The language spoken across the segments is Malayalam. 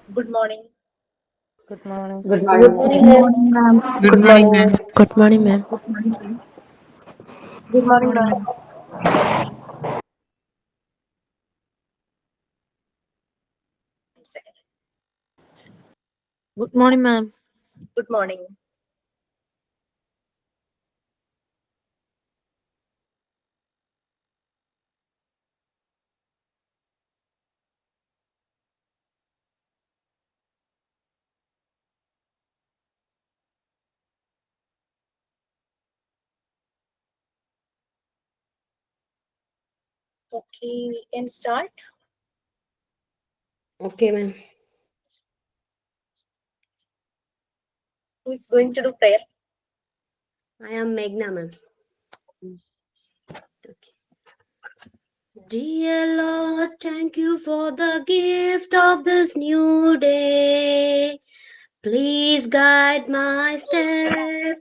Good morning. Good morning. Good morning, ma'am. Good morning, ma'am. Good morning, ma'am. Good morning, sir. Good morning, ma'am. One second. Good morning, ma'am. Good morning. Okay, we can start. Okay, ma'am. Who is going to do prayer? I am Meghna, ma'am. Okay. Dear Lord, thank you for the gift of this new day. Please guide my step.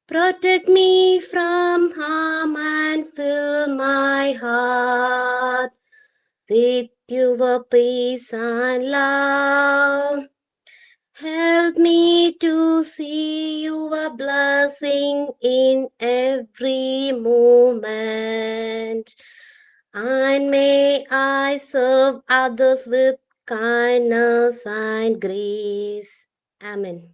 Protect me from harm and fill my heart with your peace and love. Help me to see your blessing in every moment. And may I serve others with kindness and grace. Amen.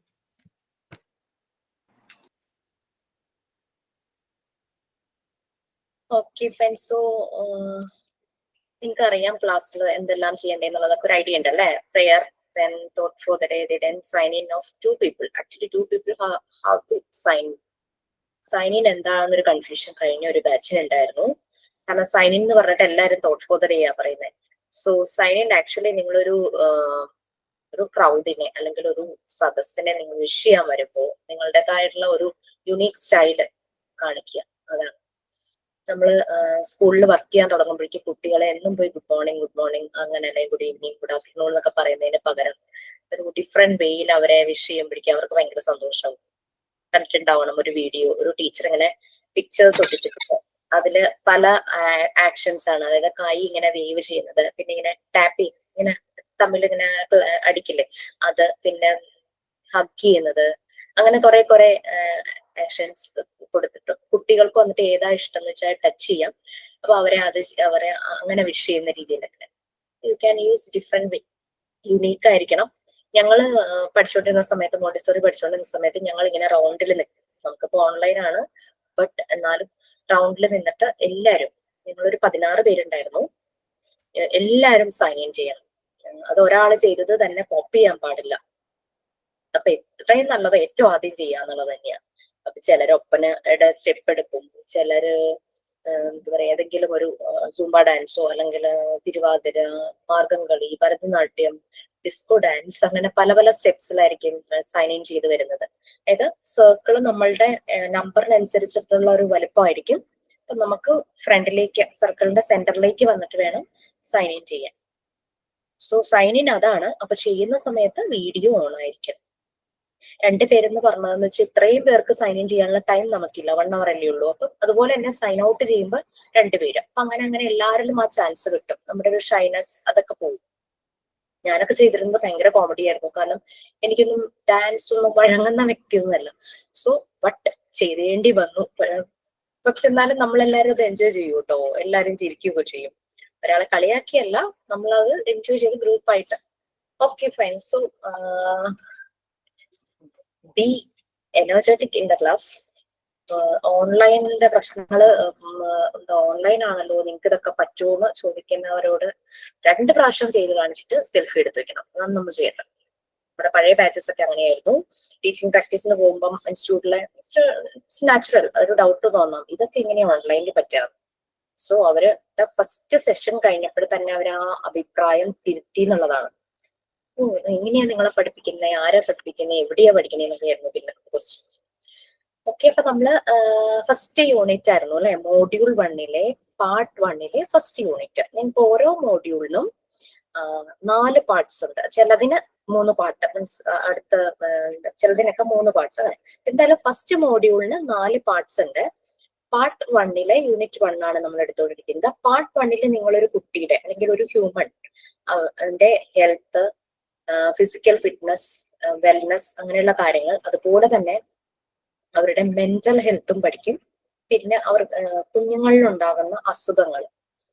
Okay, fine. So, നിങ്ങൾക്ക് അറിയാം ക്ലാസ്സിൽ എന്തെല്ലാം ചെയ്യേണ്ടതെന്നുള്ളതൊക്കെ ഒരു ഐഡിയ ഉണ്ട് അല്ലേ? Prayer, then thought for the day, then sign in of two people. Actually, two people have to sign in എന്താണെന്നൊരു കൺഫ്യൂഷൻ കഴിഞ്ഞ ഒരു ബാച്ചിന് ഉണ്ടായിരുന്നു. കാരണം സൈൻ ഇൻ എന്ന് പറഞ്ഞിട്ട് എല്ലാവരും തോട്ട് ഫോർ ദ ഡേ ആ പറയുന്നത്. സോ സൈൻ ഇൻ ആക്ച്വലി നിങ്ങളൊരു ക്രൗഡിനെ അല്ലെങ്കിൽ ഒരു സദസ്സിനെ നിങ്ങൾ വിഷ് ചെയ്യാൻ വരുമ്പോൾ നിങ്ങളുടേതായിട്ടുള്ള ഒരു യുണീക് സ്റ്റൈല് കാണിക്കുക. അതാണ് നമ്മള് സ്കൂളിൽ വർക്ക് ചെയ്യാൻ തുടങ്ങുമ്പോഴേക്കും കുട്ടികളെ എന്നും പോയി ഗുഡ് മോർണിംഗ് അങ്ങനെ അല്ലെങ്കിൽ ഗുഡ് ഈവനിങ് ഗുഡ് ആഫ്റ്റർനൂൺ എന്നൊക്കെ പറയുന്നതിന് പകരം ഒരു ഡിഫറെന്റ് വേയിൽ അവരെ വിഷ് ചെയ്യുമ്പോഴേക്കും അവർക്ക് ഭയങ്കര സന്തോഷമാവും. കണ്ടിട്ടുണ്ടാവണം ഒരു വീഡിയോ, ഒരു ടീച്ചർ ഇങ്ങനെ പിക്ചേഴ്സ് ഒട്ടിച്ചിട്ടുണ്ട്. അതില് പല ആക്ഷൻസ് ആണ്. അതായത് കൈ ഇങ്ങനെ വേവ് ചെയ്യുന്നത്, പിന്നെ ഇങ്ങനെ ടാപ്പിങ്, ഇങ്ങനെ തമ്മിൽ ഇങ്ങനെ അടിക്കില്ലേ അത്, പിന്നെ ഹഗ് ചെയ്യുന്നത്, അങ്ങനെ കുറെ ആക്ഷൻസ് കൊടുത്തിട്ടു. കുട്ടികൾക്ക് വന്നിട്ട് ഏതാ ഇഷ്ടം എന്ന് വെച്ചാൽ ടച്ച് ചെയ്യാം. അപ്പൊ അവരെ അങ്ങനെ വിഷ് ചെയ്യുന്ന രീതിയിലൊക്കെ you can use different way. Unique ആയിരിക്കണം. ഞങ്ങള് പഠിച്ചുകൊണ്ടിരുന്ന സമയത്ത്, മോണ്ടിസോറി പഠിച്ചുകൊണ്ടിരുന്ന സമയത്ത് ഞങ്ങൾ ഇങ്ങനെ റൗണ്ടിൽ നിൽക്കും. നമുക്കിപ്പോ ഓൺലൈൻ ആണ്, ബട്ട് എന്നാലും റൗണ്ടിൽ നിന്നിട്ട് എല്ലാരും, ഞങ്ങളൊരു 16 പേരുണ്ടായിരുന്നു, എല്ലാരും സൈൻ ഇൻ ചെയ്യണം. അത് ഒരാൾ ചെയ്തത് തന്നെ കോപ്പി ചെയ്യാൻ പാടില്ല. അപ്പൊ എത്രയും നല്ലത് ഏറ്റവും ആദ്യം ചെയ്യാന്നുള്ളത് തന്നെയാണ്. അപ്പൊ ചിലര് ഒപ്പനയുടെ സ്റ്റെപ്പ് എടുക്കും, ചിലര് എന്താ പറയാ ഏതെങ്കിലും ഒരു സൂംബ ഡാൻസോ അല്ലെങ്കിൽ തിരുവാതിര, മാർഗംകളി, ഭരതനാട്യം, ഡിസ്കോ ഡാൻസ്, അങ്ങനെ പല പല സ്റ്റെപ്സിലായിരിക്കും സൈൻ ഇൻ ചെയ്ത് വരുന്നത്. അതായത് സർക്കിള് നമ്മളുടെ നമ്പറിനനുസരിച്ചിട്ടുള്ള ഒരു വലുപ്പമായിരിക്കും. അപ്പൊ നമുക്ക് ഫ്രണ്ടിലേക്ക്, സർക്കിളിന്റെ സെന്ററിലേക്ക് വന്നിട്ട് വേണം സൈൻ ഇൻ ചെയ്യാൻ. സോ സൈൻ ഇൻ അതാണ്. അപ്പൊ ചെയ്യുന്ന സമയത്ത് വീഡിയോ ഓൺ ആയിരിക്കും. 2 പേരെന്ന് പറഞ്ഞതെന്ന് വെച്ചാൽ ഇത്രയും പേർക്ക് സൈൻ ഇൻ ചെയ്യാനുള്ള ടൈം നമുക്കില്ല, 1 hour അല്ലേ ഉള്ളൂ. അപ്പൊ അതുപോലെ തന്നെ സൈൻ ഔട്ട് ചെയ്യുമ്പോൾ 2 പേര്. അപ്പൊ അങ്ങനെ എല്ലാവരിലും ആ ചാൻസ് കിട്ടും. നമ്മുടെ ഒരു ഷൈനസ് അതൊക്കെ പോകും. ഞാനൊക്കെ ചെയ്തിരുന്നത് ഭയങ്കര കോമഡി ആയിരുന്നു. കാരണം എനിക്കൊന്നും ഡാൻസ് ഒന്നും വഴങ്ങുന്ന വ്യക്തിയൊന്നുമല്ല. സോ ബട്ട് ചെയ്തേണ്ടി വന്നു. പക്ഷെ എന്നാലും നമ്മളെല്ലാരും അത് എൻജോയ് ചെയ്യും കേട്ടോ. എല്ലാരും ചിരിക്കുകയൊക്കെ ചെയ്യും. ഒരാളെ കളിയാക്കിയല്ല, നമ്മളത് എൻജോയ് ചെയ്ത് ഗ്രൂപ്പായിട്ട്. Okay fine. So be energetic in the class. ഓൺലൈനിന്റെ പ്രശ്നങ്ങള്, ഓൺലൈൻ ആണല്ലോ നിങ്ങൾക്ക് ഇതൊക്കെ പറ്റുമോന്ന് ചോദിക്കുന്നവരോട് 2 പ്രാവശ്യം ചെയ്ത് കാണിച്ചിട്ട് സെൽഫി എടുത്ത് വെക്കണം. അതാണ് നമ്മൾ ചെയ്യേണ്ടത്. നമ്മുടെ പഴയ ബാച്ചസ് ഒക്കെ അങ്ങനെയായിരുന്നു. ടീച്ചിങ് പ്രാക്ടീസിന് പോകുമ്പോൾ ഇൻസ്റ്റിറ്റ്യൂട്ടിലെ ഇറ്റ്സ് നാച്ചുറൽ ഒരു ഡൗട്ട് തോന്നാം, ഇതൊക്കെ എങ്ങനെയാ ഓൺലൈനിൽ പറ്റാതെ. സോ അവര് ഫസ്റ്റ് സെഷൻ കഴിഞ്ഞപ്പോൾ തന്നെ അവർ ആ അഭിപ്രായം തിരുത്തി എന്നുള്ളതാണ്. എങ്ങനെയാ നിങ്ങളെ പഠിപ്പിക്കുന്നത്, ആരാ പഠിപ്പിക്കുന്നത്, എവിടെയാ പഠിക്കുന്നതെന്നൊക്കെയായിരുന്നു പിന്നെ ക്വസ്റ്റ്യൻ. ഓക്കെ, അപ്പൊ നമ്മള് ഫസ്റ്റ് യൂണിറ്റ് ആയിരുന്നു അല്ലെ, മോഡ്യൂൾ 1-ലെ പാർട്ട് 1-ലെ ഫസ്റ്റ് യൂണിറ്റ്. നിങ്ങൾക്ക് ഓരോ മോഡ്യൂളിനും 4 പാർട്സ് ഉണ്ട്. ചിലതിന് 3 പാർട്ട്, മീൻസ് അടുത്ത ചിലതിനൊക്കെ 3 പാർട്സ്. അങ്ങനെ എന്തായാലും ഫസ്റ്റ് മോഡ്യൂളിന് 4 പാർട്സ് ഉണ്ട്. പാർട്ട് 1-ലെ യൂണിറ്റ് 1 ആണ് നമ്മൾ എടുത്തുകൊണ്ടിരിക്കുന്നത്. പാർട്ട് 1-ൽ നിങ്ങളൊരു കുട്ടിയുടെ അല്ലെങ്കിൽ ഒരു ഹ്യൂമൻ അതിന്റെ ഹെൽത്ത്, ഫിസിക്കൽ ഫിറ്റ്നസ്, വെൽനസ്, അങ്ങനെയുള്ള കാര്യങ്ങൾ. അതുപോലെ തന്നെ അവരുടെ മെന്റൽ ഹെൽത്തും പഠിക്കും. പിന്നെ അവർ കുഞ്ഞുങ്ങളിൽ ഉണ്ടാകുന്ന അസുഖങ്ങൾ,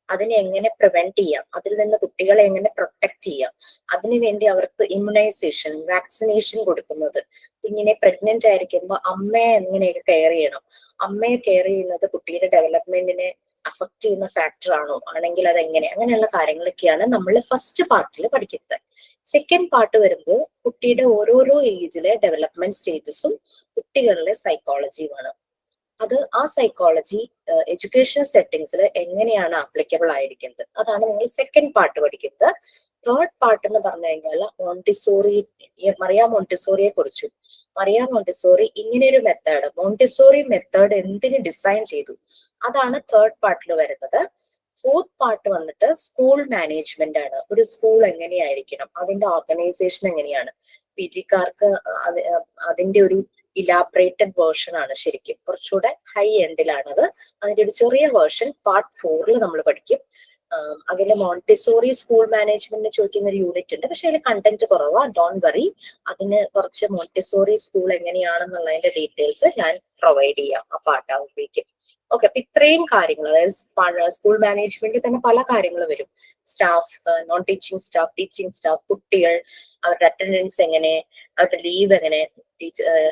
അതിനെ എങ്ങനെ പ്രിവെന്റ് ചെയ്യാം, അതിൽ നിന്ന് കുട്ടികളെ എങ്ങനെ പ്രൊട്ടക്ട് ചെയ്യാം, അതിനുവേണ്ടി അവർക്ക് ഇമ്മ്യൂണൈസേഷൻ, വാക്സിനേഷൻ കൊടുക്കുന്നത്, കുഞ്ഞിനെ പ്രഗ്നന്റ് ആയിരിക്കുമ്പോൾ അമ്മയെ എങ്ങനെയൊക്കെ കെയർ ചെയ്യണം, അമ്മയെ കെയർ ചെയ്യുന്നത് കുട്ടിയുടെ ഡെവലപ്മെന്റിനെ അഫക്ട് ചെയ്യുന്ന ഫാക്ടർ ആണോ, ആണെങ്കിൽ അത് എങ്ങനെ, അങ്ങനെയുള്ള കാര്യങ്ങളൊക്കെയാണ് നമ്മൾ ഫസ്റ്റ് പാർട്ടിൽ പഠിക്കുന്നത്. സെക്കൻഡ് പാർട്ട് വരുമ്പോൾ കുട്ടിയുടെ ഓരോരോ ഏജിലെ ഡെവലപ്മെന്റ് സ്റ്റേജസും കുട്ടികളിലെ സൈക്കോളജിയുമാണ്. അത് ആ സൈക്കോളജി എഡ്യൂക്കേഷൻ സെറ്റിംഗ്സിൽ എങ്ങനെയാണ് ആപ്ലിക്കബിൾ ആയിരിക്കുന്നത്, അതാണ് നിങ്ങൾ സെക്കൻഡ് പാർട്ട് പഠിക്കുന്നത്. തേർഡ് പാർട്ട് എന്ന് പറഞ്ഞു കഴിഞ്ഞാൽ മോണ്ടിസോറി, മറിയ മോണ്ടിസോറിയെ കുറിച്ചും, മറിയ മോണ്ടിസോറി ഇങ്ങനെ ഒരു മെത്തേഡ്, മോണ്ടിസോറി മെത്തേഡ് എന്തിന് ഡിസൈൻ ചെയ്തു, അതാണ് തേർഡ് പാർട്ടിൽ വരുന്നത്. ഫോർത്ത് പാർട്ട് വന്നിട്ട് സ്കൂൾ മാനേജ്മെന്റ് ആണ്. ഒരു സ്കൂൾ എങ്ങനെയായിരിക്കണം, അതിന്റെ ഓർഗനൈസേഷൻ എങ്ങനെയാണ്. പി ജിക്കാർക്ക് അതിന്റെ ഒരു ഇലാബറേറ്റഡ് വേർഷൻ ആണ്, ശരിക്കും കുറച്ചുകൂടെ ഹൈ എൻഡിലാണത്. അതിന്റെ ഒരു ചെറിയ വേർഷൻ പാർട്ട് 4 നമ്മൾ പഠിക്കും. അതിൽ മോണ്ടിസോറി സ്കൂൾ മാനേജ്മെന്റ് ചോദിക്കുന്ന ഒരു യൂണിറ്റ് ഉണ്ട്, പക്ഷെ അതിൽ കണ്ടന്റ് കുറവാ, ഡോണ്ട് വറി. അതിന് കുറച്ച് മോണ്ടിസോറി സ്കൂൾ എങ്ങനെയാണെന്നുള്ളതിന്റെ ഡീറ്റെയിൽസ് ഞാൻ പ്രൊവൈഡ് ചെയ്യാം ആ പാട്ടാവുമ്പോഴേക്കും. ഓക്കെ, അപ്പൊ ഇത്രയും കാര്യങ്ങൾ, അതായത് സ്കൂൾ മാനേജ്മെന്റിൽ തന്നെ പല കാര്യങ്ങൾ വരും. Staff, non teaching staff, teaching staff, കുട്ടികൾ, അവരുടെ അറ്റൻഡൻസ് എങ്ങനെ, അവരുടെ ലീവ് എങ്ങനെ,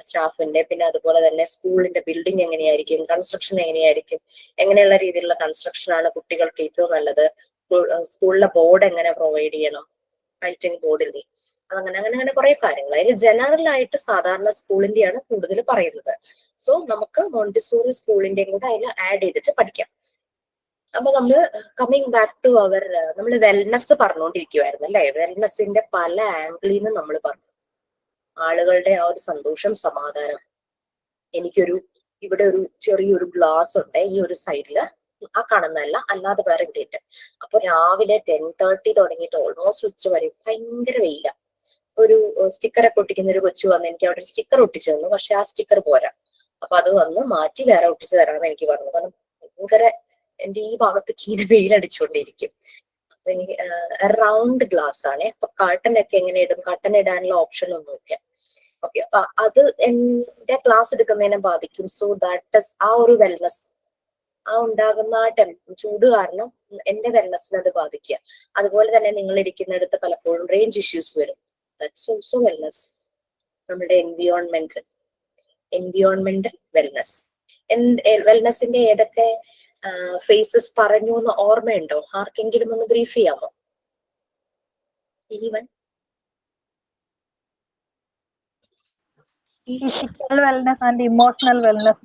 സ്റ്റാഫിന്റെ, പിന്നെ അതുപോലെ തന്നെ സ്കൂളിന്റെ ബിൽഡിംഗ് എങ്ങനെയായിരിക്കും, കൺസ്ട്രക്ഷൻ എങ്ങനെയായിരിക്കും, എങ്ങനെയുള്ള രീതിയിലുള്ള കൺസ്ട്രക്ഷൻ ആണ് കുട്ടികൾക്ക് ഏറ്റവും നല്ലത്, സ്കൂളിലെ ബോർഡ് എങ്ങനെ പ്രൊവൈഡ് ചെയ്യണം, റൈറ്റിംഗ് ബോർഡിൽ, അങ്ങനെ അങ്ങനെ അങ്ങനെ കുറെ കാര്യങ്ങൾ. അതിൽ ജനറൽ ആയിട്ട് സാധാരണ സ്കൂളിന്റെയാണ് കൂടുതൽ പറയുന്നത്. സോ നമുക്ക് മോണ്ടിസോറി സ്കൂളിന്റെയും കൂടെ അതിൽ ആഡ് ചെയ്തിട്ട് പഠിക്കാം. അപ്പൊ നമ്മള് കമ്മിങ് ബാക്ക് ടു അവർ, നമ്മൾ വെൽനെസ് പറഞ്ഞുകൊണ്ടിരിക്കുവായിരുന്നു അല്ലെ. വെൽനെസിന്റെ പല ആംഗിളിൽ നിന്ന് നമ്മൾ പറഞ്ഞു. ആളുകളുടെ ആ ഒരു സന്തോഷം, സമാധാനം. ഇവിടെ ഒരു ചെറിയൊരു ഗ്ലാസ് ഉണ്ട് ഈ ഒരു സൈഡില്, ആ കാണുന്നതല്ല, അല്ലാതെ വേറെ ഇവിടെയുണ്ട്. അപ്പൊ രാവിലെ 10:30 തുടങ്ങിയിട്ട് ഓൾമോസ്റ്റ് ഉച്ച വരെ ഭയങ്കര വെയില. ഒരു സ്റ്റിക്കറൊക്കെ ഒട്ടിക്കുന്ന ഒരു കൊച്ചു വന്ന് എനിക്ക് അവിടെ ഒരു സ്റ്റിക്കർ ഒട്ടിച്ചു തന്നു, പക്ഷെ ആ സ്റ്റിക്കർ പോരാ. അപ്പൊ അത് വന്ന് മാറ്റി വേറെ ഒട്ടിച്ചു തരാമെന്ന് എനിക്ക് പറഞ്ഞു. കാരണം ഭയങ്കര എന്റെ ഈ ഭാഗത്ത് ഇങ്ങനെ വെയിലടിച്ചുകൊണ്ടിരിക്കും. അപ്പൊ എനിക്ക് റൗണ്ട് ഗ്ലാസ് ആണ്. അപ്പൊ കർട്ടൻ ഒക്കെ എങ്ങനെ ഇടും, കർട്ടൻ ഇടാനുള്ള ഓപ്ഷൻ ഒന്നുമില്ല. ഓക്കെ, അപ്പൊ അത് എന്റെ ക്ലാസ് എടുക്കുന്നതിനെ ബാധിക്കും. സോ ദാറ്റ് ഇസ് ആ ഒരു വെൽനസ്, ആ ഉണ്ടാകുന്ന ചൂട് കാരണം എന്റെ വെൽനസിനെ അത് ബാധിക്കുക. അതുപോലെ തന്നെ നിങ്ങൾ ഇരിക്കുന്നിടത്ത് പലപ്പോഴും റേഞ്ച് ഇഷ്യൂസ് വരും. That's also wellness. നമ്മുടെ എൻവിയോൺമെന്റൽ വെൽനസ്. വെൽനസിന്റെ ഏതൊക്കെ ഫേസസ് പറഞ്ഞു എന്ന് ഓർമ്മയുണ്ടോ? ആർക്കെങ്കിലും ഒന്ന് ബ്രീഫ് ചെയ്യാമോ? Even Physical wellness and emotional wellness.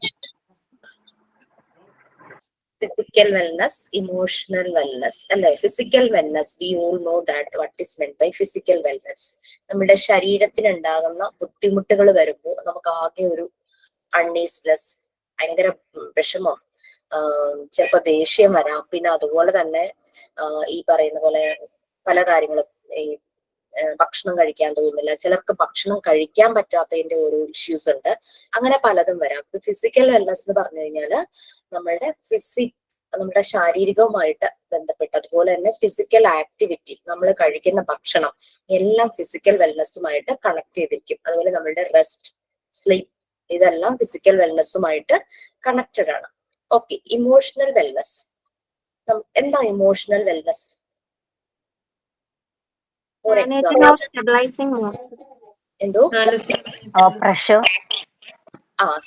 Physical wellness, emotional wellness, അല്ലെ? Physical wellness, we all know that what is meant by physical wellness. നമ്മുടെ ശരീരത്തിന് ഉണ്ടാകുന്ന ബുദ്ധിമുട്ടുകൾ വരുമ്പോൾ നമുക്ക് ആകെ ഒരു അൺഈസ്നെസ്, ഭയങ്കര വിഷമം, ചിലപ്പോ ദേഷ്യം വരാം. പിന്നെ അതുപോലെ തന്നെ ഈ പറയുന്ന പോലെ പല കാര്യങ്ങളും, ഈ ഭക്ഷണം കഴിക്കാൻ തോന്നുന്നില്ല, ചിലർക്ക് ഭക്ഷണം കഴിക്കാൻ പറ്റാത്തതിന്റെ ഓരോ ഇഷ്യൂസ് ഉണ്ട്, അങ്ങനെ പലതും വരാം. ഫിസിക്കൽ വെൽനസ് എന്ന് പറഞ്ഞു കഴിഞ്ഞാല് നമ്മുടെ ശാരീരികവുമായിട്ട് ബന്ധപ്പെട്ട്, അതുപോലെ തന്നെ ഫിസിക്കൽ ആക്ടിവിറ്റി, നമ്മൾ കഴിക്കുന്ന ഭക്ഷണം എല്ലാം ഫിസിക്കൽ വെൽനസ്സുമായിട്ട് കണക്ട് ചെയ്തിരിക്കും. അതുപോലെ നമ്മളുടെ റെസ്റ്റ്, സ്ലീപ്പ്, ഇതെല്ലാം ഫിസിക്കൽ വെൽനസ്സുമായിട്ട് കണക്റ്റഡ് ആണ്. Okay, emotional wellness. എന്താ ഇമോഷണൽ വെൽനസ്? ഫോർ എക്സാമ്പിൾ, എന്തോ Pressure.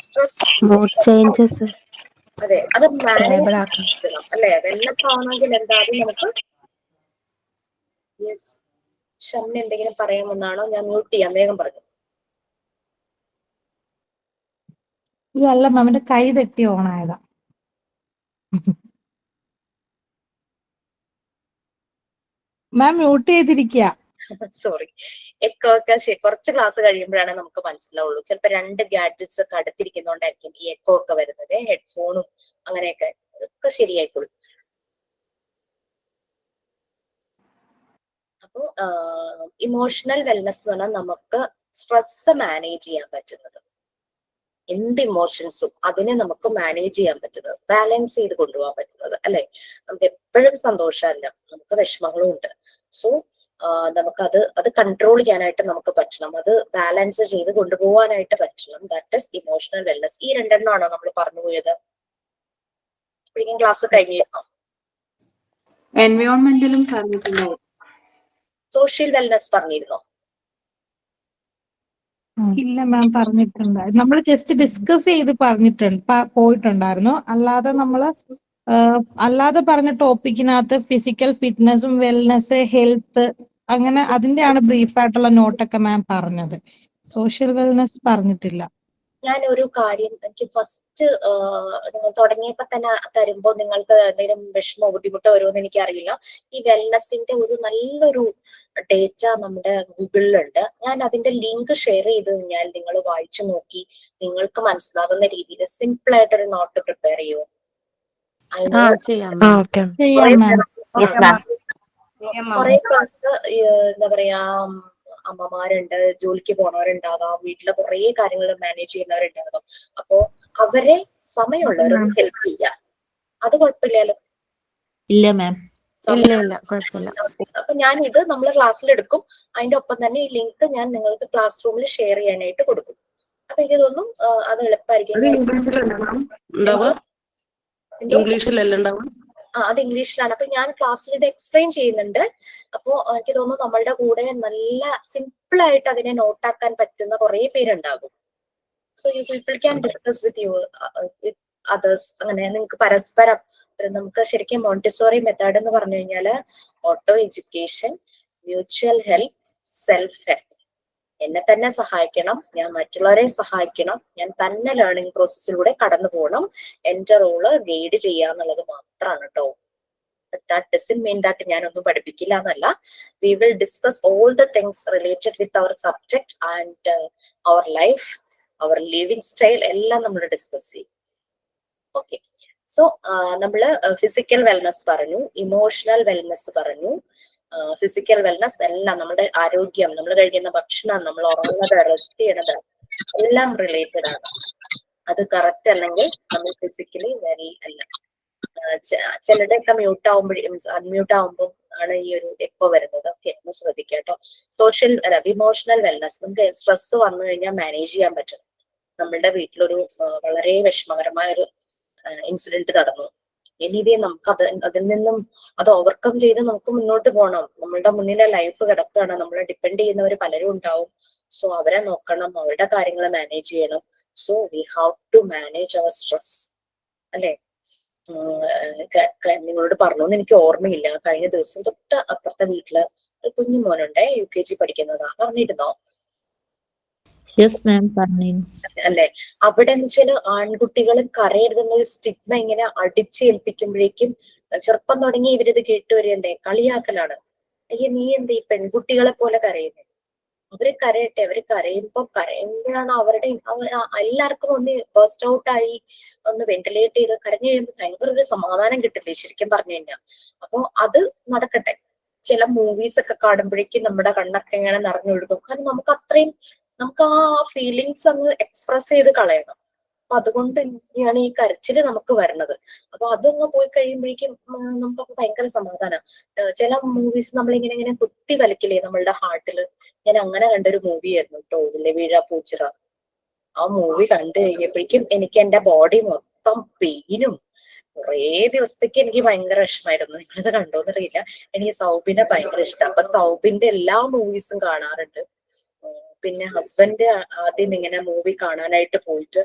Stress, Mood changes. അതെ, അത് മാനേജ് ചെയ്യണം അല്ലെ. വെൽനസ് ആണെങ്കിൽ എന്തായാലും നമുക്ക്. യെസ്, ഷംന എന്തെങ്കിലും പറയാമെന്നാണോ? ഞാൻ മ്യൂട്ട് ചെയ്യാം, വേഗം പറഞ്ഞു. അല്ല മാം, എന്റെ കൈ തെറ്റി ഓണായതാ. മാം മ്യൂട്ട് ചെയ്തിരിക്കുക. സോറി, എക്കോ ഒക്കെ കുറച്ച് ക്ലാസ് കഴിയുമ്പോഴാണ് നമുക്ക് മനസ്സിലാവുള്ളൂ. ചിലപ്പോ 2 ഗാഡ്ജറ്റ്സ് ഒക്കെ അടുത്തിരിക്കുന്നോണ്ടായിരിക്കും ഈ എക്കോ ഒക്കെ വരുന്നത്. ഹെഡ്ഫോണും അങ്ങനെയൊക്കെ ഒക്കെ ശരിയായിക്കോളും. അപ്പോ ഇമോഷണൽ വെൽനസ് എന്ന് പറഞ്ഞാൽ നമുക്ക് സ്ട്രെസ് മാനേജ് ചെയ്യാൻ പറ്റുന്നത്, എന്ത് ഇമോഷൻസും അതിനെ നമുക്ക് മാനേജ് ചെയ്യാൻ പറ്റുന്നത്, ബാലൻസ് ചെയ്ത് കൊണ്ടുപോകാൻ പറ്റുന്നത് അല്ലെ. നമുക്ക് എപ്പോഴും സന്തോഷമല്ല, നമുക്ക് വിഷമങ്ങളും ഉണ്ട്. സോ അത് കൺട്രോൾ ചെയ്യാനായിട്ട് നമുക്ക് പറ്റണം, അത് ബാലൻസ് ചെയ്ത് കൊണ്ടുപോകാനായിട്ട് പറ്റണം. That is emotional wellness. ഈ രണ്ടെണ്ണമാണോ നമ്മൾ പറഞ്ഞു പോയത്? അപ്പോഴേക്കും ക്ലാസ് കഴിഞ്ഞിരുന്നോ? എൻവയോൺമെന്റിലും പറഞ്ഞിട്ടുണ്ടാവും. സോഷ്യൽ വെൽനസ് പറഞ്ഞിരുന്നോ? ഇല്ല മാം, പറഞ്ഞിട്ടുണ്ട്. നമ്മൾ ജസ്റ്റ് ഡിസ്കസ് ചെയ്ത് പോയിട്ടുണ്ടായിരുന്നു. അല്ലാതെ പറഞ്ഞ ടോപ്പിക്കിനകത്ത് ഫിസിക്കൽ ഫിറ്റ്നസും വെൽനസ്, ഹെൽത്ത്, അങ്ങനെ അതിന്റെയാണ് ബ്രീഫായിട്ടുള്ള നോട്ടൊക്കെ മാം പറഞ്ഞത്. സോഷ്യൽ വെൽനസ് പറഞ്ഞിട്ടില്ല. ഞാൻ ഒരു കാര്യം, എനിക്ക് ഫസ്റ്റ് നിങ്ങൾ തുടങ്ങിയപ്പോ തന്നെ തരുമ്പോ നിങ്ങൾക്ക് എന്തെങ്കിലും വിഷമോ ബുദ്ധിമുട്ടോ വരുമോ എന്ന് എനിക്കറിയില്ല. ഈ വെൽനസിന്റെ ഒരു നല്ലൊരു ഡേറ്റ നമ്മുടെ ഗൂഗിളിലുണ്ട്. ഞാൻ അതിന്റെ ലിങ്ക് ഷെയർ ചെയ്ത് കഴിഞ്ഞാൽ നിങ്ങൾ വായിച്ചു നോക്കി നിങ്ങൾക്ക് മനസ്സിലാകുന്ന രീതിയിൽ സിമ്പിൾ ആയിട്ടൊരു നോട്ട് പ്രിപ്പയർ ചെയ്യുമോ? ചെയ്യാം ചെയ്യാം മാം. കുറെ പേർക്ക് എന്താ പറയാ, അമ്മമാരുണ്ട്, ജോലിക്ക് പോണവരുണ്ടാകാം, വീട്ടിലെ കുറെ കാര്യങ്ങൾ മാനേജ് ചെയ്യുന്നവരുണ്ടാകാം. അപ്പോ അവരെ സമയമുള്ളവരൊന്ന് ഹെൽപ്പ് ചെയ്യാം. അത് കുഴപ്പമില്ലല്ലോ. ഇല്ല മാം, ഇല്ല കുഴപ്പമില്ല. അപ്പൊ ഞാൻ ഇത് നമ്മൾ ക്ലാസ്സിൽ എടുക്കും. അതിന്റെ ഒപ്പം തന്നെ ഈ ലിങ്ക് ഞാൻ നിങ്ങൾക്ക് ക്ലാസ് റൂമിൽ ഷെയർ ചെയ്യാനായിട്ട് കൊടുക്കും. അപ്പൊ എനിക്ക് തോന്നും അത് എളുപ്പമായിരിക്കും. അത് ഇംഗ്ലീഷിലാണ്. അപ്പൊ ഞാൻ ക്ലാസ്സിൽ ഇത് എക്സ്പ്ലെയിൻ ചെയ്യുന്നുണ്ട്. അപ്പോ എനിക്ക് തോന്നുന്നു നമ്മളുടെ കൂടെ നല്ല സിമ്പിൾ ആയിട്ട് അതിനെ നോട്ടാക്കാൻ പറ്റുന്ന കുറെ പേരുണ്ടാകും. So you people can discuss with others. അങ്ങനെ നിങ്ങൾക്ക് പരസ്പരം നമുക്ക് ശരിക്കും മോണ്ടിസോറി മെത്തേഡ് എന്ന് പറഞ്ഞു കഴിഞ്ഞാല് auto education, mutual help, self help. എന്നെ തന്നെ സഹായിക്കണം, ഞാൻ മറ്റുള്ളവരെ സഹായിക്കണം, ഞാൻ തന്നെ ലേണിംഗ് പ്രോസസ്സിലൂടെ കടന്നു പോകണം. എന്റെ റോള് ഗൈഡ് ചെയ്യാന്നുള്ളത് മാത്രമാണ് കേട്ടോ. That doesn't mean that ഞാനൊന്നും പഠിപ്പിക്കില്ല എന്നല്ല. We will discuss all the things related with our subject and our life, our living style എല്ലാം നമ്മൾ ഡിസ്കസ് ചെയ്യും. ഓക്കെ, സോ നമ്മള് ഫിസിക്കൽ വെൽനസ് പറഞ്ഞു, ഇമോഷണൽ വെൽനസ് പറഞ്ഞു. ഫിസിക്കൽ വെൽനസ് എല്ലാം നമ്മുടെ ആരോഗ്യം, നമ്മൾ കഴിക്കുന്ന ഭക്ഷണം, നമ്മൾ ഉറങ്ങുന്നത്, റെസ്റ്റ് ചെയ്യണത് എല്ലാം റിലേറ്റഡ് ആണ്. അത് കറക്റ്റ് അല്ലെങ്കിൽ നമ്മൾ ഫിസിക്കലി വെൽ അല്ല. ചിലരുടെയൊക്കെ അൺമ്യൂട്ട് ആവുമ്പോൾ ആണ് ഈ ഒരു എക്കോ വരുന്നത്. ഓക്കെ, ഒന്ന് ശ്രദ്ധിക്കുക കേട്ടോ. ഇമോഷണൽ വെൽനസ്, നമുക്ക് സ്ട്രെസ് വന്നു കഴിഞ്ഞാൽ മാനേജ് ചെയ്യാൻ പറ്റും. നമ്മളുടെ വീട്ടിലൊരു വളരെ വിഷമകരമായ ഒരു ഇൻസിഡന്റ് നടന്നു. എനിവേ നമുക്ക് അതിൽ നിന്നും അത് ഓവർകം ചെയ്ത് നമുക്ക് മുന്നോട്ട് പോകണം. നമ്മളുടെ മുന്നിലെ ലൈഫ് കിടക്കുകയാണ്. നമ്മളെ ഡിപ്പെൻഡ് ചെയ്യുന്നവർ പലരും ഉണ്ടാവും. സോ അവരെ നോക്കണം, അവരുടെ കാര്യങ്ങൾ മാനേജ് ചെയ്യണം. So we have to manage our stress അല്ലെ. നിങ്ങളോട് പറഞ്ഞു എന്ന് എനിക്ക് ഓർമ്മയില്ല. കഴിഞ്ഞ ദിവസം തൊട്ട് അപ്പുറത്തെ വീട്ടില് ഒരു കുഞ്ഞു മോനുണ്ടേ, UKG പഠിക്കുന്നതാ. പറഞ്ഞിരുന്നോ? അല്ലെ, അവിടെ എന്ന് വെച്ചാല് ആൺകുട്ടികളും കരയരുതെന്ന ഒരു സ്റ്റിഗ്മ ഇങ്ങനെ അടിച്ചേൽപ്പിക്കുമ്പോഴേക്കും ചെറുപ്പം തുടങ്ങി ഇവരിത് കേട്ടുവരികയല്ലേ, കളിയാക്കലാണ്. അയ്യ നീ എന്ത് ഈ പെൺകുട്ടികളെ പോലെ കരയുന്നത്? അവര് കരയട്ടെ, അവര് കരയുമ്പോഴാണ് അവരുടെ എല്ലാവർക്കും ഒന്ന് ബേസ്റ്റ് ഔട്ട് ആയി ഒന്ന് വെന്റിലേറ്റ് ചെയ്ത് കരഞ്ഞു കഴിയുമ്പോൾ ഭയങ്കര ഒരു സമാധാനം കിട്ടില്ലേ ശരിക്കും പറഞ്ഞു കഴിഞ്ഞാൽ. അപ്പൊ അത് നടക്കട്ടെ. ചില മൂവീസ് ഒക്കെ കാണുമ്പോഴേക്കും നമ്മുടെ കണ്ണൊക്കെ ഇങ്ങനെ നിറഞ്ഞൊഴുകും. കാരണം നമുക്ക് ആ ഫീലിങ്സ് അങ്ങ് എക്സ്പ്രസ് ചെയ്ത് കളയണം. അപ്പൊ അതുകൊണ്ട് തന്നെയാണ് ഈ കരച്ചില് നമുക്ക് വരണത്. അപ്പൊ അതൊന്ന് പോയി കഴിയുമ്പോഴേക്കും നമുക്കൊക്കെ ഭയങ്കര സമാധാനം. ചില മൂവീസ് നമ്മളിങ്ങനെ കുത്തി വലിക്കില്ലേ നമ്മളുടെ ഹാർട്ടില്. ഞാൻ അങ്ങനെ കണ്ടൊരു മൂവിയായിരുന്നു കേട്ടോ, ഇലവീഴ പൂച്ചിറ. ആ മൂവി കണ്ടു കഴിഞ്ഞപ്പോഴേക്കും എനിക്ക് എന്റെ ബോഡി മൊത്തം പെയിനും കുറേ ദിവസത്തേക്ക് എനിക്ക് ഭയങ്കര വിഷമായിരുന്നു. നിങ്ങളിത് കണ്ടോന്നറിയില്ല. എനിക്ക് സൗബിനെ ഭയങ്കര ഇഷ്ടം. അപ്പൊ സൗബിന്റെ എല്ലാ മൂവീസും കാണാറുണ്ട്. പിന്നെ ഹസ്ബൻഡ് ആദ്യം ഇങ്ങനെ മൂവി കാണാനായിട്ട് പോയിട്ട്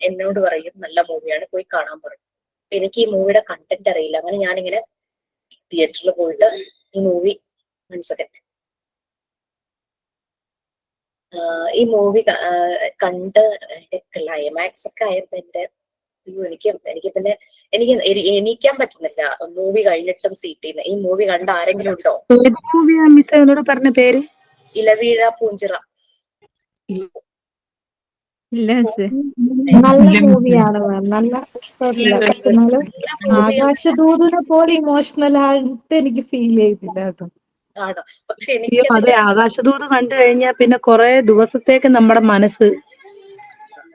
എന്നോട് പറയും നല്ല മൂവിയാണ്, പോയി കാണാൻ പറയും. എനിക്ക് ഈ മൂവിയുടെ കണ്ടന്റ് അറിയില്ല. അങ്ങനെ ഞാനിങ്ങനെ തിയേറ്ററിൽ പോയിട്ട് ഈ മൂവി കണ്ട് ക്ലൈമാക്സ് ഒക്കെ ആയപ്പോ എനിക്ക് പിന്നെ എണീക്കാൻ പറ്റുന്നില്ല. മൂവി കഴിഞ്ഞിട്ടും സീറ്റ് ചെയ്യുന്ന. ഈ മൂവി കണ്ട ആരെങ്കിലും ഉണ്ടോ? പറഞ്ഞ പേര് ഇലവീഴ പൂഞ്ചിറ. നല്ല മൂവിയാണ് മാം, നല്ല ആകാശദൂതിനെ പോലെ ഇമോഷണൽ ആയിട്ട് എനിക്ക് ഫീൽ ചെയ്തില്ല കേട്ടോ. ആണോ? പക്ഷെ എനിക്ക് അതെ, ആകാശദൂത് കണ്ടു കഴിഞ്ഞാൽ പിന്നെ കുറെ ദിവസത്തേക്ക് നമ്മുടെ മനസ്സ്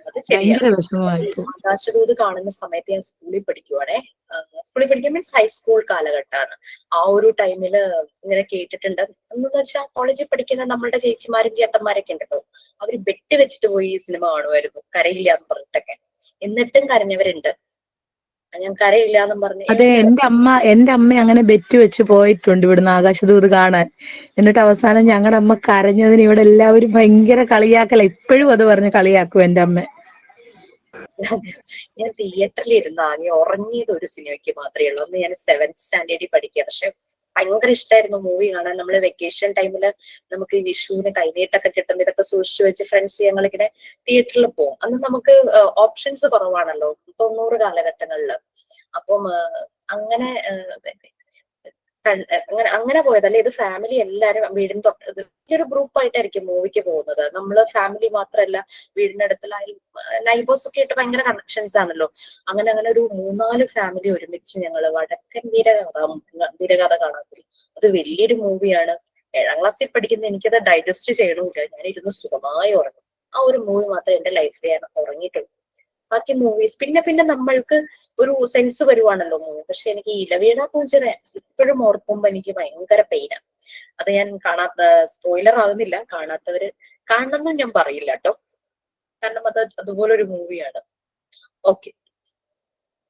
അത് ശരിയാ. ഭയങ്കര വിഷമമായിപ്പോ. ആകാശദൂത് കാണുന്ന സമയത്ത് ഞാൻ സ്കൂളിൽ പഠിക്കുവാണേ. സ്കൂളിൽ പഠിക്കുന്ന മീൻസ് ഹൈസ്കൂൾ കാലഘട്ടമാണ്. ആ ഒരു ടൈമില് ഇങ്ങനെ കേട്ടിട്ടുണ്ട്. എന്ന് വെച്ചാൽ കോളേജിൽ പഠിക്കുന്ന നമ്മളുടെ ചേച്ചിമാരും ചേട്ടന്മാരൊക്കെ ഉണ്ടല്ലോ, അവര് ബെറ്റ് വെച്ചിട്ട് പോയി ഈ സിനിമ കാണുമായിരുന്നു, കരയില്ല എന്ന് പറഞ്ഞിട്ടൊക്കെ. എന്നിട്ടും കരഞ്ഞവരുണ്ട്. ഞാൻ കരയില്ല എന്നും പറഞ്ഞ് അതെ, എന്റെ അമ്മ അങ്ങനെ ബെറ്റ് വെച്ച് പോയിട്ടുണ്ട് ഇവിടുന്ന് ആകാശദൂത് കാണാൻ. എന്നിട്ട് അവസാനം ഞങ്ങളുടെ അമ്മ കരഞ്ഞതിന് ഇവിടെ എല്ലാവരും ഭയങ്കര കളിയാക്കല. ഇപ്പോഴും അത് പറഞ്ഞ് കളിയാക്കും എന്റെ അമ്മ. ഞാൻ തിയേറ്ററിൽ ഇരുന്ന് ആകെ ഉറങ്ങിയത് ഒരു സിനിമയ്ക്ക് മാത്രമേ ഉള്ളൂ. അന്ന് ഞാൻ 7th സ്റ്റാൻഡേർഡിൽ പഠിക്കുക. പക്ഷെ ഭയങ്കര ഇഷ്ടമായിരുന്നു മൂവി കാണാൻ. നമ്മള് വെക്കേഷൻ ടൈമില് നമുക്ക് ഈ വിഷുവിന് കൈനീട്ടൊക്കെ കിട്ടുമ്പോൾ ഇതൊക്കെ സൂക്ഷിച്ചു വെച്ച് ഫ്രണ്ട്സ് ഞങ്ങളിങ്ങനെ തിയേറ്ററിൽ പോകും. അന്ന് നമുക്ക് ഓപ്ഷൻസ് കുറവാണല്ലോ 90 കാലഘട്ടങ്ങളില്. അപ്പം അങ്ങനെ അങ്ങനെ പോയതല്ലേ. ഇത് ഫാമിലി എല്ലാരും വീടിന് തൊട്ട് ഒരു ഗ്രൂപ്പായിട്ടായിരിക്കും മൂവിക്ക് പോകുന്നത്. നമ്മള് ഫാമിലി മാത്രമല്ല, വീടിനടുത്തുള്ളായാലും നൈബേഴ്സ് ഒക്കെ ആയിട്ട് ഭയങ്കര കണക്ഷൻസ് ആണല്ലോ. അങ്ങനെ ഒരു 3-4 ഫാമിലി ഒരുമിച്ച് ഞങ്ങള് വടക്കൻ വീരകഥ കാണാൻ പോയി. അത് വലിയൊരു മൂവിയാണ്. 7ാം ക്ലാസ്സിൽ പഠിക്കുന്ന എനിക്കത് ഡൈജസ്റ്റ് ചെയ്യണമില്ല. ഞാനിരുന്ന് സുഖമായി ഉറങ്ങും. ആ ഒരു മൂവി മാത്രമേ എന്റെ ലൈഫിൽ ഞാൻ ഉറങ്ങിയിട്ടുള്ളൂ. ബാക്കി മൂവീസ് പിന്നെ നമ്മൾക്ക് ഒരു സെൻസ് വരുവാണല്ലോ മൂവി. പക്ഷെ എനിക്ക് ഇലവീണ പൂജ ഇപ്പോഴും ഓർക്കുമ്പോ എനിക്ക് ഭയങ്കര പെയിനാണ്. അത് ഞാൻ സ്പോയിലർ ആവുന്നില്ല, കാണാത്തവര് കാണണമെന്നും ഞാൻ പറയില്ല കേട്ടോ, കാരണം അത് അതുപോലൊരു മൂവിയാണ്. ഓക്കെ,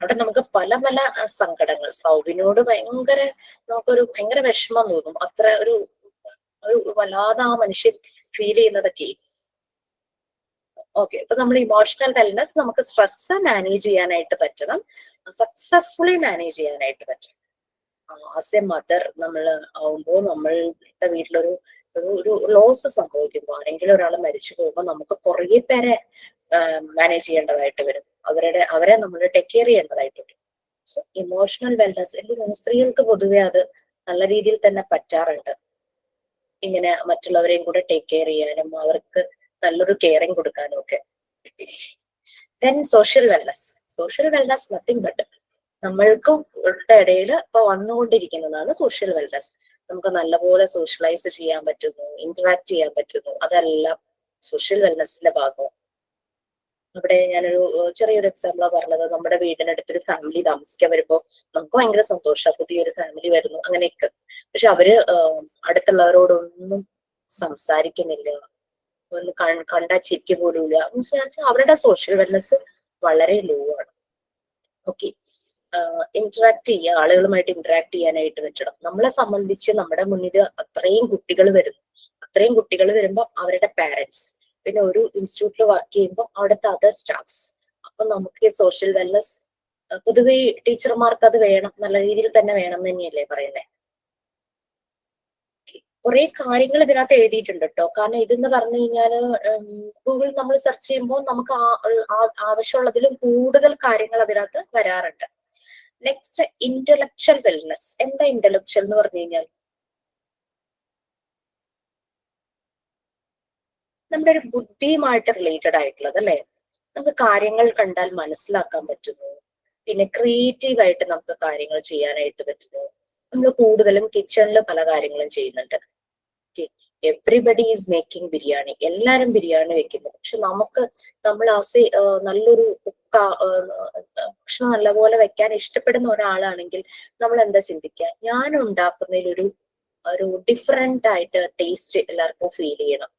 അവിടെ നമുക്ക് പല പല സങ്കടങ്ങൾ. സൗബിനോട് നമുക്കൊരു ഭയങ്കര വിഷമം തോന്നും. അത്ര ഒരു വല്ലാതെ ആ മനുഷ്യൻ ഫീൽ ചെയ്യുന്നതൊക്കെ. ഓക്കെ, ഇപ്പൊ നമ്മൾ ഇമോഷണൽ വെൽനെസ്, നമുക്ക് സ്ട്രെസ് മാനേജ് ചെയ്യാനായിട്ട് പറ്റണം, സക്സസ്ഫുള്ളി മാനേജ് ചെയ്യാനായിട്ട് പറ്റണം. ആസ് എ മദർ നമ്മൾ ആവുമ്പോൾ നമ്മളുടെ വീട്ടിലൊരു ഒരു ലോസ് സംഭവിക്കുമ്പോൾ, ആരെങ്കിലും ഒരാൾ മരിച്ചു പോകുമ്പോൾ നമുക്ക് കുറേ പേരെ മാനേജ് ചെയ്യേണ്ടതായിട്ട് വരും. അവരെ നമ്മൾ ടേക്ക് കെയർ ചെയ്യേണ്ടതായിട്ട് വരും. സോ ഇമോഷണൽ വെൽനെസ് എനിക്ക് തോന്നുന്നു സ്ത്രീകൾക്ക് പൊതുവെ അത് നല്ല രീതിയിൽ തന്നെ പറ്റാറുണ്ട്. ഇങ്ങനെ മറ്റുള്ളവരെയും കൂടെ ടേക്ക് കെയർ ചെയ്യാനും അവർക്ക് നല്ലൊരു കെയറിങ് കൊടുക്കാനും ഒക്കെ. Then social wellness nothing but നമ്മൾക്ക് ഇടയിൽ ഇപ്പൊ വന്നുകൊണ്ടിരിക്കുന്നതാണ് സോഷ്യൽ വെൽനെസ്. നമുക്ക് നല്ലപോലെ സോഷ്യലൈസ് ചെയ്യാൻ പറ്റുന്നു, ഇന്ററാക്ട് ചെയ്യാൻ പറ്റുന്നു, അതെല്ലാം സോഷ്യൽ വെൽനെസിന്റെ ഭാഗമാണ്. അവിടെ ഞാനൊരു ചെറിയൊരു എക്സാമ്പിളാണ് പറഞ്ഞത്. നമ്മുടെ വീടിനടുത്തൊരു ഫാമിലി താമസിക്കാൻ വരുമ്പോൾ നമുക്ക് ഭയങ്കര സന്തോഷമാണ്, പുതിയൊരു ഫാമിലി വരുന്നു അങ്ങനെയൊക്കെ. പക്ഷെ അവര് അടുത്തുള്ളവരോടൊന്നും സംസാരിക്കുന്നില്ല, ഒന്ന് കണ്ടാ ചിരിക്ക് പോലും ഇല്ല. അവരുടെ സോഷ്യൽ വെൽനെസ് വളരെ ലോ ആണ്. ഓക്കെ, ആളുകളുമായിട്ട് ഇന്ററാക്ട് ചെയ്യാനായിട്ട് പറ്റണം. നമ്മളെ സംബന്ധിച്ച് നമ്മുടെ മുന്നിൽ അത്രയും കുട്ടികൾ വരുമ്പോൾ അവരുടെ പാരന്റ്സ്, പിന്നെ ഒരു ഇൻസ്റ്റിറ്റ്യൂട്ടിൽ വർക്ക് ചെയ്യുമ്പോൾ അവിടുത്തെ അതർ സ്റ്റാഫ്സ്. അപ്പൊ നമുക്ക് സോഷ്യൽ വെൽനെസ് പൊതുവെ ടീച്ചർമാർക്ക് അത് വേണം, നല്ല രീതിയിൽ തന്നെ വേണം എന്ന് തന്നെയല്ലേ പറയുന്നത്. കുറെ കാര്യങ്ങൾ ഇതിനകത്ത് എഴുതിയിട്ടുണ്ട് കേട്ടോ. കാരണം ഇതെന്ന് പറഞ്ഞു കഴിഞ്ഞാല് ഗൂഗിൾ നമ്മൾ സെർച്ച് ചെയ്യുമ്പോൾ നമുക്ക് ആവശ്യമുള്ളതിലും കൂടുതൽ കാര്യങ്ങൾ അതിനകത്ത് വരാറുണ്ട്. Next, intellectual wellness. എന്താ ഇന്റലക്ച്വൽ എന്ന് പറഞ്ഞു കഴിഞ്ഞാൽ നമ്മുടെ ഒരു ബുദ്ധിയുമായിട്ട് റിലേറ്റഡ് ആയിട്ടുള്ളത് അല്ലെ. നമുക്ക് കാര്യങ്ങൾ കണ്ടാൽ മനസ്സിലാക്കാൻ പറ്റുന്നു, പിന്നെ ക്രിയേറ്റീവ് ആയിട്ട് നമുക്ക് കാര്യങ്ങൾ ചെയ്യാനായിട്ട് പറ്റുന്നു. നമ്മൾ കൂടുതലും കിച്ചണിൽ പല കാര്യങ്ങളും ചെയ്യുന്നുണ്ട്. എവ്രിബഡി ഈസ് മേക്കിംഗ് ബിരിയാണി, എല്ലാരും ബിരിയാണി വെക്കുന്നു. പക്ഷെ നമ്മൾ നല്ലൊരു ഭക്ഷണം നല്ലപോലെ വെക്കാൻ ഇഷ്ടപ്പെടുന്ന ഒരാളാണെങ്കിൽ നമ്മൾ എന്താ ചിന്തിക്കുക, ഞാൻ ഉണ്ടാക്കുന്നതിൽ ഒരു ഡിഫറെന്റ് ആയിട്ട് ടേസ്റ്റ് എല്ലാവർക്കും ഫീൽ ചെയ്യണം,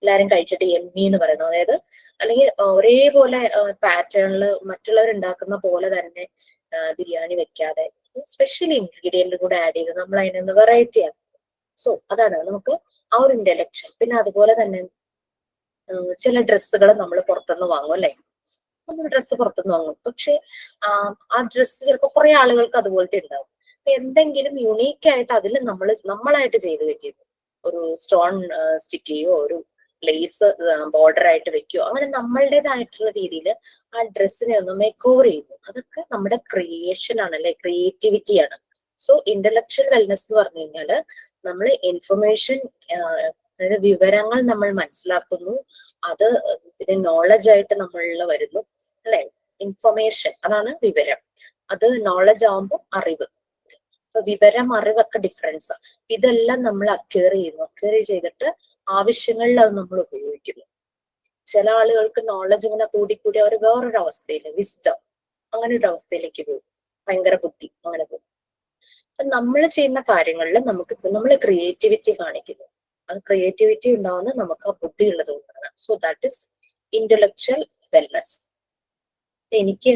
എല്ലാരും കഴിച്ചിട്ട് എമ്മി എന്ന് പറയണം. അതായത് അല്ലെങ്കിൽ ഒരേപോലെ പാറ്റേണില് മറ്റുള്ളവർ ഉണ്ടാക്കുന്ന പോലെ തന്നെ ബിരിയാണി വെക്കാതെ സ്പെഷ്യൽ ഇൻഗ്രീഡിയന്റ് കൂടെ ആഡ് ചെയ്ത് നമ്മൾ അതിനൊന്ന് വെറൈറ്റി ആക്കും. സോ അതാണ് നമുക്ക് ആ ഒരു ഇന്റലക്ച്വൽ. പിന്നെ അതുപോലെ തന്നെ ചില ഡ്രസ്സുകൾ നമ്മൾ പുറത്തുനിന്ന് വാങ്ങും അല്ലെ. നമ്മൾ ഡ്രസ്സ് പുറത്തുനിന്ന് വാങ്ങും, പക്ഷെ ആ ഡ്രസ്സ് ചിലപ്പോൾ കുറെ ആളുകൾക്ക് അതുപോലത്തെ ഉണ്ടാവും. എന്തെങ്കിലും യുണീക്ക് ആയിട്ട് അതിൽ നമ്മളായിട്ട് ചെയ്ത് വെക്കുന്നു. ഒരു സ്റ്റോൺ സ്റ്റിക്ക് ചെയ്യോ, ഒരു ലേസ് ബോർഡർ ആയിട്ട് വെക്കുകയോ, അങ്ങനെ നമ്മളുടേതായിട്ടുള്ള രീതിയിൽ ആ ഡ്രസ്സിനെ ഒന്ന് മേക്ക് ഓവർ ചെയ്യുന്നു. അതൊക്കെ നമ്മുടെ ക്രിയേഷൻ ആണ് അല്ലെ, ക്രിയേറ്റിവിറ്റി ആണ്. സോ ഇന്റലക്ച്വൽ വെൽനെസ് എന്ന് പറഞ്ഞു കഴിഞ്ഞാല് നമ്മൾ ഇൻഫർമേഷൻ, അതായത് വിവരങ്ങൾ നമ്മൾ മനസ്സിലാക്കുന്നു, അത് പിന്നെ നോളജ് ആയിട്ട് നമ്മളിൽ വരുന്നു അല്ലെ. ഇൻഫർമേഷൻ അതാണ് വിവരം, അത് നോളജ് ആവുമ്പോൾ അറിവ്. അപ്പൊ വിവരം അറിവൊക്കെ ഡിഫറൻസ്. ഇതെല്ലാം നമ്മൾ അക്വയർ ചെയ്തിട്ട് ആവശ്യങ്ങളിൽ അത് നമ്മൾ ഉപയോഗിക്കുന്നു. ചില ആളുകൾക്ക് നോളജ് ഇങ്ങനെ കൂടി അവർ വേറൊരു അവസ്ഥയിൽ വിസ്ഡം അങ്ങനെ ഒരു അവസ്ഥയിലേക്ക് പോകും. ഭയങ്കര ബുദ്ധി, അങ്ങനെ പോകും. അപ്പൊ നമ്മൾ ചെയ്യുന്ന കാര്യങ്ങളിൽ നമുക്ക് നമ്മൾ ക്രിയേറ്റിവിറ്റി കാണിക്കുന്നു. അത് ക്രിയേറ്റിവിറ്റി ഉണ്ടാവുന്ന നമുക്ക് ആ ബുദ്ധി ഉള്ളത് കൊണ്ടാണ്. So that is intellectual wellness. എനിക്ക്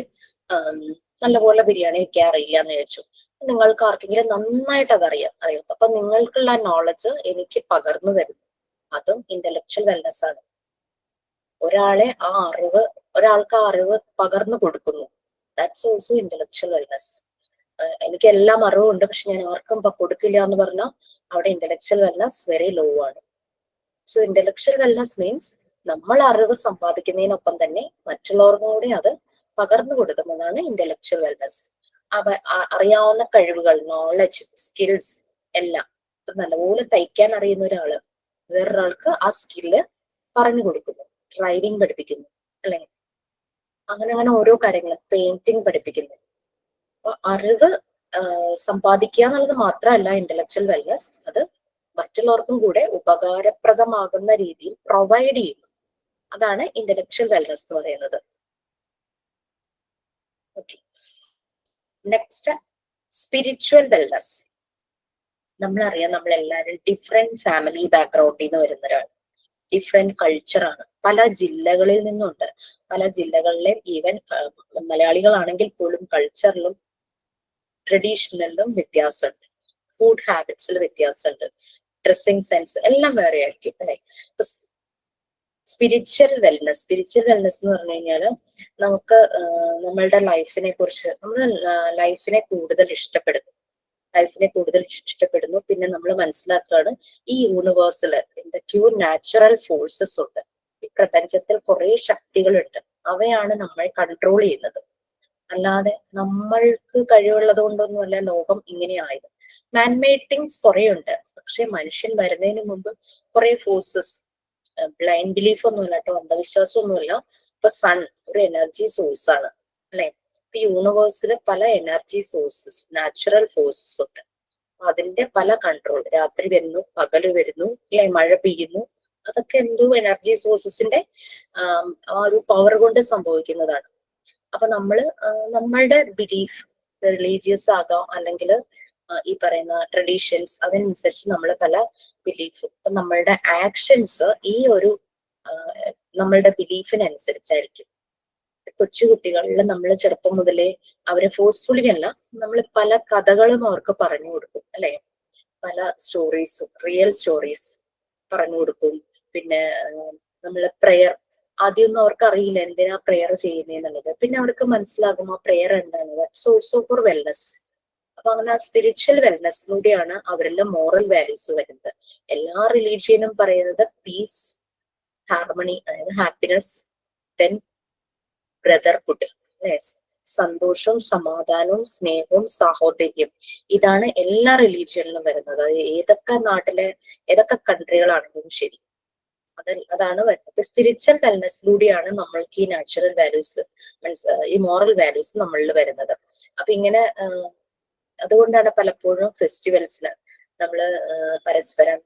നല്ലപോലെ ബിരിയാണി വെക്കാൻ അറിയില്ല എന്ന് ചോദിച്ചു. നിങ്ങൾക്ക് ആർക്കെങ്കിലും നന്നായിട്ട് അതറിയാം. അപ്പൊ നിങ്ങൾക്കുള്ള നോളജ് എനിക്ക് പകർന്നു തരുന്നു, അതും ഇന്റലക്ച്വൽ വെൽനെസ് ആണ്. ഒരാൾക്ക് ആ അറിവ് പകർന്നു കൊടുക്കുന്നു, ദാറ്റ്സ് ഓൾസോ ഇന്റലക്ച്വൽ വെൽനെസ്. എനിക്ക് എല്ലാം അറിവുണ്ട്, പക്ഷെ ഞാൻ ആർക്കും കൊടുക്കില്ല എന്ന് പറഞ്ഞാൽ അവിടെ ഇന്റലക്ച്വൽ വെൽനെസ് വെരി ലോ ആണ്. സോ ഇന്റലക്ച്വൽ വെൽനെസ് മീൻസ് നമ്മൾ അറിവ് സമ്പാദിക്കുന്നതിനൊപ്പം തന്നെ മറ്റുള്ളവർക്കും കൂടി അത് പകർന്നു കൊടുക്കുന്നതാണ് ഇന്റലക്ച്വൽ വെൽനെസ്. അറിയാവുന്ന കഴിവുകൾ, നോളജ്, സ്കിൽസ് എല്ലാം. നല്ലപോലെ തയ്ക്കാൻ അറിയുന്ന ഒരാള് വേറൊരാൾക്ക് ആ സ്കില്ല് പറഞ്ഞു കൊടുക്കുന്നു, ഡ്രൈവിംഗ് പഠിപ്പിക്കുന്നു, അല്ലെ? അങ്ങനെ ഓരോ കാര്യങ്ങളും, പെയിന്റിങ് പഠിപ്പിക്കുന്നു. അപ്പൊ അറിവ് സമ്പാദിക്കുക എന്നുള്ളത് മാത്രമല്ല ഇന്റലക്ച്വൽ വെൽനെസ്, അത് മറ്റുള്ളവർക്കും കൂടെ ഉപകാരപ്രദമാകുന്ന രീതിയിൽ പ്രൊവൈഡ് ചെയ്യുന്നു. അതാണ് ഇന്റലക്ച്വൽ വെൽനെസ് എന്ന് പറയുന്നത്. Okay, next spiritual wellness. നമ്മളറിയാം, നമ്മളെല്ലാവരും ഡിഫറെന്റ് ഫാമിലി ബാക്ക്ഗ്രൗണ്ടിൽ നിന്ന് വരുന്നവരാണ്, ഡിഫറെന്റ് കൾച്ചറാണ്, പല ജില്ലകളിൽ നിന്നുണ്ട്. പല ജില്ലകളിലെയും ഈവൻ മലയാളികളാണെങ്കിൽ പോലും കൾച്ചറിലും ട്രഡീഷണലിലും വ്യത്യാസമുണ്ട്, ഫുഡ് ഹാബിറ്റ്സിൽ വ്യത്യാസമുണ്ട്, ഡ്രസ്സിങ് സെൻസ് എല്ലാം വേറെ ആയിരിക്കും, അല്ലെ? സ്പിരിച്വൽ വെൽനെസ് എന്ന് പറഞ്ഞു കഴിഞ്ഞാല് നമുക്ക് നമ്മളുടെ ലൈഫിനെ കുറിച്ച്, നമ്മൾ ലൈഫിനെ കൂടുതൽ ഇഷ്ടപ്പെടുന്നു. പിന്നെ നമ്മൾ മനസ്സിലാക്കുകയാണ് ഈ യൂണിവേഴ്സില് എന്തൊക്കെയോ നാച്ചുറൽ ഫോഴ്സസ് ഉണ്ട്, ഈ പ്രപഞ്ചത്തിൽ കുറെ ശക്തികളുണ്ട്, അവയാണ് നമ്മൾ കൺട്രോൾ ചെയ്യുന്നത്. അല്ലാതെ നമ്മൾക്ക് കഴിവുള്ളത് കൊണ്ടൊന്നുമല്ല ലോകം ഇങ്ങനെയായത്. മാൻമെയ്ഡ് തിങ്സ് കുറെ ഉണ്ട്, പക്ഷെ മനുഷ്യൻ വരുന്നതിന് മുമ്പ് കുറെ ഫോഴ്സസ്, ബ്ലൈൻഡ് ബിലീഫ് ഒന്നുമില്ല കേട്ടോ, അന്ധവിശ്വാസം ഒന്നുമില്ല. ഇപ്പൊ സൺ ഒരു എനർജി സോഴ്സ് ആണ്, അല്ലെ? ഇപ്പൊ യൂണിവേഴ്സിൽ പല എനർജി സോഴ്സസ്, നാച്ചുറൽ ഫോഴ്സസ് ഉണ്ട്. അതിന്റെ പല കൺട്രോൾ, രാത്രി വരുന്നു, പകല് വരുന്നു, അല്ലെ? മഴ പെയ്യുന്നു, അതൊക്കെ എന്തോ എനർജി സോഴ്സസിന്റെ ആ ഒരു പവർ കൊണ്ട് സംഭവിക്കുന്നതാണ്. അപ്പൊ നമ്മളുടെ ബിലീഫ്, റിലീജിയസ് ആകാം, അല്ലെങ്കിൽ ഈ പറയുന്ന ട്രഡീഷൻസ്, അതിനനുസരിച്ച് നമ്മൾ പല ബിലീഫ്, ഇപ്പൊ നമ്മളുടെ ആക്ഷൻസ് ഈ ഒരു നമ്മളുടെ ബിലീഫിനനുസരിച്ചായിരിക്കും. കൊച്ചുകുട്ടികളിൽ നമ്മൾ ചെറുപ്പം മുതലേ അവരെ ഫോഴ്സ്ഫുള്ളി അല്ല, നമ്മൾ പല കഥകളും അവർക്ക് പറഞ്ഞു കൊടുക്കും, അല്ലെ? പല സ്റ്റോറീസും, റിയൽ സ്റ്റോറീസ് പറഞ്ഞു കൊടുക്കും. പിന്നെ നമ്മള് പ്രെയർ, ആദ്യമൊന്നും അവർക്ക് അറിയില്ല എന്തിനാ പ്രെയർ ചെയ്യുന്നതെന്നുള്ളത്. പിന്നെ അവർക്ക് മനസ്സിലാകും ആ പ്രെയർ എന്താണ്. That's also for wellness. അപ്പൊ അങ്ങനെ ആ സ്പിരിച്വൽ വെൽനെസ്സിലൂടെയാണ് അവരെല്ലാം മോറൽ വാല്യൂസ് വരുന്നത്. എല്ലാ റിലീജിയനും പറയുന്നത് പീസ്, ഹാർമണി, അതായത് ഹാപ്പിനെസ്, ദെൻ ബ്രദർഹുഡ്, അല്ലെ? സന്തോഷവും സമാധാനവും സ്നേഹവും സാഹോദര്യം, ഇതാണ് എല്ലാ റിലീജിയനിലും വരുന്നത്. അത് ഏതൊക്കെ കൺട്രികളാണെങ്കിലും ശരി, അതാണ് വരുന്നത്. സ്പിരിച്വൽ വെൽനെസ്സിലൂടെയാണ് നമ്മൾക്ക് ഈ നാച്ചുറൽ വാല്യൂസ്, ഈ മോറൽ വാല്യൂസ് നമ്മളിൽ വരുന്നത്. അപ്പൊ ഇങ്ങനെ അതുകൊണ്ടാണ് പലപ്പോഴും ഫെസ്റ്റിവൽസിന് നമ്മള് പരസ്പരം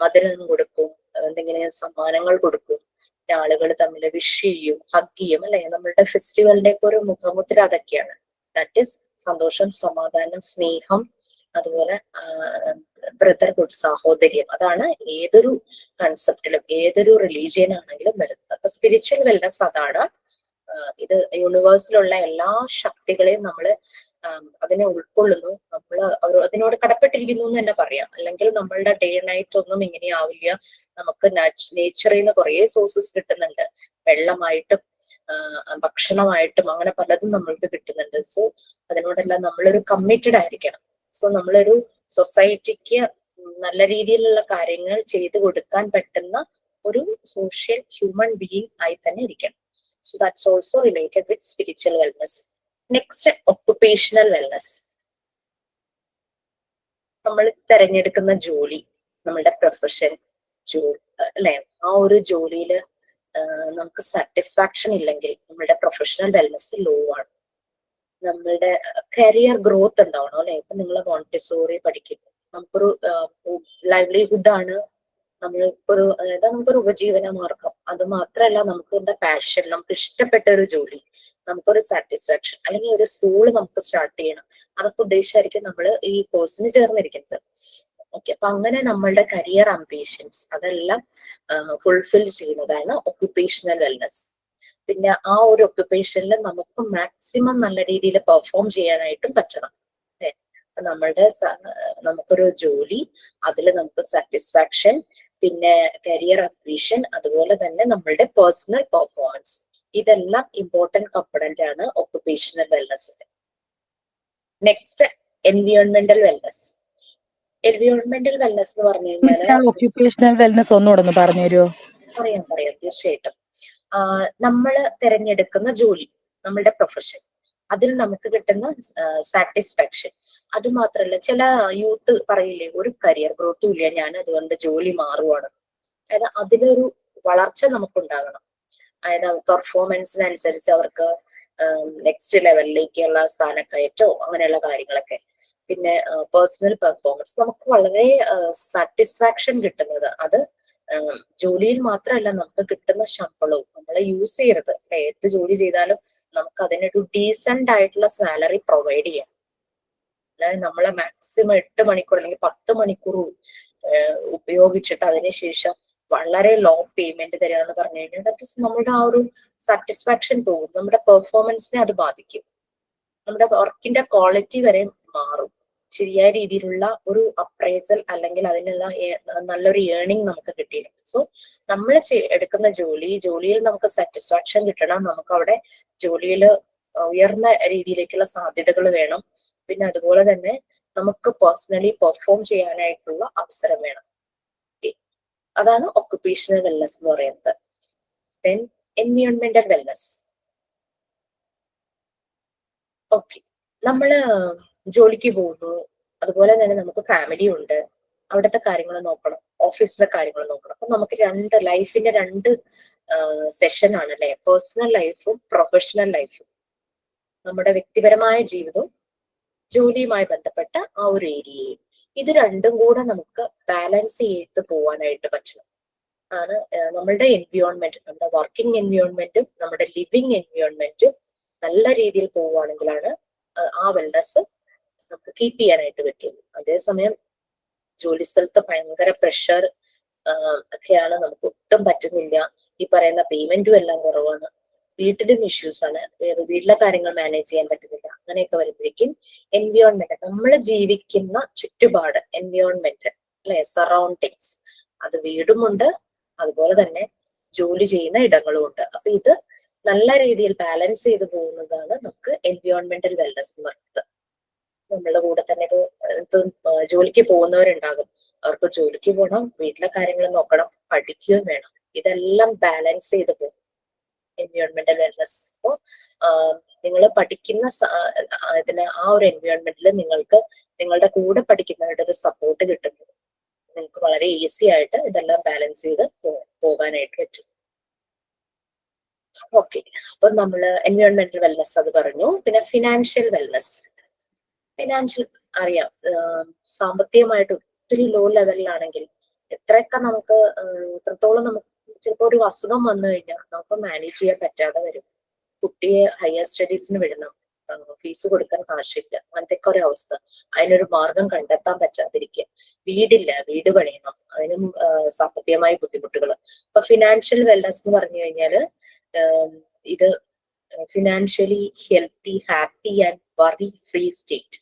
മധുരം കൊടുക്കും, എന്തെങ്കിലും സമ്മാനങ്ങൾ കൊടുക്കും, ആളുകൾ തമ്മിൽ വിഷ് ചെയ്യും, ഹഗ് ചെയ്യും, അല്ലെ? നമ്മളുടെ ഫെസ്റ്റിവലിന്റെ ഒക്കെ ഒരു മുഖമുദ്ര അതൊക്കെയാണ്. ദാറ്റ് ഈസ് സന്തോഷം, സമാധാനം, സ്നേഹം, അതുപോലെ ബ്രദർഹുഡ്, സാഹോദര്യം. അതാണ് ഏതൊരു കൺസെപ്റ്റിലും ഏതൊരു റിലീജിയൻ ആണെങ്കിലും വരുന്നത്. അപ്പൊ സ്പിരിച്വൽ വെൽനെസ് അതാണ്. ഇത് യൂണിവേഴ്സിലുള്ള എല്ലാ ശക്തികളെയും നമ്മള് അതിനെ ഉൾക്കൊള്ളുന്നു, നമ്മൾ അതിനോട് കടപ്പെട്ടിരിക്കുന്നു എന്ന് തന്നെ പറയാം. അല്ലെങ്കിൽ നമ്മളുടെ ഡേ നൈറ്റ് ഒന്നും ഇങ്ങനെ ആവില്ല. നമുക്ക് നേച്ചറിൽ നിന്ന് കുറെ സോഴ്സസ് കിട്ടുന്നുണ്ട്, വെള്ളമായിട്ടും ഭക്ഷണമായിട്ടും അങ്ങനെ പലതും നമ്മൾക്ക് കിട്ടുന്നുണ്ട്. സോ അതിനോടെല്ലാം നമ്മളൊരു കമ്മിറ്റഡ് ആയിരിക്കണം. സോ നമ്മളൊരു സൊസൈറ്റിക്ക് നല്ല രീതിയിലുള്ള കാര്യങ്ങൾ ചെയ്തു കൊടുക്കാൻ പറ്റുന്ന ഒരു സോഷ്യൽ ഹ്യൂമൻ ബീയിങ് ആയി തന്നെ ഇരിക്കണം. So that's also related with spiritual wellness. Next, occupational wellness. നമ്മൾ തിരഞ്ഞെടുക്കുന്ന ജോലി, നമ്മളുടെ പ്രൊഫഷൻ, അല്ലെ? ആ ഒരു ജോലിയില് നമുക്ക് സാറ്റിസ്ഫാക്ഷൻ ഇല്ലെങ്കിൽ നമ്മുടെ പ്രൊഫഷണൽ വെൽനെസ് ലോ ആണ്. നമ്മളുടെ കരിയർ ഗ്രോത്ത് ഉണ്ടാവണം, അല്ലെ? ഇപ്പൊ നിങ്ങൾ മോണ്ടിസോറി പഠിക്കുന്നു, നമുക്കൊരു ലൈവ്ലിഹുഡ് ആണ്, അതായത് നമുക്കൊരു ഉപജീവന മാർഗം. അത് മാത്രമല്ല, നമുക്ക് എന്താ പാഷൻ, നമുക്ക് ഇഷ്ടപ്പെട്ട ഒരു ജോലി. നമുക്കൊരു സാറ്റിസ്ഫാക്ഷൻ, അല്ലെങ്കിൽ ഒരു സ്കൂൾ നമുക്ക് സ്റ്റാർട്ട് ചെയ്യണം, അതൊക്കെ ഉദ്ദേശിച്ചായിരിക്കും നമ്മൾ ഈ കോഴ്സിന് ചേർന്നിരിക്കുന്നത്. ഓക്കെ, അപ്പൊ അങ്ങനെ നമ്മളുടെ കരിയർ അംബീഷൻസ് അതെല്ലാം ഫുൾഫിൽ ചെയ്യുന്നതാണ് ഒക്യുപേഷണൽ വെൽനസ്. പിന്നെ ആ ഒരു ഒക്യുപേഷനിൽ നമുക്ക് മാക്സിമം നല്ല രീതിയിൽ പെർഫോം ചെയ്യാനായിട്ടും പറ്റണം. നമ്മളുടെ നമുക്കൊരു ജോലി, അതിൽ നമുക്ക് സാറ്റിസ്ഫാക്ഷൻ, പിന്നെ കരിയർ അംബീഷൻ, അതുപോലെ തന്നെ നമ്മളുടെ പേഴ്സണൽ പെർഫോമൻസ്, ഇതെല്ലാം ഇമ്പോർട്ടന്റ് കമ്പണന്റ് ആണ് ഒക്യുപേഷണൽ വെൽനസിന്റെ. Next, എൻവിയോൺമെന്റൽ wellness. എൻവിയോൺമെന്റൽ വെൽനസ് എന്ന് പറഞ്ഞു കഴിഞ്ഞാൽ ഒക്യുപേഷണൽ വെൽനസ് ഒന്നുകൂടെ ഒന്ന് പറഞ്ഞു തരുമോ? പറയാം തീർച്ചയായിട്ടും. നമ്മൾ തിരഞ്ഞെടുക്കുന്ന ജോലി, നമ്മളുടെ പ്രൊഫഷൻ, അതിൽ നമുക്ക് കിട്ടുന്ന സാറ്റിസ്ഫാക്ഷൻ, അത് മാത്രല്ല ചില യൂത്ത് പറയില്ലേ ഒരു കരിയർ ഗ്രോത്തും ഇല്ല, ഞാൻ അതുകൊണ്ട് ജോലി മാറുവാണ്. അതായത് അതിലൊരു വളർച്ച നമുക്കുണ്ടാകണം. അതായത് പെർഫോമൻസിനനുസരിച്ച് അവർക്ക് നെക്സ്റ്റ് ലെവലിലേക്കുള്ള സ്ഥാനക്കയറ്റോ അങ്ങനെയുള്ള കാര്യങ്ങളൊക്കെ. പിന്നെ പേഴ്സണൽ പെർഫോമൻസ്, നമുക്ക് വളരെ സാറ്റിസ്ഫാക്ഷൻ കിട്ടുന്നത് അത് ജോലിയിൽ മാത്രമല്ല, നമുക്ക് കിട്ടുന്ന ശമ്പളവും നമ്മൾ യൂസ് ചെയ്യരുത്. ഏത് ജോലി ചെയ്താലും നമുക്ക് അതിനൊരു ഡീസന്റ് ആയിട്ടുള്ള സാലറി പ്രൊവൈഡ് ചെയ്യാം. അതായത് നമ്മളെ മാക്സിമം 8 മണിക്കൂർ അല്ലെങ്കിൽ 10 മണിക്കൂർ ഉപയോഗിച്ചിട്ട് അതിനുശേഷം വളരെ ലോ പേയ്മെന്റ് തരിക എന്ന് പറഞ്ഞു കഴിഞ്ഞാൽ ദാറ്റ് ഇസ് നമ്മുടെ ആ ഒരു സാറ്റിസ്ഫാക്ഷൻ പോകും, നമ്മുടെ പെർഫോമൻസിനെ അത് ബാധിക്കും, നമ്മുടെ വർക്കിന്റെ ക്വാളിറ്റി വരെ മാറും. ശരിയായ രീതിയിലുള്ള ഒരു അപ്രൈസൽ അല്ലെങ്കിൽ അതിനുള്ള നല്ലൊരു ഏർണിംഗ് നമുക്ക് കിട്ടിയില്ല. സോ നമ്മൾ എടുക്കുന്ന ജോലിയിൽ നമുക്ക് സാറ്റിസ്ഫാക്ഷൻ കിട്ടണം, നമുക്ക് അവിടെ ജോലിയിൽ ഉയർന്ന രീതിയിലേക്കുള്ള സാധ്യതകൾ വേണം. പിന്നെ അതുപോലെ തന്നെ നമുക്ക് പേഴ്സണലി പെർഫോം ചെയ്യാനായിട്ടുള്ള അവസരം വേണം. അതാണ് ഒക്യുപേഷണൽ വെൽനസ് എന്ന് പറയുന്നത്. Then എൻവിയോൺമെന്റൽ wellness. ഓക്കെ, നമ്മള് ജോലിക്ക് പോകുന്നു, അതുപോലെ തന്നെ നമുക്ക് ഫാമിലി ഉണ്ട്, അവിടുത്തെ കാര്യങ്ങൾ നോക്കണം, ഓഫീസിലെ കാര്യങ്ങൾ നോക്കണം. അപ്പൊ നമുക്ക് ലൈഫിന്റെ രണ്ട് സെഷൻ ആണല്ലേ, പേഴ്സണൽ ലൈഫും പ്രൊഫഷണൽ ലൈഫും. നമ്മുടെ വ്യക്തിപരമായ ജീവിതവും ജോലിയുമായി ബന്ധപ്പെട്ട ആ ഒരു ഏരിയയും, ഇത് രണ്ടും കൂടെ നമുക്ക് ബാലൻസ് ചെയ്ത് പോവാനായിട്ട് പറ്റണം. ആണ് നമ്മളുടെ എൻവിയോൺമെന്റ്, നമ്മുടെ വർക്കിംഗ് എൻവിയോൺമെന്റും നമ്മുടെ ലിവിങ് എൻവിയോൺമെന്റും നല്ല രീതിയിൽ പോവുകയാണെങ്കിലാണ് ആ വെൽനസ് നമുക്ക് കീപ്പ് ചെയ്യാനായിട്ട് പറ്റുള്ളൂ. അതേസമയം ജോലി സ്ഥലത്ത് ഭയങ്കര പ്രഷർ ഒക്കെയാണ്, നമുക്ക് ഒട്ടും പറ്റുന്നില്ല, ഈ പറയുന്ന പേയ്മെന്റും എല്ലാം കുറവാണ്, വീട്ടിലും ഇഷ്യൂസ് ആണ്, വീട്ടിലെ കാര്യങ്ങൾ മാനേജ് ചെയ്യാൻ പറ്റുന്നില്ല, അങ്ങനെയൊക്കെ വരുമ്പോഴേക്കും എൻവിയോൺമെന്റ്, നമ്മൾ ജീവിക്കുന്ന ചുറ്റുപാട് എൻവിയോൺമെന്റ് അല്ലെ, സറൗണ്ടിങ്സ്, അത് വീടുമുണ്ട്, അതുപോലെ തന്നെ ജോലി ചെയ്യുന്ന ഇടങ്ങളും ഉണ്ട്. അപ്പൊ ഇത് നല്ല രീതിയിൽ ബാലൻസ് ചെയ്ത് പോകുന്നതാണ് നമുക്ക് എൻവിയോൺമെന്റൽ വെൽനസ് എന്ന് പറയുന്നത്. നമ്മളുടെ കൂടെ തന്നെ ഇപ്പൊ ജോലിക്ക് പോകുന്നവരുണ്ടാകും, അവർക്ക് ജോലിക്ക് പോകണം, വീട്ടിലെ കാര്യങ്ങൾ നോക്കണം, പഠിക്കുകയും വേണം, ഇതെല്ലാം ബാലൻസ് ചെയ്ത് പോകും എൻവിയോൺമെന്റൽ വെൽനസ്. അപ്പോൾ നിങ്ങൾ പഠിക്കുന്ന ഇതിന് ആ ഒരു എൻവിയോൺമെന്റിൽ നിങ്ങൾക്ക് നിങ്ങളുടെ കൂടെ പഠിക്കുന്നവരുടെ ഒരു സപ്പോർട്ട് കിട്ടുമ്പോൾ നിങ്ങൾക്ക് വളരെ ഈസി ആയിട്ട് ഇതെല്ലാം ബാലൻസ് ചെയ്ത് പോകാനായിട്ട് പറ്റും. ഓക്കെ, അപ്പൊ നമ്മള് എൻവിയോൺമെന്റൽ വെൽനസ് അത് പറഞ്ഞു. പിന്നെ ഫിനാൻഷ്യൽ വെൽനസ്. ഫിനാൻഷ്യൽ അറിയാം, സാമ്പത്തികമായിട്ട് ഒത്തിരി ലോ ലെവലിലാണെങ്കിൽ എത്രയൊക്കെ നമുക്ക് എത്രത്തോളം നമുക്ക് ചിലപ്പോൾ ഒരു അസുഖം വന്നു കഴിഞ്ഞാൽ നമുക്ക് മാനേജ് ചെയ്യാൻ പറ്റാതെ വരും. കുട്ടിയെ ഹയർ സ്റ്റഡീസിന് വിടണം, ഫീസ് കൊടുക്കാൻ കാശില്ല, അങ്ങനത്തെയൊക്കെ ഒരു അവസ്ഥ, അതിനൊരു മാർഗം കണ്ടെത്താൻ പറ്റാതിരിക്കുക, വീടില്ല, വീട് പണിയണം, അതിനും സാമ്പത്തികമായ ബുദ്ധിമുട്ടുകൾ. അപ്പൊ ഫിനാൻഷ്യൽ വെൽനസ് എന്ന് പറഞ്ഞു കഴിഞ്ഞാല് ഇത് financially healthy, happy and worry free state.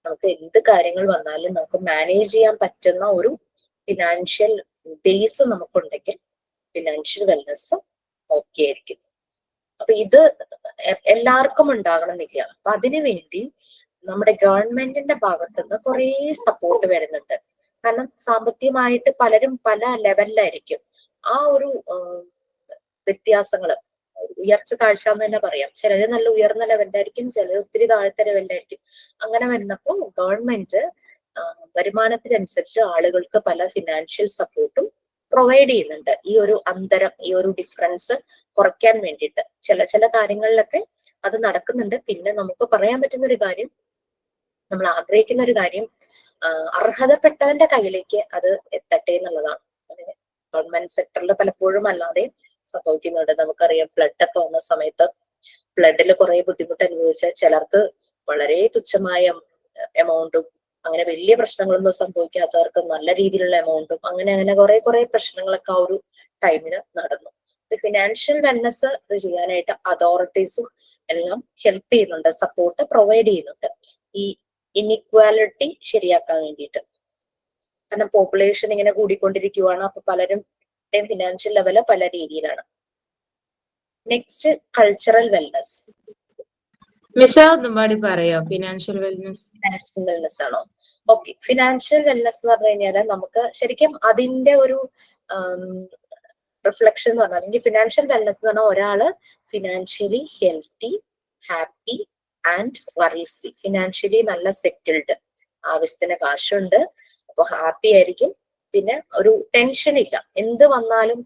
നമുക്ക് എന്ത് കാര്യങ്ങൾ വന്നാലും നമുക്ക് മാനേജ് ചെയ്യാൻ പറ്റുന്ന ഒരു ഫിനാൻഷ്യൽ ബേസ് നമുക്കുണ്ടെങ്കിൽ ഫിനാൻഷ്യൽ വെൽനസ് ഓക്കെ ആയിരിക്കും. അപ്പൊ ഇത് എല്ലാവർക്കും ഉണ്ടാകണമെന്നില്ല. അപ്പൊ അതിനു വേണ്ടി നമ്മുടെ ഗവൺമെന്റിന്റെ ഭാഗത്തുനിന്ന് കുറെ സപ്പോർട്ട് വരുന്നുണ്ട്. കാരണം സാമ്പത്തികമായിട്ട് പലരും പല ലെവലിലായിരിക്കും. ആ ഒരു വ്യത്യാസങ്ങള്, ഉയർച്ച താഴ്ച എന്ന് തന്നെ പറയാം. ചിലര് നല്ല ഉയർന്ന ലെവലിലായിരിക്കും, ചിലർ ഒത്തിരി താഴത്തെ ലെവലിലായിരിക്കും. അങ്ങനെ വരുന്നപ്പോൾ ഗവൺമെന്റ് വരുമാനത്തിനനുസരിച്ച് ആളുകൾക്ക് പല ഫിനാൻഷ്യൽ സപ്പോർട്ടും പ്രൊവൈഡ് ചെയ്യുന്നുണ്ട്. ഈ ഒരു അന്തരം, ഈ ഒരു ഡിഫറൻസ് കുറയ്ക്കാൻ വേണ്ടിയിട്ട് ചില കാര്യങ്ങളിലൊക്കെ അത് നടക്കുന്നുണ്ട്. പിന്നെ നമുക്ക് പറയാൻ പറ്റുന്ന ഒരു കാര്യം, നമ്മൾ ആഗ്രഹിക്കുന്ന ഒരു കാര്യം, അർഹതപ്പെട്ടവന്റെ കയ്യിലേക്ക് അത് എത്തട്ടെ എന്നുള്ളതാണ്. ഗവൺമെന്റ് സെക്ടറിൽ പലപ്പോഴും അല്ലാതെ സംഭവിക്കുന്നുണ്ട്. നമുക്കറിയാം, ഫ്ലഡ് ഒക്കെ വന്ന സമയത്ത് ഫ്ലഡിൽ കുറെ ബുദ്ധിമുട്ട് അനുഭവിച്ച ചിലർക്ക് വളരെ തുച്ഛമായ എമൗണ്ടും, അങ്ങനെ വലിയ പ്രശ്നങ്ങളൊന്നും സംഭവിക്കാത്തവർക്ക് നല്ല രീതിയിലുള്ള എമൗണ്ടും, അങ്ങനെ കുറെ പ്രശ്നങ്ങളൊക്കെ ആ ഒരു ടൈമിന് നടന്നു. ഫിനാൻഷ്യൽ വെൽനെസ് ഇത് ചെയ്യാനായിട്ട് അതോറിറ്റീസും എല്ലാം ഹെൽപ്പ് ചെയ്യുന്നുണ്ട്, സപ്പോർട്ട് പ്രൊവൈഡ് ചെയ്യുന്നുണ്ട് ഈ ഇൻഇക്വാലിറ്റി ശരിയാക്കാൻ വേണ്ടിയിട്ട്. കാരണം പോപ്പുലേഷൻ ഇങ്ങനെ കൂടിക്കൊണ്ടിരിക്കുവാണ്, അപ്പൊ പലരും ഫിനാൻഷ്യൽ ലെവല് പല രീതിയിലാണ്. Next cultural wellness. മിസ് ഒന്നും പാടി പറയോ ഫിനാൻഷ്യൽ വെൽനെസ്? ഫിനാൻഷ്യൽ വെൽനെസ് ആണോ? ഓക്കെ, ഫിനാൻഷ്യൽ വെൽനെസ് എന്ന് പറഞ്ഞു കഴിഞ്ഞാൽ നമുക്ക് ശരിക്കും അതിന്റെ ഒരു റിഫ്ലക്ഷൻ എന്ന് പറഞ്ഞാൽ, അല്ലെങ്കിൽ ഫിനാൻഷ്യൽ വെൽനെസ് എന്ന് പറഞ്ഞാൽ ഒരാള് financially healthy, happy and worry free, financially നല്ല സെറ്റിൽഡ്, ആവശ്യത്തിന് കാശുണ്ട്, അപ്പൊ ഹാപ്പി ആയിരിക്കും, പിന്നെ ഒരു ടെൻഷൻ ഇല്ല, എന്ത് വന്നാലും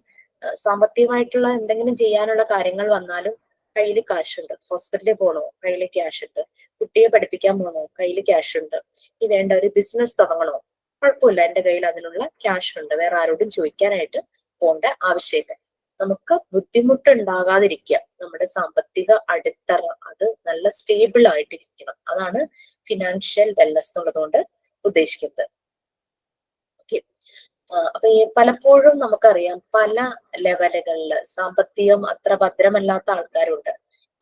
സാമ്പത്തികമായിട്ടുള്ള എന്തെങ്കിലും ചെയ്യാനുള്ള കാര്യങ്ങൾ വന്നാലും കയ്യിൽ കാശുണ്ട്, ഹോസ്പിറ്റലിൽ പോകണോ കയ്യിൽ ക്യാഷ് ഉണ്ട്, കുട്ടിയെ പഠിപ്പിക്കാൻ പോകണോ കയ്യിൽ ക്യാഷ് ഉണ്ട്, ഈ വേണ്ട ഒരു ബിസിനസ് തുടങ്ങണോ കുഴപ്പമില്ല, എന്റെ കയ്യിൽ അതിനുള്ള ക്യാഷ് ഉണ്ട്, വേറെ ആരോടും ചോദിക്കാനായിട്ട് പോകേണ്ട ആവശ്യമില്ല. നമുക്ക് ബുദ്ധിമുട്ടുണ്ടാകാതിരിക്കുക, നമ്മുടെ സാമ്പത്തിക അടിത്തറ അത് നല്ല സ്റ്റേബിൾ ആയിട്ടിരിക്കണം, അതാണ് ഫിനാൻഷ്യൽ വെൽനെസ് എന്നുള്ളതുകൊണ്ട് ഉദ്ദേശിക്കുന്നത്. ഓക്കെ, അപ്പൊ പലപ്പോഴും നമുക്കറിയാം പല ലെവലുകളില് സാമ്പത്തികം അത്ര ഭദ്രമല്ലാത്ത ആൾക്കാരുണ്ട്.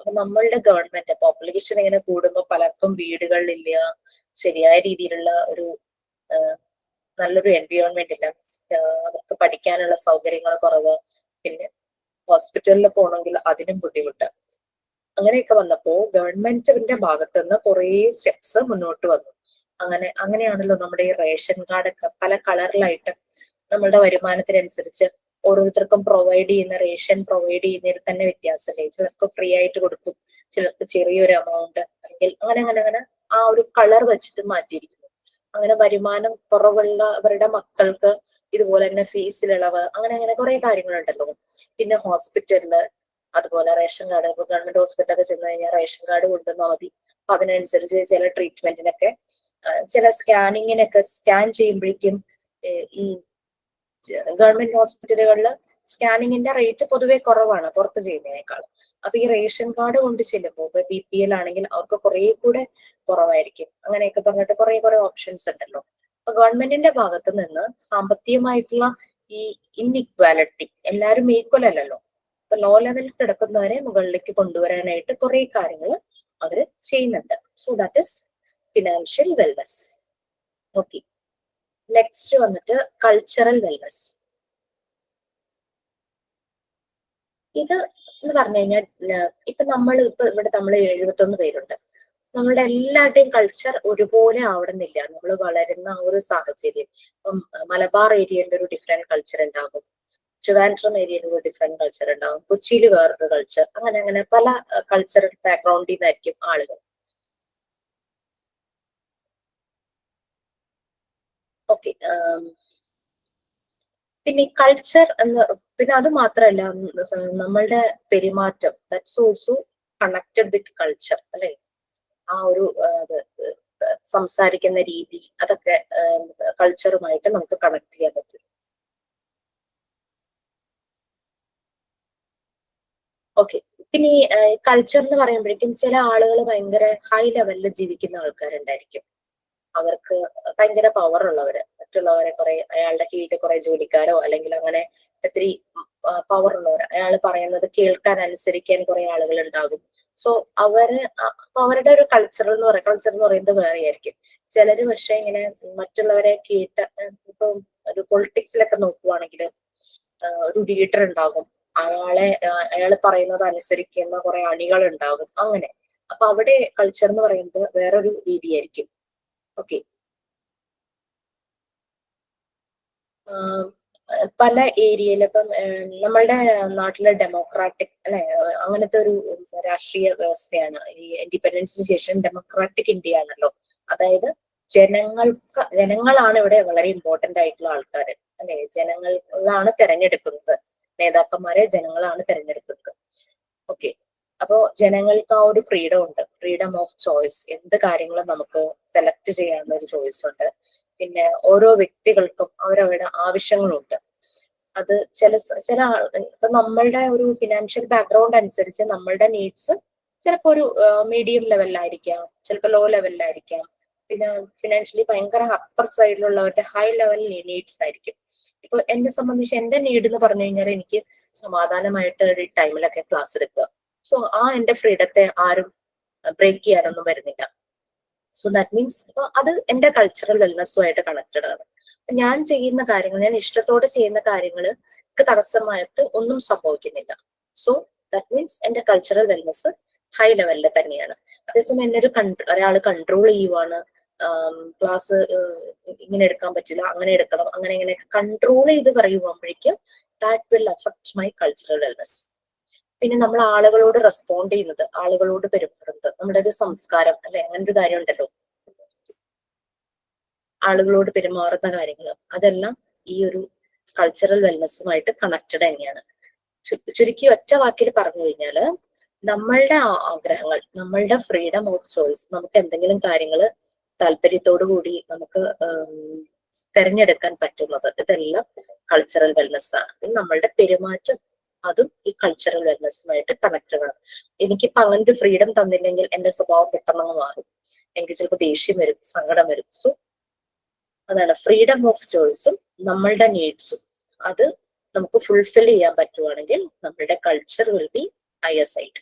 അപ്പൊ നമ്മളുടെ ഗവൺമെന്റ് പോപ്പുലേഷൻ ഇങ്ങനെ കൂടുമ്പോൾ പലർക്കും വീടുകളിലില്ല, ശരിയായ രീതിയിലുള്ള ഒരു നല്ലൊരു എൻവയോൺമെന്റ് ഇല്ല, അവർക്ക് പഠിക്കാനുള്ള സൗകര്യങ്ങൾ കുറവ്, പിന്നെ ഹോസ്പിറ്റലിൽ പോകണമെങ്കിൽ അതിനും ബുദ്ധിമുട്ട്. അങ്ങനെയൊക്കെ വന്നപ്പോ ഗവൺമെന്റിന്റെ ഭാഗത്ത് നിന്ന് കുറെ സ്റ്റെപ്സ് മുന്നോട്ട് വന്നു. അങ്ങനെയാണല്ലോ നമ്മുടെ ഈ റേഷൻ കാർഡൊക്കെ പല കളറിലായിട്ട് നമ്മളുടെ വരുമാനത്തിനനുസരിച്ച് ഓരോരുത്തർക്കും പ്രൊവൈഡ് ചെയ്യുന്ന റേഷൻ പ്രൊവൈഡ് ചെയ്യുന്നതിൽ തന്നെ വ്യത്യാസമല്ലേ, ചിലർക്ക് ഫ്രീ ആയിട്ട് കൊടുക്കും, ചിലർക്ക് ചെറിയൊരു എമൗണ്ട്, അല്ലെങ്കിൽ അങ്ങനെ ആ ഒരു കളർ വെച്ചിട്ട് മാറ്റിയിരിക്കുന്നു. അങ്ങനെ വരുമാനം കുറവുള്ളവരുടെ മക്കൾക്ക് ഇതുപോലെ തന്നെ ഫീസിൽ ഇളവ്, അങ്ങനെ കുറെ കാര്യങ്ങളുണ്ടല്ലോ. പിന്നെ ഹോസ്പിറ്റലില് അതുപോലെ റേഷൻ കാർഡ്, ഇപ്പൊ ഗവൺമെന്റ് ഹോസ്പിറ്റലൊക്കെ ചെന്ന് കഴിഞ്ഞാൽ റേഷൻ കാർഡ് കൊണ്ടുവന്നാൽ മതി, അപ്പൊ അതിനനുസരിച്ച് ചില ട്രീറ്റ്മെന്റിനൊക്കെ, ചില സ്കാനിങ്ങിനൊക്കെ സ്കാൻ ചെയ്യുമ്പോഴേക്കും ഈ ഗവൺമെന്റ് ഹോസ്പിറ്റലുകളിൽ സ്കാനിങ്ങിന്റെ റേറ്റ് പൊതുവെ കുറവാണ് പുറത്ത് ചെയ്യുന്നതിനേക്കാൾ. അപ്പൊ ഈ റേഷൻ കാർഡ് കൊണ്ട് ചെല്ലുമ്പോൾ ഇപ്പൊ BPL ആണെങ്കിൽ അവർക്ക് കുറെ കൂടെ കുറവായിരിക്കും, അങ്ങനെയൊക്കെ പറഞ്ഞിട്ട് കുറെ ഓപ്ഷൻസ് ഉണ്ടല്ലോ. അപ്പൊ ഗവൺമെന്റിന്റെ ഭാഗത്ത് നിന്ന് സാമ്പത്തികമായിട്ടുള്ള ഈ ഇൻഇക്വാലിറ്റി, എല്ലാവരും ഈക്വൽ അല്ലല്ലോ, അപ്പൊ ലോ ലെവലിൽ കിടക്കുന്നവരെ മുകളിലേക്ക് കൊണ്ടുവരാനായിട്ട് കുറെ കാര്യങ്ങൾ അവര് ചെയ്യുന്നുണ്ട്. So that is financial wellness. Okay, next വന്നിട്ട് കൾച്ചറൽ വെൽനെസ്. ഇത് എന്ന് പറഞ്ഞു കഴിഞ്ഞാൽ ഇപ്പൊ ഇവിടെ നമ്മൾ 71 പേരുണ്ട്, നമ്മളുടെ എല്ലാവരുടെയും കൾച്ചർ ഒരുപോലെ ആവണമെന്നില്ല. നമ്മൾ വളരുന്ന ആ ഒരു സാഹചര്യം, ഇപ്പം മലബാർ ഏരിയയുടെ ഒരു ഡിഫറെന്റ് കൾച്ചർ ഉണ്ടാകും, ട്രിവാൻഡ്രം ഏരിയയിൽ ഒരു ഡിഫറെന്റ് കൾച്ചർ ഉണ്ടാകും, കൊച്ചിയിൽ വേറൊരു കൾച്ചർ, അങ്ങനെ പല കൾച്ചറൽ ബാക്ക്ഗ്രൗണ്ടിൽ നിന്നായിരിക്കും ആളുകൾ. ഓക്കെ, പിന്നെ ഈ കൾച്ചർ പിന്നെ അത് മാത്രമല്ല, നമ്മളുടെ പെരുമാറ്റം that's also connected with culture അല്ലെ, ആ ഒരു സംസാരിക്കുന്ന രീതി അതൊക്കെ കൾച്ചറുമായിട്ട് നമുക്ക് കണക്ട് ചെയ്യാൻ പറ്റും. ഓക്കെ, പിന്നെ ഈ കൾച്ചർ എന്ന് പറയുമ്പോഴേക്കും ചില ആളുകൾ ഭയങ്കര ഹൈ ലെവലിൽ ജീവിക്കുന്ന ആൾക്കാരുണ്ടായിരിക്കും, അവർക്ക് ഭയങ്കര പവർ ഉള്ളവര്, മറ്റുള്ളവരെ അയാളുടെ കീഴിൽ കുറെ ജോലിക്കാരോ അല്ലെങ്കിൽ അങ്ങനെ ഒത്തിരി പവർ ഉള്ളവർ, അയാൾ പറയുന്നത് കേൾക്കാൻ അനുസരിക്കാൻ കുറെ ആളുകൾ ഉണ്ടാകും. സോ അവരുടെ ഒരു കൾച്ചർ എന്ന് പറയുന്നത് വേറെ ആയിരിക്കും. ചിലര് പക്ഷെ ഇങ്ങനെ മറ്റുള്ളവരെ കേട്ട്, ഇപ്പൊ ഒരു പൊളിറ്റിക്സിലൊക്കെ നോക്കുവാണെങ്കിൽ ഒരു ലീഡർ ഉണ്ടാകും, അയാൾ പറയുന്നത് അനുസരിക്കുന്ന കുറെ അണികൾ ഉണ്ടാകും, അങ്ങനെ. അപ്പൊ അവിടെ കൾച്ചർ എന്ന് പറയുന്നത് വേറൊരു രീതിയായിരിക്കും. ഓക്കെ, പല ഏരിയയിൽ ഇപ്പം നമ്മളുടെ നാട്ടിലെ ഡെമോക്രാറ്റിക് അല്ലെ, അങ്ങനത്തെ ഒരു രാഷ്ട്രീയ വ്യവസ്ഥയാണ്. ഈ ഇൻഡിപെൻഡൻസിന് ശേഷം ഡെമോക്രാറ്റിക് ഇന്ത്യ ആണല്ലോ, അതായത് ജനങ്ങളാണ് ഇവിടെ വളരെ ഇമ്പോർട്ടന്റ് ആയിട്ടുള്ള ആൾക്കാർ അല്ലെ, ജനങ്ങളാണ് തെരഞ്ഞെടുക്കുന്നത്, നേതാക്കന്മാരെ ജനങ്ങളാണ് തെരഞ്ഞെടുക്കുന്നത്. ഓക്കെ, അപ്പോ ജനങ്ങൾക്ക് ആ ഒരു ഫ്രീഡം ഉണ്ട്, ഫ്രീഡം ഓഫ് ചോയ്സ്, എന്ത് കാര്യങ്ങളും നമുക്ക് സെലക്ട് ചെയ്യാനുള്ള ഒരു ചോയ്സ് ഉണ്ട്. പിന്നെ ഓരോ വ്യക്തികൾക്കും അവരവരുടെ ആവശ്യങ്ങളുണ്ട്. അത് ചില ഇപ്പൊ നമ്മളുടെ ഒരു ഫിനാൻഷ്യൽ ബാക്ക്ഗ്രൗണ്ട് അനുസരിച്ച് നമ്മളുടെ നീഡ്സ് ചിലപ്പോൾ ഒരു മീഡിയം ലെവലിലായിരിക്കാം, ചിലപ്പോൾ ലോ ലെവലിലായിരിക്കാം. പിന്നെ ഫിനാൻഷ്യലി ഭയങ്കര അപ്പർ സൈഡിലുള്ളവരുടെ ഹൈ ലെവൽ നീഡ്സ് ആയിരിക്കും. ഇപ്പൊ എന്നെ സംബന്ധിച്ച് എന്റെ നീഡ് എന്ന് പറഞ്ഞു കഴിഞ്ഞാൽ എനിക്ക് സമാധാനമായിട്ട് ഈ ടൈമിലൊക്കെ ക്ലാസ് എടുക്കുക. സോ എന്റെ ഫ്രീഡത്തെ ആരും ബ്രേക്ക് ചെയ്യാനൊന്നും വരുന്നില്ല. സോ ദാറ്റ് മീൻസ് ഇപ്പൊ അത് എന്റെ കൾച്ചറൽ വെൽനെസ്സുമായിട്ട് കണക്റ്റഡ് ആണ്. ഞാൻ ചെയ്യുന്ന കാര്യങ്ങൾ, ഞാൻ ഇഷ്ടത്തോടെ ചെയ്യുന്ന കാര്യങ്ങൾക്ക് തടസ്സമായിട്ട് ഒന്നും സംഭവിക്കുന്നില്ല. സോ ദാറ്റ് മീൻസ് എന്റെ കൾച്ചറൽ വെൽനെസ് ഹൈ ലെവലിൽ തന്നെയാണ്. അതേസമയം എന്നെ ഒരാൾ കൺട്രോൾ ചെയ്യുവാണ്, ക്ലാസ് ഇങ്ങനെ എടുക്കാൻ പറ്റില്ല, അങ്ങനെ എടുക്കണം, അങ്ങനെ ഇങ്ങനെയൊക്കെ കൺട്രോൾ ചെയ്ത് പറയുമ്പോഴേക്കും that will affect my cultural wellness. പിന്നെ നമ്മൾ ആളുകളോട് റെസ്പോണ്ട് ചെയ്യുന്നത്, ആളുകളോട് പെരുമാറുന്നത്, നമ്മുടെ ഒരു സംസ്കാരം അല്ലെ, അങ്ങനെ ഒരു കാര്യം ഉണ്ടല്ലോ, ആളുകളോട് പെരുമാറുന്ന കാര്യങ്ങൾ, അതെല്ലാം ഈ ഒരു കൾച്ചറൽ വെൽനെസ്സുമായിട്ട് കണക്റ്റഡ് തന്നെയാണ്. ചുരുക്കി ഒറ്റ വാക്കിൽ പറഞ്ഞു കഴിഞ്ഞാല് നമ്മളുടെ ആഗ്രഹങ്ങൾ, നമ്മളുടെ ഫ്രീഡം ഓഫ് ചോയ്സ്, നമുക്ക് എന്തെങ്കിലും കാര്യങ്ങൾ താല്പര്യത്തോടു കൂടി നമുക്ക് തെരഞ്ഞെടുക്കാൻ പറ്റുന്നത്, ഇതെല്ലാം കൾച്ചറൽ വെൽനെസ് ആണ്. നമ്മളുടെ പെരുമാറ്റം അതും ഈ കൾച്ചറൽ വെൽനെസ്സുമായിട്ട് കണക്റ്റഡ് ആണ്. എനിക്കിപ്പോ അങ്ങനൊരു ഫ്രീഡം തന്നില്ലെങ്കിൽ എന്റെ സ്വഭാവം പെട്ടെന്ന് മാറും, എനിക്ക് ചിലപ്പോൾ ദേഷ്യം വരും, സങ്കടം വരും. സോ അതാണ് ഫ്രീഡം ഓഫ് ചോയ്സും നമ്മളുടെ നീഡ്സും അത് നമുക്ക് ഫുൾഫിൽ ചെയ്യാൻ പറ്റുവാണെങ്കിൽ നമ്മളുടെ culture will be higher side.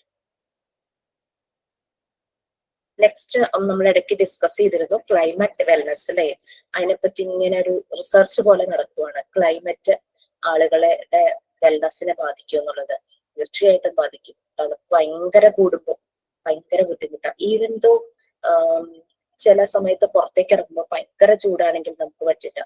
Next നമ്മൾ ഇടയ്ക്ക് ഡിസ്കസ് ചെയ്തിരുന്നു ക്ലൈമറ്റ് വെൽനെസ് അല്ലെ. അതിനെപ്പറ്റി ഇങ്ങനെ ഒരു റിസർച്ച് പോലെ നടക്കുവാണ്. ക്ലൈമറ്റ് ആളുകളുടെ വെൽനെസ്സിനെ ബാധിക്കും എന്നുള്ളത്. തീർച്ചയായിട്ടും ബാധിക്കും. തണുപ്പ് ഭയങ്കര കൂടുമ്പോൾ ഭയങ്കര ബുദ്ധിമുട്ടാണ്. ഈവൻ ദോ ചില സമയത്ത് പുറത്തേക്ക് ഇറങ്ങുമ്പോൾ ഭയങ്കര ചൂടാണെങ്കിൽ നമുക്ക് പറ്റില്ല.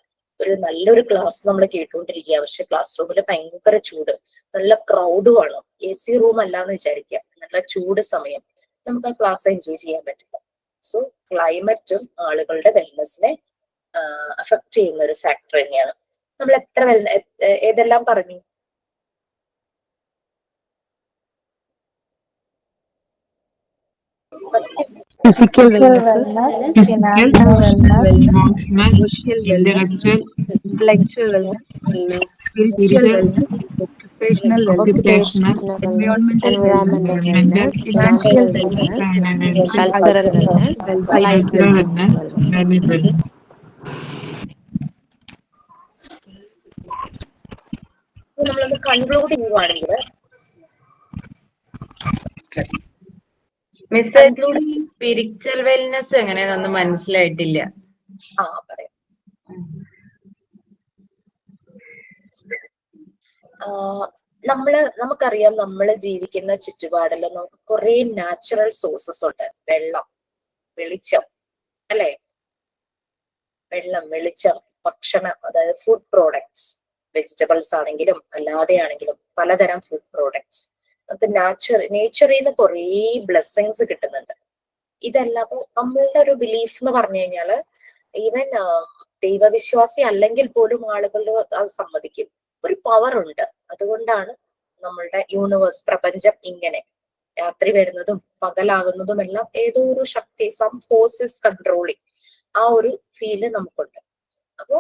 നല്ലൊരു ക്ലാസ് നമ്മൾ കേട്ടുകൊണ്ടിരിക്കുക, പക്ഷെ ക്ലാസ് റൂമിൽ ഭയങ്കര ചൂട്, നല്ല ക്രൗഡുമാണ്, AC റൂം അല്ലാന്ന് വിചാരിക്കുക, നല്ല ചൂട് സമയം, നമുക്ക് ആ ക്ലാസ് എൻജോയ് ചെയ്യാൻ പറ്റില്ല. സോ ക്ലൈമറ്റും ആളുകളുടെ വെൽനെസ്സിനെ അഫക്ട് ചെയ്യുന്ന ഒരു ഫാക്ടർ തന്നെയാണ്. നമ്മൾ ഏതെല്ലാം പറഞ്ഞു? Physical wellness, financial wellness, emotional, intellectual, spiritual, occupational wellness, environmental wellness, financial wellness, cultural wellness, cultural wellness, climate wellness. നമ്മളൊന്ന് കൺക്ലൂഡ് ചെയ്യുവാണെങ്കിൽ സ്പിരിച്വൽ വെൽനെസ് എങ്ങനെയാണെന്ന് മനസ്സിലായിട്ടില്ല. പറയാം. നമുക്കറിയാം, നമ്മൾ ജീവിക്കുന്ന ചുറ്റുപാടിൽ നമുക്ക് കുറെ നാച്ചുറൽ സോഴ്സസ് ഉണ്ട്. വെള്ളം, വെളിച്ചം അല്ലെ, വെള്ളം, വെളിച്ചം, ഭക്ഷണം, അതായത് ഫുഡ് പ്രോഡക്ട്സ്, വെജിറ്റബിൾസ് ആണെങ്കിലും അല്ലാതെ ആണെങ്കിലും പലതരം ഫുഡ് പ്രോഡക്ട്സ്. നമുക്ക് നേച്ചറിൽ നിന്ന് കുറേ ബ്ലെസ്സിങ്സ് കിട്ടുന്നുണ്ട്. ഇതെല്ലാം നമ്മളുടെ ഒരു ബിലീഫ് എന്ന് പറഞ്ഞു കഴിഞ്ഞാല് ഈവൻ ദൈവവിശ്വാസി അല്ലെങ്കിൽ പോലും ആളുകൾ അത് സമ്മതിക്കും. ഒരു പവർ ഉണ്ട്. അതുകൊണ്ടാണ് നമ്മളുടെ യൂണിവേഴ്സ്, പ്രപഞ്ചം ഇങ്ങനെ രാത്രി വരുന്നതും പകലാകുന്നതും എല്ലാം ഏതോ ഒരു ശക്തി, സം ഫോഴ്സ് ഇസ് കൺട്രോളിങ്, ആ ഒരു ഫീല് നമുക്കുണ്ട്. അപ്പോ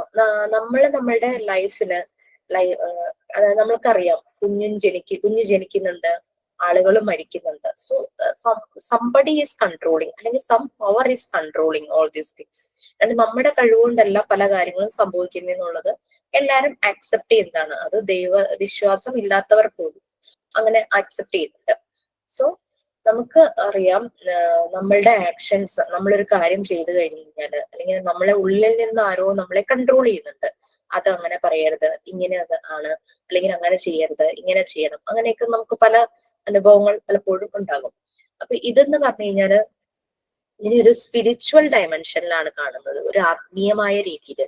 നമ്മളുടെ ലൈഫില് അതായത് നമ്മൾക്കറിയാം കുഞ്ഞ് ജനിക്കുന്നുണ്ട്, ആളുകൾ മരിക്കുന്നുണ്ട്. സോ സംബഡി ഈസ് കൺട്രോളിങ്, അല്ലെങ്കിൽ some power is controlling all these things. നമ്മുടെ കഴിവുകൊണ്ടല്ല പല കാര്യങ്ങളും സംഭവിക്കുന്നുള്ളത് എല്ലാരും ആക്സെപ്റ്റ് ചെയ്യുന്നതാണ്. അത് ദൈവവിശ്വാസം ഇല്ലാത്തവർ പോലും അങ്ങനെ ആക്സെപ്റ്റ് ചെയ്യുന്നുണ്ട്. സോ നമുക്ക് അറിയാം, നമ്മളുടെ ആക്ഷൻസ്, നമ്മളൊരു കാര്യം ചെയ്തു കഴിഞ്ഞു കഴിഞ്ഞാല്, അല്ലെങ്കിൽ നമ്മളെ ഉള്ളിൽ നിന്ന് ആരോ നമ്മളെ കൺട്രോൾ ചെയ്യുന്നുണ്ട്. അത് അങ്ങനെ പറയരുത്, ഇങ്ങനെ അത് ആണ്, അല്ലെങ്കിൽ അങ്ങനെ ചെയ്യരുത്, ഇങ്ങനെ ചെയ്യണം, അങ്ങനെയൊക്കെ നമുക്ക് പല അനുഭവങ്ങൾ പലപ്പോഴും ഉണ്ടാകും. അപ്പൊ ഇതെന്ന് പറഞ്ഞു കഴിഞ്ഞാല് ഇനി ഒരു സ്പിരിച്വൽ ഡയമെൻഷനിലാണ് കാണുന്നത്. ഒരു ആത്മീയമായ രീതിയിൽ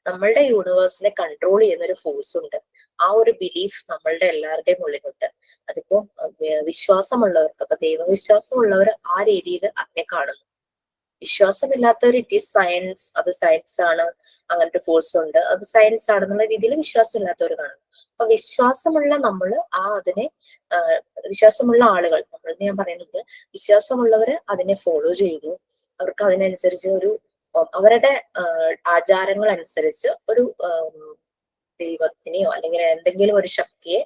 നമ്മളുടെ യൂണിവേഴ്സിനെ കൺട്രോൾ ചെയ്യുന്ന ഒരു ഫോഴ്സ് ഉണ്ട്. ആ ഒരു ബിലീഫ് നമ്മളുടെ എല്ലാവരുടെയും ഉള്ളിലുണ്ട്. അതിപ്പോ വിശ്വാസമുള്ളവർക്ക്, അപ്പൊ ദൈവവിശ്വാസമുള്ളവർ ആ രീതിയിൽ അതിനെ കാണുന്നു. വിശ്വാസമില്ലാത്തവർ ഇറ്റ് ഈസ് സയൻസ്, അത് സയൻസ് ആണ്, അങ്ങനത്തെ ഫോഴ്സ് ഉണ്ട്, അത് സയൻസ് ആണെന്നുള്ള രീതിയിൽ വിശ്വാസമില്ലാത്തവർ കാണുന്നു. അപ്പൊ വിശ്വാസമുള്ള നമ്മള് അതിനെ വിശ്വാസമുള്ള ആളുകൾ, ഞാൻ പറയുന്നത് വിശ്വാസമുള്ളവര് അതിനെ ഫോളോ ചെയ്യുന്നു. അവർക്ക് അതിനനുസരിച്ച് അവരുടെ ആചാരങ്ങൾ അനുസരിച്ച് ഒരു ദൈവത്തിനെയോ അല്ലെങ്കിൽ എന്തെങ്കിലും ഒരു ശക്തിയെ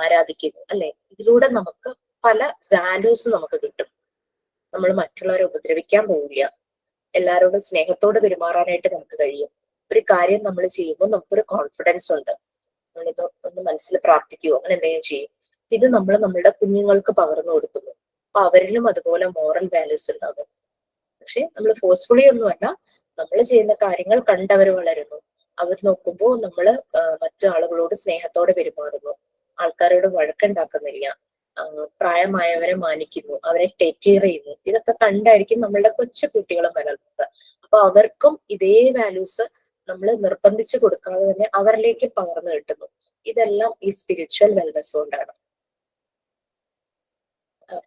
ആരാധിക്കുന്നു അല്ലെ. ഇതിലൂടെ നമുക്ക് പല വാല്യൂസ് നമുക്ക് കിട്ടും. നമ്മൾ മറ്റുള്ളവരെ ഉപദ്രവിക്കാൻ പോവില്ല, എല്ലാവരോടും സ്നേഹത്തോടെ പെരുമാറാനായിട്ട് നമുക്ക് കഴിയും. ഒരു കാര്യം നമ്മൾ ചെയ്യുമ്പോൾ നമുക്കൊരു കോൺഫിഡൻസ് ഉണ്ട്, നമ്മളിത് ഒന്ന് മനസ്സിൽ പ്രാർത്ഥിക്കുവോ അങ്ങനെ എന്തെങ്കിലും ചെയ്യും. ഇത് നമ്മൾ നമ്മളുടെ കുഞ്ഞുങ്ങൾക്ക് പകർന്നു കൊടുക്കുന്നു. അപ്പൊ അവരിലും അതുപോലെ മോറൽ വാല്യൂസ് ഉണ്ടാകും. പക്ഷെ നമ്മൾ ഫോഴ്സ്ഫുള്ളി ഒന്നുമല്ല, നമ്മൾ ചെയ്യുന്ന കാര്യങ്ങൾ കണ്ടവർ വളരുന്നു. അവർ നോക്കുമ്പോൾ നമ്മൾ മറ്റു ആളുകളോട് സ്നേഹത്തോടെ പെരുമാറുന്നു, ആൾക്കാരോട് വഴക്കുണ്ടാക്കുന്നില്ല, പ്രായമായവരെ മാനിക്കുന്നു, അവരെ ടേക്ക് കെയർ ചെയ്യുന്നു. ഇതൊക്കെ കണ്ടായിരിക്കും നമ്മളുടെ കൊച്ചു കുട്ടികളും വളർന്നത്. അപ്പൊ അവർക്കും ഇതേ വാല്യൂസ് നമ്മൾ നിർബന്ധിച്ചു കൊടുക്കാതെ തന്നെ അവരിലേക്ക് പകർന്നു കിട്ടുന്നു. ഇതെല്ലാം ഈ സ്പിരിച്വൽ വെൽനെസ് കൊണ്ടാണ്.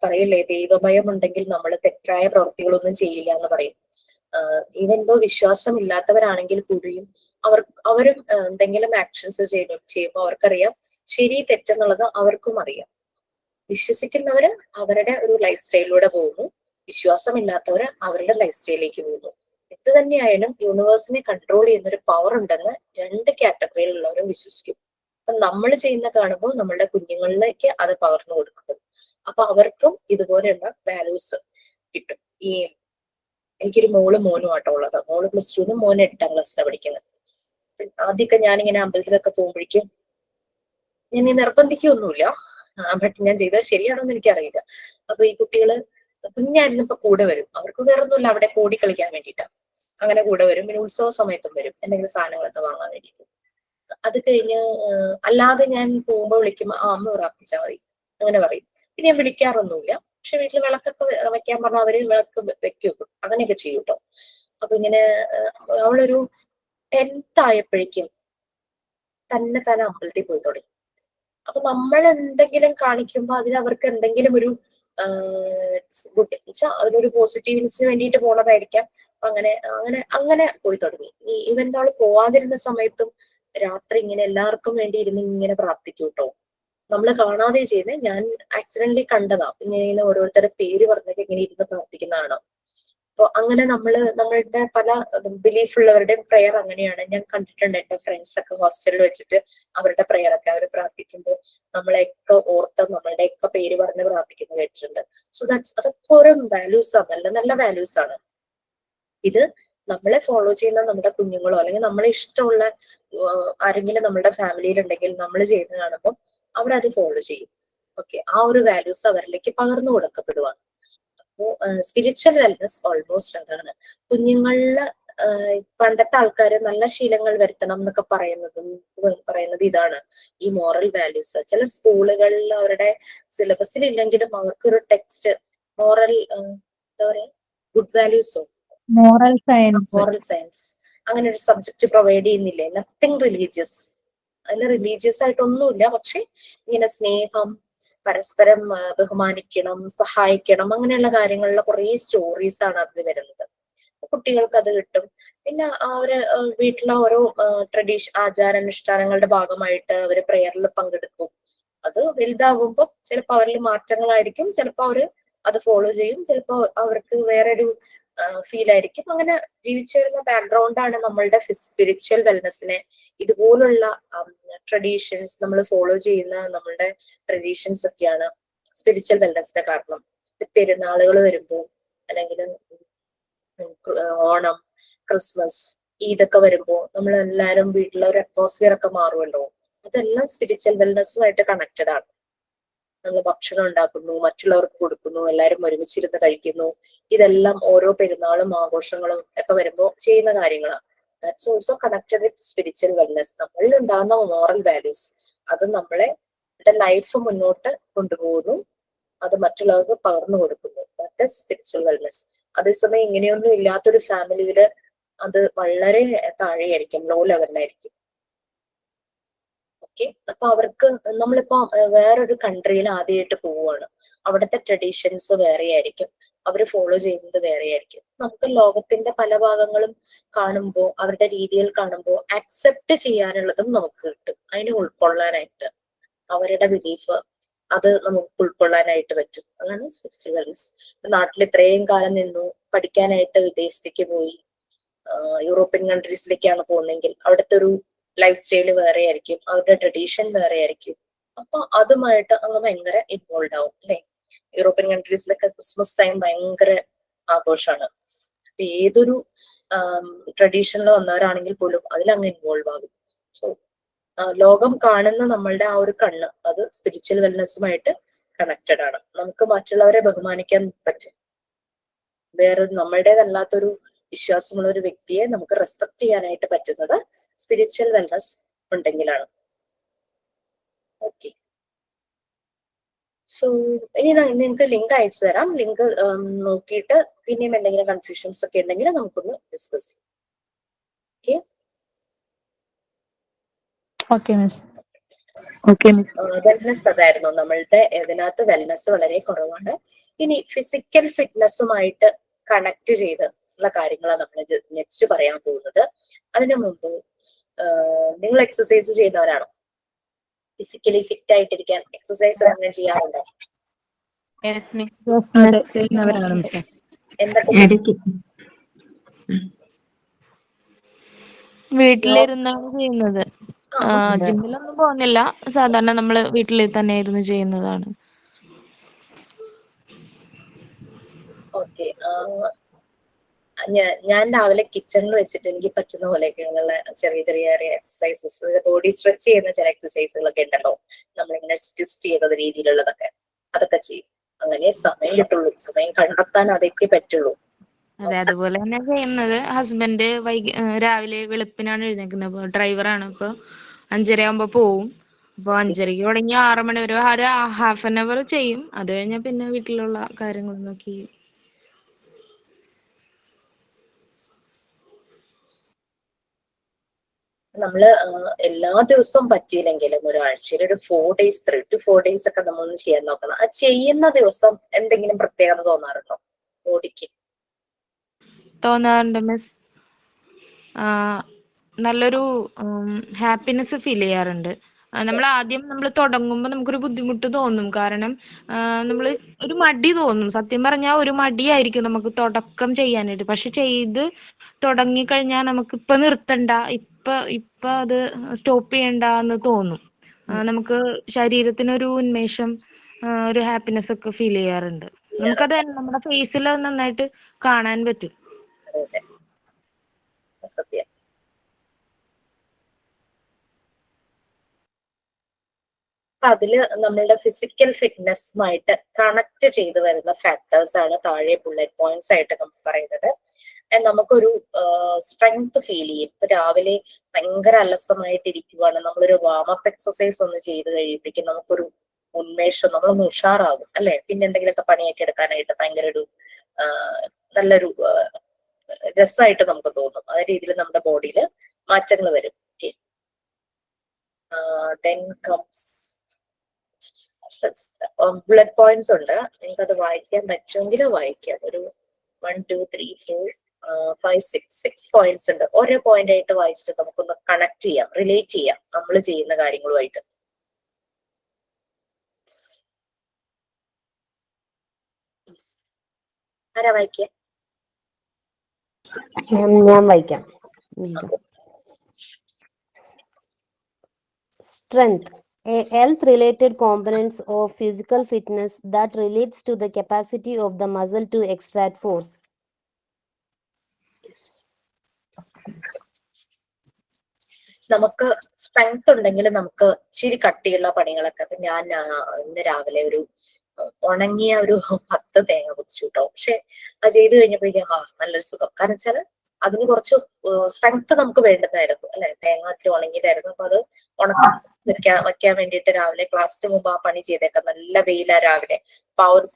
പറയില്ലേ, ദൈവഭയം ഉണ്ടെങ്കിൽ നമ്മൾ തെറ്റായ പ്രവൃത്തികളൊന്നും ചെയ്യില്ല എന്ന് പറയും. ഇവെന്തോ വിശ്വാസം ഇല്ലാത്തവരാണെങ്കിൽ കൂടിയും അവരും എന്തെങ്കിലും ആക്ഷൻസ് ചെയ്യുമ്പോൾ അവർക്കറിയാം ശരി തെറ്റെന്നുള്ളത് അവർക്കും അറിയാം. വിശ്വസിക്കുന്നവര് അവരുടെ ഒരു ലൈഫ് സ്റ്റൈലിലൂടെ പോകുന്നു, വിശ്വാസമില്ലാത്തവര് അവരുടെ ലൈഫ് സ്റ്റൈലിലേക്ക് പോകുന്നു. എന്ത് തന്നെയായാലും യൂണിവേഴ്സിനെ കൺട്രോൾ ചെയ്യുന്ന ഒരു പവർ ഉണ്ടെന്ന് രണ്ട് കാറ്റഗറിയിലുള്ളവരും വിശ്വസിക്കും. അപ്പൊ നമ്മൾ ചെയ്യുന്ന കാണുമ്പോൾ നമ്മളുടെ കുഞ്ഞുങ്ങളിലേക്ക് അത് പകർന്നു കൊടുക്കും. അപ്പൊ അവർക്കും ഇതുപോലെയുള്ള വാല്യൂസ് കിട്ടും. എനിക്കൊരു മോനും ആട്ടോ ഉള്ളത്. മോള് +2, മോന് 8ാം ക്ലാസ്സിലാണ് പഠിക്കുന്നത്. ആദ്യമൊക്കെ ഞാനിങ്ങനെ അമ്പലത്തിലൊക്കെ പോകുമ്പോഴേക്കും ഞാൻ നിർബന്ധിക്കൊന്നുമില്ല, ബട്ട് ഞാൻ ചെയ്തത് ശരിയാണോ എന്ന് എനിക്കറിയില്ല. അപ്പൊ ഈ കുട്ടികള് കുഞ്ഞായിരുന്നപ്പോ കൂടെ വരും, അവർക്ക് വേറൊന്നുമില്ല, അവിടെ കൂടി കളിക്കാൻ വേണ്ടിയിട്ടാണ്. അങ്ങനെ കൂടെ വരും. പിന്നെ ഉത്സവ സമയത്തും വരും എന്തെങ്കിലും സാധനങ്ങളൊക്കെ വാങ്ങാൻ വേണ്ടിയിട്ട്. അത് കഴിഞ്ഞ് അല്ലാതെ ഞാൻ പോകുമ്പോൾ വിളിക്കുമ്പോൾ അമ്മ പ്രാർത്ഥിച്ചാൽ മതി അങ്ങനെ പറയും. പിന്നെ ഞാൻ വിളിക്കാറൊന്നുമില്ല. പക്ഷെ വീട്ടിൽ വിളക്കൊക്കെ വെക്കാൻ പറഞ്ഞാൽ അവര് വിളക്ക് വെക്കും, അങ്ങനെയൊക്കെ ചെയ്യും കേട്ടോ. അപ്പൊ ഇങ്ങനെ അവളൊരു 10th ആയപ്പോഴേക്കും തന്നെ അമ്പലത്തിൽ പോയി തുടങ്ങി. അപ്പൊ നമ്മൾ എന്തെങ്കിലും കാണിക്കുമ്പോൾ അതിൽ അവർക്ക് എന്തെങ്കിലും ഒരു ഗുഡ് വെച്ചാൽ അതിനൊരു പോസിറ്റീവ്നെസ്സിന് വേണ്ടിയിട്ട് പോണതായിരിക്കാം. അങ്ങനെ അങ്ങനെ അങ്ങനെ പോയി തുടങ്ങി. ഈ ഇവന്റെ ആള് പോവാതിരുന്ന സമയത്തും രാത്രി ഇങ്ങനെ എല്ലാവർക്കും വേണ്ടി ഇരുന്ന് ഇങ്ങനെ പ്രാർത്ഥിക്കും കേട്ടോ. നമ്മൾ കാണാതെ ചെയ്യുന്നത്, ഞാൻ ആക്സിഡന്റലി കണ്ടതാ. ഇങ്ങനെ ഓരോരുത്തരുടെ പേര് പറഞ്ഞൊക്കെ ഇങ്ങനെ ഇരുന്ന് പ്രാർത്ഥിക്കുന്നതാണ്. അപ്പൊ അങ്ങനെ നമ്മളുടെ പല ബിലീഫ് ഉള്ളവരുടെയും പ്രെയർ അങ്ങനെയാണ്. ഞാൻ കണ്ടിട്ടുണ്ട് എന്റെ ഫ്രണ്ട്സ് ഒക്കെ ഹോസ്റ്റലിൽ വെച്ചിട്ട് അവരുടെ പ്രെയർ ഒക്കെ അവർ പ്രാർത്ഥിക്കുമ്പോൾ നമ്മളെയൊക്കെ ഓർത്ത് നമ്മളുടെയൊക്കെ പേര് പറഞ്ഞ് പ്രാർത്ഥിക്കുന്നത് കേട്ടിട്ടുണ്ട്. സോ അതൊക്കെ ഓരോ വാല്യൂസ് ആണ്, നല്ല നല്ല വാല്യൂസ് ആണ്. ഇത് നമ്മളെ ഫോളോ ചെയ്യുന്ന നമ്മുടെ കുഞ്ഞുങ്ങളോ അല്ലെങ്കിൽ നമ്മളെ ഇഷ്ടമുള്ള ആരെങ്കിലും നമ്മുടെ ഫാമിലിയിൽ ഉണ്ടെങ്കിൽ നമ്മൾ ചെയ്യുന്ന കാണുമ്പോൾ അവരത് ഫോളോ ചെയ്യും. ഓക്കെ, ആ ഒരു വാല്യൂസ് അവരിലേക്ക് പകർന്നു കൊടുക്കപ്പെടുവാണ്. അപ്പോ സ്പിരിച്വൽ വെൽനെസ് ഓൾമോസ്റ്റ് അതാണ്. കുഞ്ഞുങ്ങളില് പണ്ടത്തെ ആൾക്കാര് നല്ല ശീലങ്ങൾ വരുത്തണം എന്നൊക്കെ പറയുന്നത് ഇതാണ്, ഈ മോറൽ വാല്യൂസ്. ചില സ്കൂളുകളിൽ അവരുടെ സിലബസിൽ ഇല്ലെങ്കിലും അവർക്കൊരു ടെക്സ്റ്റ് മോറൽ എന്താ പറയാ ഗുഡ് വാല്യൂസോ മോറൽ സയൻസ് അങ്ങനെ ഒരു സബ്ജക്ട് പ്രൊവൈഡ് ചെയ്യുന്നില്ലേ? നത്തിങ് റിലീജിയസ്, അതിൽ റിലീജിയസ് ആയിട്ടൊന്നുമില്ല. പക്ഷെ ഇങ്ങനെ സ്നേഹം, പരസ്പരം ബഹുമാനിക്കണം, സഹായിക്കണം, അങ്ങനെയുള്ള കാര്യങ്ങളിലെ കുറെ സ്റ്റോറീസ് ആണ് അതിൽ വരുന്നത്. കുട്ടികൾക്ക് അത് കിട്ടും. പിന്നെ അവര് വീട്ടിലെ ഓരോ ആചാരാനുഷ്ഠാനങ്ങളുടെ ഭാഗമായിട്ട് അവര് പ്രെയറിൽ പങ്കെടുക്കും. അത് വലുതാകുമ്പോൾ ചിലപ്പോൾ അവരിൽ മാറ്റങ്ങളായിരിക്കും, ചിലപ്പോൾ അവര് അത് ഫോളോ ചെയ്യും, ചിലപ്പോൾ അവർക്ക് വേറൊരു ഫീൽ ആയിരിക്കും. അങ്ങനെ ജീവിച്ചു വരുന്ന ബാക്ക്ഗ്രൗണ്ടാണ് നമ്മളുടെ സ്പിരിച്വൽ വെൽനെസ്സിനെ ഇതുപോലുള്ള ട്രഡീഷൻസ് നമ്മൾ ഫോളോ ചെയ്യുന്ന നമ്മളുടെ ട്രഡീഷൻസ് ഒക്കെയാണ് സ്പിരിച്വൽ വെൽനെസ്സിന്റെ കാരണം. പെരുന്നാളുകൾ വരുമ്പോൾ അല്ലെങ്കിൽ ഓണം, ക്രിസ്മസ്, ഈദൊക്കെ വരുമ്പോൾ നമ്മൾ എല്ലാവരും വീട്ടിലെ ഒരു അറ്റ്മോസ്ഫിയർ ഒക്കെ മാറുമല്ലോ. അതെല്ലാം സ്പിരിച്വൽ വെൽനെസ്സുമായിട്ട് കണക്റ്റഡ് ആണ്. നമ്മൾ ഭക്ഷണം ഉണ്ടാക്കുന്നു, മറ്റുള്ളവർക്ക് കൊടുക്കുന്നു, എല്ലാവരും ഒരുമിച്ചിരുന്ന് കഴിക്കുന്നു. ഇതെല്ലാം ഓരോ പെരുന്നാളും ആഘോഷങ്ങളും ഒക്കെ വരുമ്പോൾ ചെയ്യുന്ന കാര്യങ്ങളാണ്. That's also connected with spiritual wellness. നമ്മളിൽ ഉണ്ടാകുന്ന മോറൽ വാല്യൂസ് അത് നമ്മളെ ലൈഫ് മുന്നോട്ട് കൊണ്ടുപോകുന്നു, അത് മറ്റുള്ളവർക്ക് പകർന്നു കൊടുക്കുന്നു. That is spiritual wellness. അതേസമയം ഇങ്ങനെയൊന്നും ഇല്ലാത്തൊരു ഫാമിലിയില് അത് വളരെ താഴെയായിരിക്കും, ലോ ലെവലിലായിരിക്കും. ഓക്കെ, അപ്പൊ അവർക്ക് നമ്മളിപ്പോ വേറൊരു കൺട്രിയിൽ ആദ്യമായിട്ട് പോവുകയാണ്, അവിടുത്തെ ട്രഡീഷൻസ് വേറെ ആയിരിക്കും, അവര് ഫോളോ ചെയ്യുന്നത് വേറെ ആയിരിക്കും. നമുക്ക് ലോകത്തിന്റെ പല ഭാഗങ്ങളും കാണുമ്പോൾ അവരുടെ രീതികൾ കാണുമ്പോൾ അക്സെപ്റ്റ് ചെയ്യാനുള്ളതും നമുക്ക് കിട്ടും. അതിനെ ഉൾക്കൊള്ളാനായിട്ട് അവരുടെ ബിലീഫ് അത് നമുക്ക് ഉൾക്കൊള്ളാനായിട്ട് പറ്റും. അതാണ് സ്പിരിച്വൽ വെൽനെസ്. നാട്ടിൽ ഇത്രയും കാലം നിന്നു, പഠിക്കാനായിട്ട് വിദേശത്തേക്ക് പോയി, യൂറോപ്യൻ കൺട്രീസിലേക്കാണ് പോകുന്നതെങ്കിൽ അവിടുത്തെ ഒരു ലൈഫ് സ്റ്റൈല് വേറെ ആയിരിക്കും, അവരുടെ ട്രഡീഷൻ വേറെ ആയിരിക്കും. അപ്പൊ അതുമായിട്ട് അങ്ങ് ഭയങ്കര ഇൻവോൾവ് ആവും അല്ലെ. യൂറോപ്യൻ കൺട്രീസിലൊക്കെ ക്രിസ്മസ് ടൈം ഭയങ്കര ആഘോഷമാണ്. അപ്പൊ ഏതൊരു ട്രഡീഷനിൽ വന്നവരാണെങ്കിൽ പോലും അതിലങ്ങ് ഇൻവോൾവ് ആകും. സോ ലോകം കാണുന്ന നമ്മളുടെ ആ ഒരു കണ്ണ് അത് സ്പിരിച്വൽ വെൽനെസ്സുമായിട്ട് കണക്റ്റഡ് ആണ്. നമുക്ക് മറ്റുള്ളവരെ ബഹുമാനിക്കാൻ പറ്റും. വേറൊരു നമ്മളുടേതല്ലാത്തൊരു വിശ്വാസമുള്ള ഒരു വ്യക്തിയെ നമുക്ക് റെസ്പെക്ട് ചെയ്യാനായിട്ട് പറ്റുന്നത് സ്പിരിച്വൽ വെൽനെസ് ഉണ്ടെങ്കിലാണ്. ഓക്കെ, സോ ഇനി നിങ്ങൾക്ക് ലിങ്ക് അയച്ചു തരാം. ലിങ്ക് നോക്കിയിട്ട് പിന്നെയും എന്തെങ്കിലും കൺഫ്യൂഷൻസ് ഒക്കെ ഉണ്ടെങ്കിൽ നമുക്കൊന്ന് ഡിസ്കസ് ചെയ്യാം. Okay miss. വെൽനെസ് അതായിരുന്നു നമ്മളുടെ. ഇതിനകത്ത് വെൽനെസ് വളരെ കുറവാണ്. ഇനി ഫിസിക്കൽ ഫിറ്റ്നസ്സുമായിട്ട് കണക്ട് ചെയ്ത് ഉള്ള കാര്യങ്ങളാണ് നമ്മൾ നെക്സ്റ്റ് പറയാൻ പോകുന്നത്. അതിനു മുമ്പ് നിങ്ങൾ എക്സസൈസ് ചെയ്യുന്നവരാണോ? ഫിസിക്കലി ഫിറ്റ് ആയിട്ടിരിക്കാൻ എക്സസൈസ് അങ്ങനെ ചെയ്യാറുണ്ടോ? എന്തൊക്കെ വീട്ടിലിരുന്നാണ് ചെയ്യുന്നത്. ജിമ്മിലൊന്നും പോകുന്നില്ല. സാധാരണ നമ്മള് വീട്ടിൽ തന്നെ ഇരുന്ന് ചെയ്യുന്നതാണ്. ഓക്കെ, ഞാൻ രാവിലെ കിച്ചണിൽ വെച്ചിട്ട് എനിക്ക് പറ്റുന്ന പോലെയൊക്കെയുള്ള ചെറിയ ചെറിയ എക്സസൈസസ്, ബോഡി സ്ട്രെച്ച് ചെയ്യുന്ന ചില എക്സസൈസുകളൊക്കെ ഉണ്ടല്ലോ, നമ്മളിങ്ങനെ ട്വിസ്റ്റ് ചെയ്യുന്ന രീതിയിലുള്ളതൊക്കെ, അതൊക്കെ ചെയ്യും. അങ്ങനെ സമയം കിട്ടുള്ളൂ, സമയം കണ്ടെത്താൻ അതൊക്കെ പറ്റുള്ളൂ. അതെ, അതുപോലെ തന്നെ ചെയ്യുന്നത്. ഹസ്ബൻഡ് രാവിലെ വെളുപ്പിനാണ് എഴുന്നേക്കുന്നത്. ഡ്രൈവറാണ്. ഇപ്പൊ 5:30 ആകുമ്പോ പോവും. അപ്പൊ 5:30 തുടങ്ങി 6 മണി വരെ ഒരു ഹാഫ് ആൻ അവർ ചെയ്യും. അത് കഴിഞ്ഞാൽ പിന്നെ വീട്ടിലുള്ള കാര്യങ്ങൾ നോക്കി. നമ്മള് എല്ലാ ദിവസവും പറ്റിയില്ലെങ്കിലും ഒരാഴ്ചയിൽ ഒരു 4 days 3 to 4 days ഒക്കെ നമ്മളൊന്ന് ചെയ്യാൻ നോക്കണം. ആ ചെയ്യുന്ന ദിവസം എന്തെങ്കിലും പ്രത്യേകത തോന്നാറുണ്ടോ ബോഡിക്ക്? തോന്നാറുണ്ട് മിസ്. നല്ലൊരു ഹാപ്പിനെസ് ഫീൽ ചെയ്യാറുണ്ട്. നമ്മൾ തുടങ്ങുമ്പോൾ നമുക്കൊരു ബുദ്ധിമുട്ട് തോന്നും. കാരണം നമ്മൾ ഒരു മടി തോന്നും. സത്യം പറഞ്ഞാൽ ഒരു മടിയായിരിക്കും നമുക്ക് തുടക്കം ചെയ്യാനായിട്ട്. പക്ഷെ ചെയ്ത് തുടങ്ങിക്കഴിഞ്ഞാൽ നമുക്ക് ഇപ്പൊ നിർത്തണ്ട, ഇപ്പൊ അത് സ്റ്റോപ്പ് ചെയ്യണ്ട എന്ന് തോന്നും. നമുക്ക് ശരീരത്തിനൊരു ഉന്മേഷം, ഒരു ഹാപ്പിനെസ് ഒക്കെ ഫീൽ ചെയ്യാറുണ്ട്. നമുക്കത് നമ്മുടെ ഫേസിൽ നന്നായിട്ട് കാണാൻ പറ്റും. സത്യം. അതില് നമ്മളുടെ ഫിസിക്കൽ ഫിറ്റ്നസ്സുമായിട്ട് കണക്ട് ചെയ്ത് വരുന്ന ഫാക്ടേഴ്സ് ആണ് താഴെ ബുള്ളറ്റ് പോയിന്റ്സ് ആയിട്ട് നമുക്ക് പറയുന്നത്. നമുക്കൊരു സ്ട്രെങ്ത് ഫീൽ ചെയ്യും. ഇപ്പൊ രാവിലെ ഭയങ്കര അലസമായിട്ട് ഇരിക്കുവാണ്, നമ്മളൊരു വാമപ്പ് എക്സസൈസ് ഒന്ന് ചെയ്ത് കഴിയുമ്പോഴേക്കും നമുക്കൊരു ഉന്മേഷം, നമ്മളൊന്ന് ഉഷാറാകും അല്ലെ. പിന്നെ എന്തെങ്കിലുമൊക്കെ പണിയൊക്കെ എടുക്കാനായിട്ട് ഭയങ്കര ഒരു നല്ലൊരു രസമായിട്ട് നമുക്ക് തോന്നും. അതേ രീതിയിൽ നമ്മുടെ ബോഡിയിൽ മാറ്റങ്ങൾ വരും. then comes ബുള്ളറ്റ് പോയിന്റ്സ് ഉണ്ട്. നിങ്ങൾക്കത് വായിക്കാൻ പറ്റുമെങ്കിൽ വായിക്കാം. ഒരു 1 2 3 4 5 6 പോയിന്റ്സ് ഉണ്ട്. ഓരോ പോയിന്റ് ആയിട്ട് വായിച്ചിട്ട് നമുക്കൊന്ന് കണക്ട് ചെയ്യാം, റിലേറ്റ് ചെയ്യാം നമ്മൾ ചെയ്യുന്ന കാര്യങ്ങളുമായിട്ട്. ആരാ വായിക്കുക? ഞാൻ വായിക്കാം. Strength, a health-related component of physical fitness that relates to the capacity of the muscle to extract force. നമുക്ക് സ്ട്രെങ്ത് ഉണ്ടെങ്കിൽ നമുക്ക് ഇച്ചിരി കട്ടിയുള്ള പണികളൊക്കെ. ഞാൻ ഇന്ന് രാവിലെ ഒരു ഉണങ്ങിയ ഒരു 10 തേങ്ങ പൊതിച്ചു കേട്ടോ. പക്ഷെ അത് ചെയ്ത് കഴിഞ്ഞപ്പോഴേക്കും നല്ലൊരു സുഖം. കാരണം വെച്ചാല് അതിന് കുറച്ച് സ്ട്രെങ്ത് നമുക്ക് വേണ്ടതായിരുന്നു അല്ലെ. തേങ്ങ അത്ര ഉണങ്ങിയതായിരുന്നു. അപ്പൊ അത് ഉണക്കി വെക്കാൻ വേണ്ടിയിട്ട് രാവിലെ ക്ലാസ്സിന് മുമ്പ് ആ പണി ചെയ്തേക്കാം. നല്ല വെയിലാ രാവിലെ. അപ്പൊ ആ ഒരു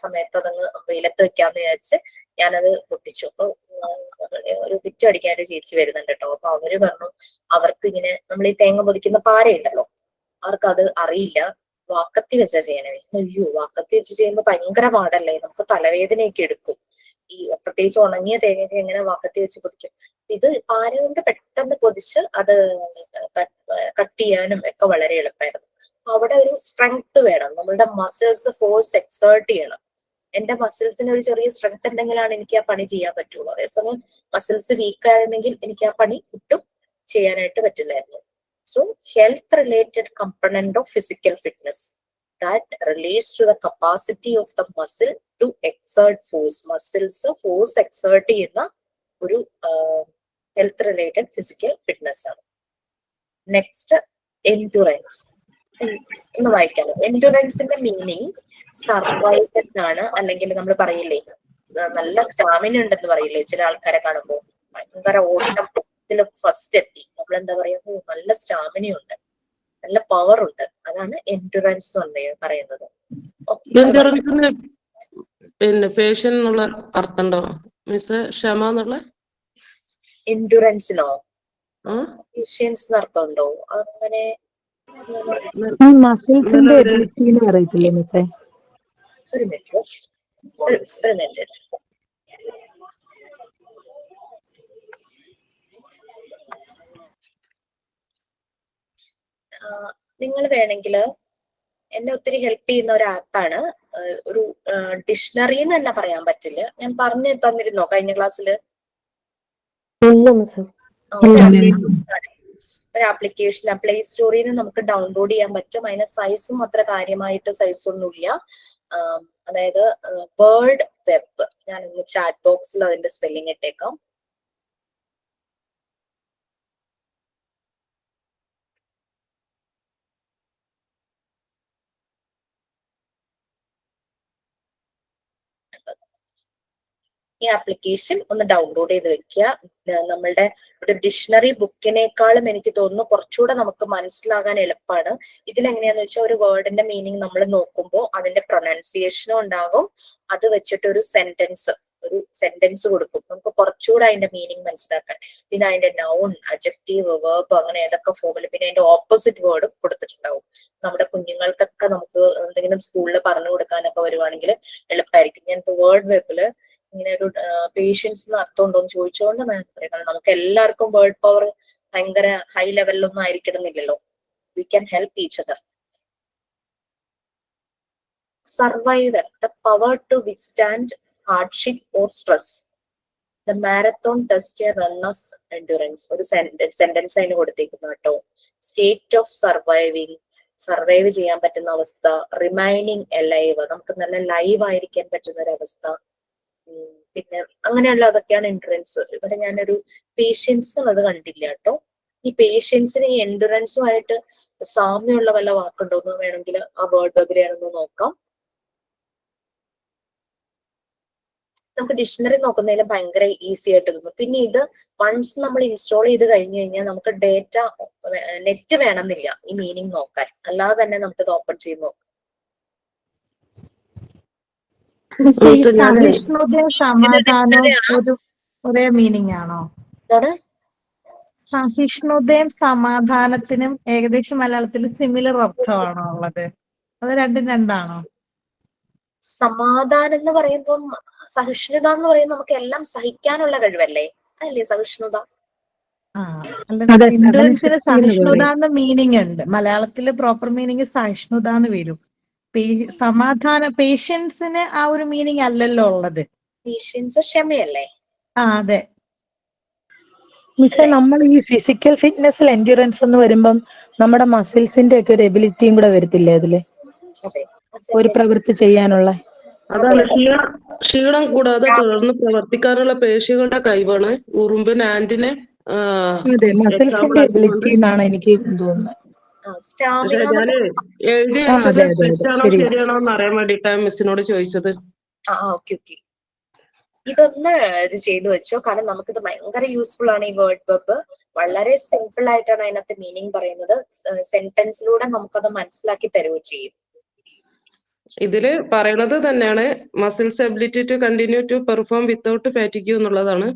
സമയത്ത് അതങ്ങ് വെയിലത്ത് വെക്കാന്ന് വിചാരിച്ച് ഞാനത് പൊട്ടിച്ചു. അപ്പൊ ഒരു പിറ്റ അടിക്കാൻ ഒരു ചേച്ചി വരുന്നുണ്ട് കേട്ടോ. അപ്പൊ അവര് പറഞ്ഞു അവർക്ക് ഇങ്ങനെ നമ്മൾ ഈ തേങ്ങ പൊതിക്കുന്ന പാരയുണ്ടല്ലോ, അവർക്ക് അത് അറിയില്ല, വാക്കത്തി വെച്ചാ ചെയ്യണേ. അയ്യോ, വാക്കത്തി വെച്ച് ചെയ്യുമ്പോ ഭയങ്കര പാടല്ലേ, നമുക്ക് തലവേദനയൊക്കെ എടുക്കും. ഈ പ്രത്യേകിച്ച് ഉണങ്ങിയ തേങ്ങയൊക്കെ എങ്ങനെ വാക്കത്തി വെച്ച് പൊതിക്കും. ഇത് പാര കൊണ്ട് പെട്ടെന്ന് പൊതിച്ച് അത് കട്ട് ചെയ്യാനും ഒക്കെ വളരെ എളുപ്പമായിരുന്നു. അവിടെ ഒരു സ്ട്രെങ്ത് വേണം, നമ്മളുടെ മസിൽസ് ഫോഴ്സ് എക്സേർട്ട് ചെയ്യണം. എന്റെ മസിൽസിന് ഒരു ചെറിയ സ്ട്രെങ്ത് ഉണ്ടെങ്കിലാണ് എനിക്ക് ആ പണി ചെയ്യാൻ പറ്റുള്ളൂ. അതേസമയം മസിൽസ് വീക്ക് ആയിരുന്നെങ്കിൽ എനിക്ക് ആ പണി ഒട്ടും ചെയ്യാനായിട്ട് പറ്റില്ലായിരുന്നു. So health related component of physical fitness that relates to the capacity of the muscle to exert force. Muscles force exert ചെയ്യുന്ന ഒരു health related physical fitness ആണ്. Next endurance. ഒന്ന് വായിക്കാം. എൻഡുറൻസിന്റെ മീനിങ് സർവൈവൽ ആണ്, അല്ലെങ്കിൽ നമ്മൾ പറയില്ലേ നല്ല സ്റ്റാമിന ഉണ്ടെന്ന് പറയില്ലേ ചില ആൾക്കാരെ കാണുമ്പോൾ, ഭയങ്കര ഓട്ടത്തിൽ ഫസ്റ്റ് എത്തി, നമ്മൾ എന്താ പറയാ, നല്ല സ്റ്റാമിന ഉണ്ട്, നല്ല പവർ ഉണ്ട്, അതാണ് എൻഡുറൻസ് പറയുന്നത്. എൻഡുറൻസിന് പിന്നെ പേഷ്യൻ എന്നുള്ള അർത്ഥം ഉണ്ടോ മിസ്? ക്ഷമ എന്നുള്ള എൻഡുറൻസിനോ പേഷ്യൻസ് അർത്ഥമുണ്ടോ? അങ്ങനെ മസിൽസിന്റെ എബിലിറ്റി എന്ന് പറയത്തില്ലേ മിസ്സേ? ഒരു മിനിറ്റ്, ഒരു മിനിറ്റ്. നിങ്ങൾ വേണമെങ്കിൽ എന്നെ ഒത്തിരി ഹെൽപ്പ് ചെയ്യുന്ന ഒരു ആപ്പാണ്, ഒരു ഡിക്ഷണറി എന്ന് തന്നെ പറയാൻ പറ്റില്ല, ഞാൻ പറഞ്ഞു തന്നിരുന്നോ കഴിഞ്ഞ ക്ലാസ്സിൽ? ഒരു ആപ്ലിക്കേഷൻ പ്ലേ സ്റ്റോറിൽ നിന്ന് നമുക്ക് ഡൗൺലോഡ് ചെയ്യാൻ പറ്റും. അതിന് സൈസും അത്ര കാര്യമായിട്ട് സൈസ് ഒന്നുമില്ല. അതായത് വേർഡ് വെബ്, ഞാൻ ചാറ്റ് ബോക്സിൽ അതിന്റെ സ്പെല്ലിംഗ് ഇട്ടേക്കാം. ഈ ആപ്ലിക്കേഷൻ ഒന്ന് ഡൗൺലോഡ് ചെയ്ത് വെക്കുക. നമ്മളുടെ ഒരു ഡിക്ഷണറി ബുക്കിനേക്കാളും എനിക്ക് തോന്നുന്നു കുറച്ചുകൂടെ നമുക്ക് മനസ്സിലാകാൻ എളുപ്പമാണ്. ഇതിലെങ്ങനെയാന്ന് വെച്ചാൽ ഒരു വേർഡിന്റെ മീനിങ് നമ്മൾ നോക്കുമ്പോൾ അതിന്റെ പ്രൊനൗൺസിയേഷനും ഉണ്ടാകും, അത് വെച്ചിട്ട് ഒരു സെന്റൻസ് കൊടുക്കും, നമുക്ക് കുറച്ചുകൂടെ അതിന്റെ മീനിങ് മനസ്സിലാക്കാൻ. പിന്നെ അതിന്റെ നൗൺ, അഡ്ജക്റ്റീവ്, വേർബ്, അങ്ങനെ ഏതൊക്കെ ഫോമിൽ, പിന്നെ അതിന്റെ ഓപ്പോസിറ്റ് വേർഡും കൊടുത്തിട്ടുണ്ടാവും. നമ്മുടെ കുഞ്ഞുങ്ങൾക്കൊക്കെ നമുക്ക് എന്തെങ്കിലും സ്കൂളിൽ പറഞ്ഞു കൊടുക്കാനൊക്കെ വരുവാണെങ്കിൽ എളുപ്പമായിരിക്കും. ഞാൻ ഇപ്പോൾ വേർഡ് വെബില് ഇങ്ങനെ ഒരു പേഷ്യൻസ് അർത്ഥം ഉണ്ടോ എന്ന് ചോദിച്ചുകൊണ്ട് ഞാൻ പറയാം, കാരണം നമുക്ക് എല്ലാവർക്കും വേർഡ് പവർ ഭയങ്കര ഹൈ ലെവലിലൊന്നും ആയിരിക്കണമെന്നില്ലല്ലോ. We can help each other. Survival, the power to withstand hardship or stress. The marathon test a runner's endurance. ഒരു സെന്റൻസ് അതിന് കൊടുത്തേക്കുന്നു കേട്ടോ. സ്റ്റേറ്റ് ഓഫ് സർവൈവ് ചെയ്യാൻ പറ്റുന്ന അവസ്ഥ. റിമൈനിങ് എലൈവ്, നമുക്ക് നല്ല ലൈവ് ആയിരിക്കാൻ പറ്റുന്ന ഒരു അവസ്ഥ. പിന്നെ അങ്ങനെയുള്ള അതൊക്കെയാണ് എൻഡുറൻസ്. ഇവിടെ ഞാനൊരു പേഷ്യൻസ് എന്നത് കണ്ടില്ല കേട്ടോ. ഈ പേഷ്യൻസിന് ഈ എൻഡുറൻസുമായിട്ട് സാമ്യമുള്ള വല്ല വാക്കുണ്ടോ എന്ന് വേണമെങ്കിൽ ആ വേർഡ് വെബിലാണെന്ന് നോക്കാം. നമുക്ക് ഡിക്ഷണറി നോക്കുന്നതിലും ഭയങ്കര ഈസി ആയിട്ട് തോന്നും. പിന്നെ ഇത് വൺസ് നമ്മൾ ഇൻസ്റ്റാൾ ചെയ്ത് കഴിഞ്ഞു കഴിഞ്ഞാൽ നമുക്ക് നെറ്റ് വേണമെന്നില്ല ഈ മീനിങ് നോക്കാൻ, അല്ലാതെ തന്നെ നമുക്കിത് ഓപ്പൺ ചെയ്ത് നോക്കാം. സഹിഷ്ണുതയും സമാധാനവും ഒരേ മീനിങ് ആണോ? സഹിഷ്ണുതയും സമാധാനത്തിനും ഏകദേശം മലയാളത്തിൽ സിമിലർ അർത്ഥമാണോ ഉള്ളത്? അത് രണ്ടും രണ്ടാണോ? സമാധാനം എന്ന് പറയുമ്പം സഹിഷ്ണുത എന്ന് പറയുമ്പോൾ നമുക്ക് എല്ലാം സഹിക്കാനുള്ള കഴിവല്ലേ, അതല്ലേ സഹിഷ്ണുത? എൻഡുറൻസിന് സഹിഷ്ണുത എന്ന മീനിങ് ഉണ്ട്. മലയാളത്തില് പ്രോപ്പർ മീനിങ് സഹിഷ്ണുത എന്ന് വരും. പേഷ്യൻസിന് ആ ഒരു മീനിങ് അല്ലല്ലോ ഉള്ളത്. പേഷ്യൻസ് ക്ഷമയല്ലേ? അതെ മിസ്സേ, നമ്മൾ ഈ ഫിസിക്കൽ ഫിറ്റ്നസിൽ എൻഡ്യൂറൻസ് എന്ന് വരുമ്പം നമ്മുടെ മസിൽസിന്റെ ഒക്കെ ഒരു എബിലിറ്റിയും കൂടെ വരത്തില്ലേ അതില്, ഒരു പ്രവൃത്തി ചെയ്യാനുള്ള? അതാണ് ക്ഷീണം കൂടാതെ തുടർന്ന് പ്രവർത്തിക്കാനുള്ള പേശികളുടെ കഴിവാണ് ഉറുമ്പിന് ആന്റിനെ അതെ, മസിൽസിന്റെ എബിലിറ്റി എന്നാണ് എനിക്ക് തോന്നുന്നത്. ഞാന് എഴുതി വെച്ചത് തെറ്റാണോ ശരിയാണോ എന്ന് അറിയാൻ വേണ്ടിയിട്ടാണ് മിസ്സിനോട് ചോദിച്ചത്. ഇതൊന്ന് ഇത് ചെയ്തു വെച്ചോ, കാരണം നമുക്കിത് ഭയങ്കര യൂസ്ഫുൾ ആണ്. ഈ വേർഡ് വെബ് വളരെ സിമ്പിൾ ആയിട്ടാണ് അതിനകത്ത് മീനിങ് പറയുന്നത്. സെന്റൻസിലൂടെ നമുക്കത് മനസ്സിലാക്കി തരുകയും ചെയ്യും. ഇതില് പറയണത് തന്നെയാണ് muscles ability to continue to perform without fatigue എന്നുള്ളതാണ്.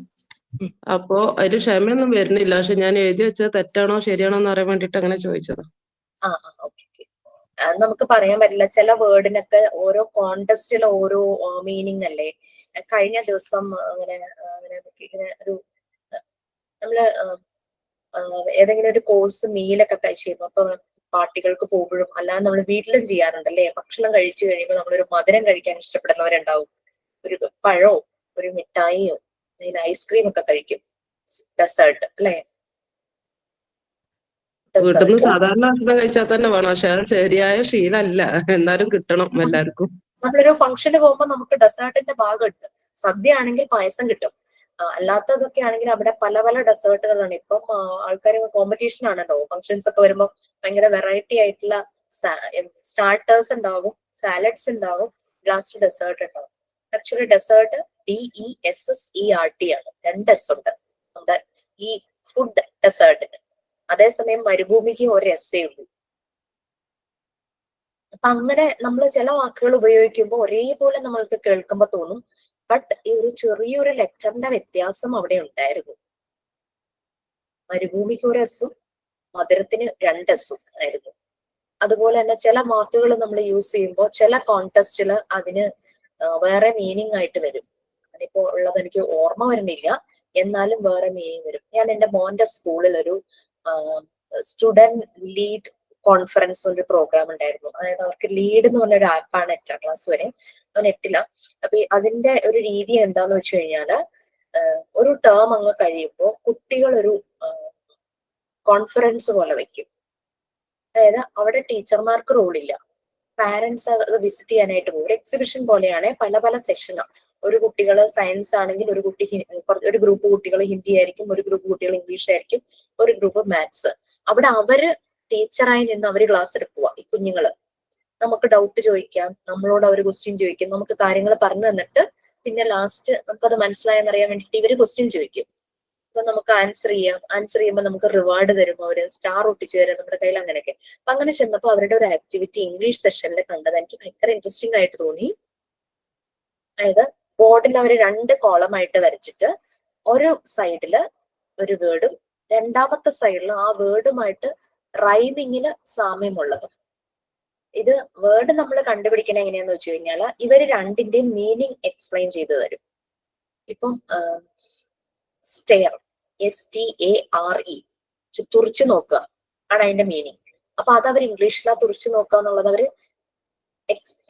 അപ്പോ അതിൽ ക്ഷമയൊന്നും വരുന്നില്ല. പക്ഷെ ഞാൻ എഴുതി വെച്ചത് തെറ്റാണോ ശരിയാണോ എന്ന് അറിയാൻ വേണ്ടിട്ട് അങ്ങനെ ചോദിച്ചത്. നമുക്ക് പറയാൻ പറ്റില്ല, ചില വേർഡിനൊക്കെ ഓരോ കോണ്ടെസ്റ്റിൽ ഓരോ മീനിങ് അല്ലേ. കഴിഞ്ഞ ദിവസം അങ്ങനെ ഒരു നമ്മള് ഏതെങ്കിലും ഒരു കോഴ്സ് മീലൊക്കെ കഴിച്ചു കഴിയുമ്പോ, അപ്പൊ പാർട്ടികൾക്ക് പോകുമ്പോഴും അല്ലാതെ നമ്മൾ വീട്ടിലും ചെയ്യാറുണ്ടല്ലേ, ഭക്ഷണം കഴിച്ചു കഴിയുമ്പോൾ നമ്മളൊരു മധുരം കഴിക്കാൻ ഇഷ്ടപ്പെടുന്നവരുണ്ടാവും. ഒരു പഴോ ഒരു മിഠായിയോ ഐസ്ക്രീം ഒക്കെ കഴിക്കും, ഡെസേർട്ട് അല്ലെ. വീട്ടിൽ നിന്ന് ഡെസേർട്ട്. സാധാരണ ഭക്ഷണം കഴിച്ചാൽ തന്നെ വേണം, പക്ഷെ അത് ശരിയായ ശീലമല്ല. എന്നാലും കിട്ടണം എല്ലാവർക്കും. നമ്മളൊരു ഫംഗ്ഷന് പോകുമ്പോൾ നമുക്ക് ഡെസേർട്ടിന്റെ ഭാഗമുണ്ട്. സദ്യ ആണെങ്കിൽ പായസം കിട്ടും. അല്ലാത്തതൊക്കെ ആണെങ്കിൽ അവിടെ പല പല ഡെസേർട്ടുകളാണ്. ഇപ്പം ആൾക്കാർ കോമ്പറ്റീഷൻ ആണല്ലോ. ഫംഗ്ഷൻസ് ഒക്കെ വരുമ്പോൾ ഭയങ്കര വെറൈറ്റി ആയിട്ടുള്ള സ്റ്റാർട്ടേഴ്സ് ഉണ്ടാകും, സാലഡ്സ് ഉണ്ടാകും, ലാസ്റ്റ് ഡെസേർട്ട് ഉണ്ടാകും. ആക്ച്വലി ഡെസേർട്ട് DESSERT ആണ്, 2 S ഉണ്ട് നമ്മുടെ ഈ ഫുഡ് ഡെസേർട്ടിന്. അതേസമയം മരുഭൂമിക്ക് ഒരു എസ്സേ ഉള്ളൂ. അപ്പൊ അങ്ങനെ നമ്മൾ ചില വാക്കുകൾ ഉപയോഗിക്കുമ്പോൾ ഒരേപോലെ നമ്മൾക്ക് കേൾക്കുമ്പോൾ തോന്നും, ബട്ട് ഈ ഒരു ചെറിയൊരു ലെറ്ററിന്റെ വ്യത്യാസം അവിടെ ഉണ്ടായിരുന്നു. മരുഭൂമിക്ക് ഒരു എസ്സും മധുരത്തിന് 2 S ആയിരുന്നു. അതുപോലെ തന്നെ ചില വാക്കുകൾ നമ്മൾ യൂസ് ചെയ്യുമ്പോൾ ചില കോണ്ടെസ്റ്റില് അതിന് വേറെ മീനിങ് ആയിട്ട് വരും. അതിപ്പോ ഉള്ളത് എനിക്ക് ഓർമ്മ വരുന്നില്ല, എന്നാലും വേറെ മീനിങ് വരും. ഞാൻ എൻ്റെ മോന്റെ സ്കൂളിൽ ഒരു സ്റ്റുഡന്റ് ലീഡ് കോൺഫറൻസ് ഒരു പ്രോഗ്രാം ഉണ്ടായിരുന്നു. അതായത് അവർക്ക് ലീഡ് എന്ന് പറഞ്ഞ ഒരു ആപ്പാണ് 8ാം ക്ലാസ് വരെ, അവൻ 8ല. അപ്പൊ അതിന്റെ ഒരു രീതി എന്താന്ന് വെച്ച് കഴിഞ്ഞാല് ഒരു ടേം അങ്ങ് കഴിയുമ്പോൾ കുട്ടികൾ ഒരു കോൺഫറൻസ് പോലെ വെക്കും. അതായത് അവിടെ ടീച്ചർമാർക്ക് റോളില്ല, പാരന്റ്സ് അത് വിസിറ്റ് ചെയ്യാനായിട്ട് പോകും. ഒരു എക്സിബിഷൻ പോലെയാണ്, പല പല സെഷനാണ്. ഒരു കുട്ടികൾ സയൻസ് ആണെങ്കിൽ ഒരു ഗ്രൂപ്പ് കുട്ടികൾ ഹിന്ദി ആയിരിക്കും, ഒരു ഗ്രൂപ്പ് കുട്ടികൾ ഇംഗ്ലീഷ് ആയിരിക്കും, ഒരു ഗ്രൂപ്പ് മാത്സ്. അവിടെ അവര് ടീച്ചറായി നിന്ന് അവര് ക്ലാസ് എടുക്കുക. ഈ കുഞ്ഞുങ്ങള് നമുക്ക് ഡൗട്ട് ചോദിക്കാം, നമ്മളോട് അവർ ക്വസ്റ്റ്യൻ ചോദിക്കും, നമുക്ക് കാര്യങ്ങൾ പറഞ്ഞു തന്നിട്ട് പിന്നെ ലാസ്റ്റ് നമുക്കത് മനസ്സിലായെന്നറിയാൻ വേണ്ടിയിട്ട് ഇവര് ക്വസ്റ്റ്യൻ ചോദിക്കും. അപ്പൊ നമുക്ക് ആൻസർ ചെയ്യാം. ആൻസർ ചെയ്യുമ്പോൾ നമുക്ക് റിവാർഡ് തരും, അവര് സ്റ്റാർ ഒട്ടിച്ചു തരും നമ്മുടെ കയ്യിൽ, അങ്ങനെയൊക്കെ. അപ്പൊ അങ്ങനെ ചെന്നപ്പോൾ അവരുടെ ഒരു ആക്ടിവിറ്റി ഇംഗ്ലീഷ് സെഷനിൽ കണ്ടത് എനിക്ക് ഭയങ്കര ഇൻട്രസ്റ്റിംഗ് ആയിട്ട് തോന്നി. അതായത് ബോർഡിൽ അവർ 2 കോളമായിട്ട് വരച്ചിട്ട് ഒരു സൈഡില് ഒരു വേർഡും രണ്ടാമത്തെ സൈഡിൽ ആ വേർഡുമായിട്ട് റൈമിങ്ങിന് സാമ്യമുള്ളതും. ഇത് വേർഡ് നമ്മൾ കണ്ടുപിടിക്കണ എങ്ങനെയാന്ന് വെച്ച് കഴിഞ്ഞാൽ ഇവര് രണ്ടിന്റെയും മീനിങ് എക്സ്പ്ലെയിൻ ചെയ്തു തരും. ഇപ്പം സ്റ്റെയർ, STARE, തുറിച്ചു നോക്കുക ആണ് അതിന്റെ മീനിങ്. അപ്പൊ അത് അവർ ഇംഗ്ലീഷിലാ തുറിച്ചു നോക്കുക എന്നുള്ളത് അവര്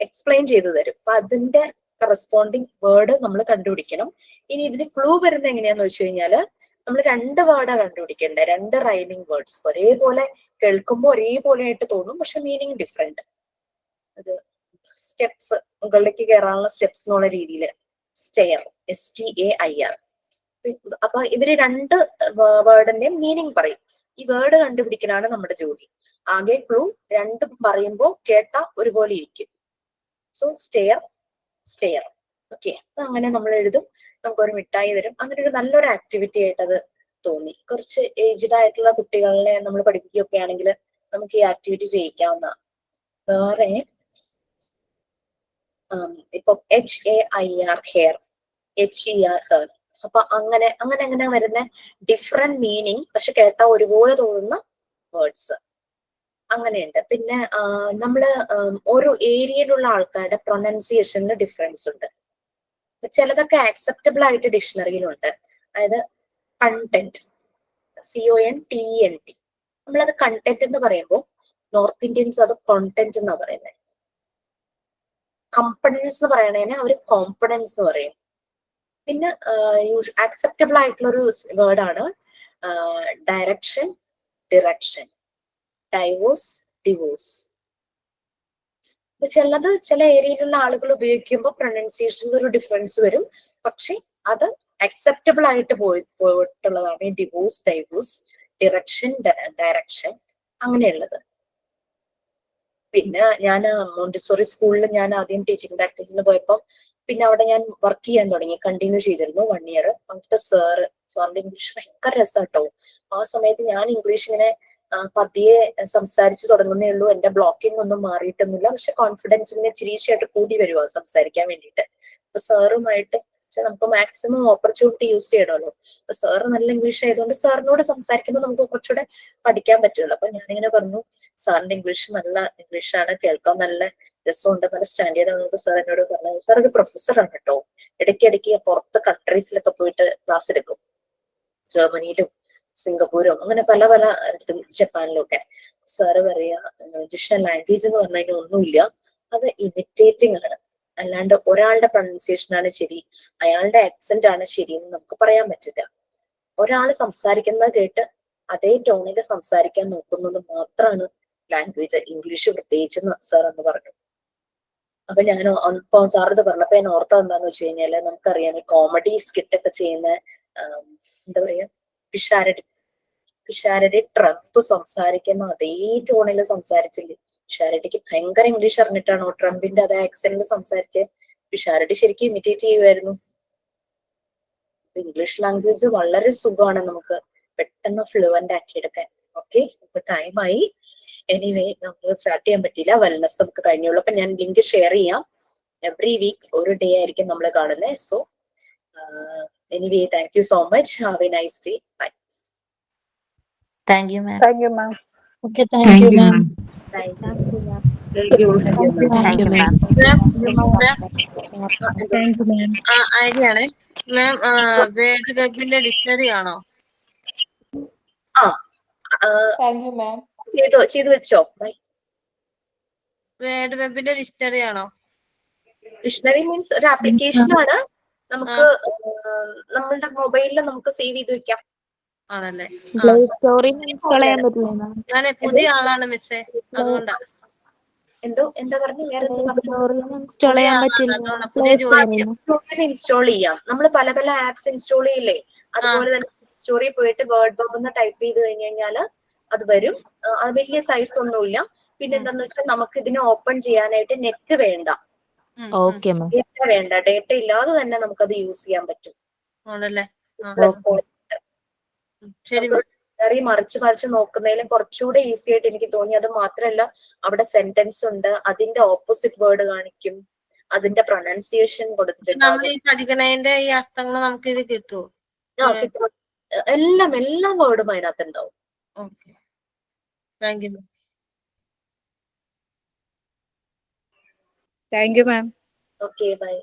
എക്സ്പ്ലെയിൻ ചെയ്തു തരും. അപ്പൊ അതിന്റെ കറസ്പോണ്ടിങ് വേർഡ് നമ്മൾ കണ്ടുപിടിക്കണം. ഇനി ഇതിന് ക്ലൂ വരുന്നത് എങ്ങനെയാന്ന് വെച്ച് കഴിഞ്ഞാല് നമ്മൾ 2 വേർഡാ കണ്ടുപിടിക്കേണ്ടത്, 2 റൈമിങ് വേർഡ്സ്. ഒരേപോലെ കേൾക്കുമ്പോൾ ഒരേപോലെ ആയിട്ട് തോന്നും, പക്ഷെ മീനിങ് ഡിഫറെന്റ്. അത് സ്റ്റെപ്സ്, മുകളിലേക്ക് കയറാനുള്ള സ്റ്റെപ്സ് എന്നുള്ള രീതിയിൽ സ്റ്റെയർ, STAIR. അപ്പൊ ഇവര് 2 വേർഡിന്റെയും മീനിങ് പറയും. ഈ വേർഡ് കണ്ടുപിടിക്കലാണ് നമ്മുടെ ജോലി. ആകെ ക്ലൂ 2 പറയുമ്പോൾ കേട്ട ഒരുപോലെ ഇരിക്കും. So stair, stair. ഓക്കെ, അപ്പൊ അങ്ങനെ നമ്മൾ എഴുതും, നമുക്കൊരു മിഠായി തരും. അങ്ങനെ ഒരു നല്ലൊരു ആക്ടിവിറ്റി ആയിട്ട് അത് തോന്നി. കുറച്ച് ഏജ്ഡ് ആയിട്ടുള്ള കുട്ടികളെ നമ്മൾ പഠിപ്പിക്കുകയൊക്കെ ആണെങ്കിൽ നമുക്ക് ഈ ആക്ടിവിറ്റി ചെയ്യിക്കാവുന്ന. വേറെ ഇപ്പൊ HAIR ഹെയർ, HER ഹെയർ. അപ്പൊ അങ്ങനെ അങ്ങനെ അങ്ങനെ വരുന്ന ഡിഫറെന്റ് മീനിങ്, പക്ഷെ കേട്ടാ ഒരുപോലെ തോന്നുന്ന വേർഡ്സ് അങ്ങനെയുണ്ട്. പിന്നെ നമ്മള് ഓരോ ഏരിയയിലുള്ള ആൾക്കാരുടെ പ്രൊനൗൺസിയേഷനിൽ ഡിഫറൻസ് ഉണ്ട്. ചിലതൊക്കെ ആക്സെപ്റ്റബിൾ ആയിട്ട് ഡിക്ഷണറിയിലുണ്ട്. അതായത് കണ്ടന്റ്, CONTENT. നമ്മളത് കണ്ടന്റ് എന്ന് പറയുമ്പോൾ നോർത്ത് ഇന്ത്യൻസ് അത് കോണ്ടന്റ് എന്നാ പറയുന്നത്. കമ്പണൻസ് എന്ന് പറയണേനെ അവര് കോമ്പണൻസ് എന്ന് പറയും. പിന്നെ ആക്സെപ്റ്റബിൾ ആയിട്ടുള്ള ഒരു വേർഡാണ് ഡയറക്ഷൻ, ഡിറക്ഷൻ, ഡൈവോഴ്സ്, ഡിവോഴ്സ്. ചിലത് ചില ഏരിയയിലുള്ള ആളുകൾ ഉപയോഗിക്കുമ്പോൾ പ്രൊനൗൺസിയേഷനിൽ ഒരു ഡിഫറൻസ് വരും, പക്ഷെ അത് അക്സെപ്റ്റബിൾ ആയിട്ട് പോയിട്ടുള്ളതാണ് ഈ ഡിവോഴ്സ്, ഡൈവോഴ്സ്, ഡിറക്ഷൻ, ഡയറക്ഷൻ അങ്ങനെയുള്ളത്. പിന്നെ ഞാൻ മോണ്ടിസോറി സ്കൂളിൽ ഞാൻ ആദ്യം ടീച്ചിങ് പ്രാക്ടീസിന് പോയപ്പോൾ പിന്നെ അവിടെ ഞാൻ വർക്ക് ചെയ്യാൻ തുടങ്ങി, കണ്ടിന്യൂ ചെയ്തിരുന്നു 1 ഇയർ. അവിടുത്തെ സാറിന്റെ ഇംഗ്ലീഷ് ഭയങ്കര രസമാട്ടോ. ആ സമയത്ത് ഞാൻ ഇംഗ്ലീഷ് ഇങ്ങനെ പതിയെ സംസാരിച്ചു തുടങ്ങുന്നേ ഉള്ളൂ. എന്റെ ബ്ലോക്കിംഗ് ഒന്നും മാറിയിട്ടൊന്നുമില്ല, പക്ഷെ കോൺഫിഡൻസ് ഇങ്ങനെ ചിരീച്ചായിട്ട് കൂടി വരുവാ സംസാരിക്കാൻ വേണ്ടിയിട്ട്. അപ്പൊ സാറുമായിട്ട് നമുക്ക് മാക്സിമം ഓപ്പർച്യൂണിറ്റി യൂസ് ചെയ്യണമല്ലോ. അപ്പൊ സാറ് നല്ല ഇംഗ്ലീഷ് ആയതുകൊണ്ട് സാറിനോട് സംസാരിക്കുമ്പോൾ നമുക്ക് കുറച്ചുകൂടെ പഠിക്കാൻ പറ്റുമല്ലോ. അപ്പൊ ഞാനിങ്ങനെ പറഞ്ഞു, സാറിന്റെ ഇംഗ്ലീഷ് നല്ല ഇംഗ്ലീഷാണ്, കേൾക്കാൻ നല്ല രസമുണ്ട്, നല്ല സ്റ്റാൻഡേർഡ് ആണ്. സാർ എന്നോട് പറഞ്ഞു, സാർ ഒരു പ്രൊഫസറാണ് കേട്ടോ, ഇടയ്ക്കിടയ്ക്ക് പുറത്ത് കൺട്രീസിലൊക്കെ പോയിട്ട് ക്ലാസ് എടുക്കും, ജർമ്മനിയിലും സിംഗപ്പൂരും അങ്ങനെ പല പല ജപ്പാനിലും ഒക്കെ. സാറ് പറയാ, ജിഷ്ണ ലാംഗ്വേജ് എന്ന് പറഞ്ഞു കഴിഞ്ഞാൽ ഒന്നുമില്ല, അത് ഇമിറ്റേറ്റിംഗ് ആണ്, അല്ലാണ്ട് ഒരാളുടെ പ്രൊനൗൺസിയേഷൻ ആണ് ശരി, അയാളുടെ ആക്സെന്റ് ആണ് ശരി എന്ന് നമുക്ക് പറയാൻ പറ്റില്ല. ഒരാൾ സംസാരിക്കുന്നത് കേട്ട് അതേ ടോണിൽ സംസാരിക്കാൻ നോക്കുന്നത് മാത്രമാണ് ലാംഗ്വേജ്, ഇംഗ്ലീഷ് പ്രത്യേകിച്ച് സാർ എന്ന് പറഞ്ഞു. അപ്പൊ ഞാൻ ഇപ്പൊ സാറിത് പറഞ്ഞപ്പോ ഞാൻ ഓർത്തത് എന്താന്ന് വെച്ച് കഴിഞ്ഞാല്, നമുക്കറിയാം ഈ കോമഡി സ്കിറ്റ് ഒക്കെ ചെയ്യുന്ന എന്താ പറയാ, പിഷാരടി ട്രംപ് സംസാരിക്കുന്ന അതേ ടോണിൽ സംസാരിച്ചില്ലേ. പിഷാരടിക്ക് ഭയങ്കര ഇംഗ്ലീഷ് അറിഞ്ഞിട്ടാണോ ട്രംപിന്റെ അതേ ആക്സെന്റിൽ സംസാരിച്ച്? പിഷാരടി ശരിക്കും ഇമിറ്റേറ്റ് ചെയ്യുമായിരുന്നു. ഇംഗ്ലീഷ് ലാംഗ്വേജ് വളരെ സുഖമാണ് നമുക്ക് പെട്ടെന്ന് ഫ്ലുവന്റ് ആക്കി എടുക്കാൻ. ഓക്കെ, ഇപ്പൊ ടൈമായി. എനിവേ നമുക്ക് സ്റ്റാർട്ട് ചെയ്യാൻ പറ്റിയില്ല, വെൽനെസ് നമുക്ക് കഴിഞ്ഞുള്ളൂ. അപ്പൊ ഞാൻ ലിങ്ക് ഷെയർ ചെയ്യാം. എവറി വീക്ക് ഒരു ഡേ ആയിരിക്കും നമ്മൾ കാണുന്നത്. So anyway thank you so much. Have a nice day. Bye. Thank you, ma'am. Okay, thank you, ma'am. Bye. Thank you. Thank you, ma'am. Thank you ma'am. ഐഡിയാണ് മാം. വേൾഡ് വെബിന്റെ ഡിക്ഷണറി ആണോ? ആ ചെയ്തു വെച്ചോ? ബൈ. വേൾഡ് വെബിന്റെ ഡിക്ഷണറി ആണോ? ഡിക്ഷണറി മീൻസ് ഒരു ആപ്ലിക്കേഷൻ ആണ്. നമുക്ക് നമ്മളുടെ മൊബൈലിൽ നമുക്ക് സേവ് ചെയ്ത് വെക്കാം. ആണല്ലേ? പ്ലേ സ്റ്റോറിൽ ഇൻസ്റ്റാൾ ചെയ്യാൻ പറ്റില്ല മാം. ഞാൻ പുതിയ ആളാണ് മിസ്സേ, അതുകൊണ്ടാ. എന്താ പറഞ്ഞു? വേറെ പ്ലേ എന്ത് പറഞ്ഞു? സ്റ്റോറിൽ ഇൻസ്റ്റാൾ പുതിയ ചെയ്യാൻ ആളാണ്, പറ്റില്ല. അതുകൊണ്ടാ. പ്ലേ പുതിയ ജോലിക്ക്. സ്റ്റോറിൽ ഇൻസ്റ്റാൾ ചെയ്യാം. നമ്മൾ പല പല ആപ്സ് ഇൻസ്റ്റാൾ ചെയ്യില്ലേ, അതുപോലെ തന്നെ സ്റ്റോറിൽ പോയിട്ട് വേർഡ് ബോംബ് എന്ന് ടൈപ്പ് ചെയ്ത് കഴിഞ്ഞ് കഴിഞ്ഞാല് അത് വരും. അത് വലിയ സൈസ് ഒന്നുമില്ല. പിന്നെ എന്താന്ന് വെച്ചാൽ നമുക്ക് ഇതിനെ ഓപ്പൺ ചെയ്യാനായിട്ട് നെറ്റ് വേണ്ട. Okay ma'am. ഡേറ്റ ഇല്ലാതെ തന്നെ നമുക്കത് യൂസ് ചെയ്യാൻ പറ്റും. ആണല്ലേ? പ്ലസ് ശരി. മറിച്ച് നോക്കുന്നതിലും കുറച്ചുകൂടെ ഈസി ആയിട്ട് എനിക്ക് തോന്നി. അത് മാത്രമല്ല, അവിടെ സെന്റൻസ് ഉണ്ട്, അതിന്റെ ഓപ്പോസിറ്റ് വേർഡ് കാണിക്കും, അതിന്റെ പ്രൊനൗൺസിയേഷൻ നമ്മൾ കൊടുത്തിട്ടുണ്ടാകും. ഈ പഠിക്കണതിന്റെ ഈ അർത്ഥങ്ങൾ നമുക്ക് ഇത് കിട്ടുമോ? കിട്ടും. എല്ലാ വേർഡും അതിനകത്ത് ഉണ്ടാവും. Okay, thank you. Thank you, ma'am. Okay, bye.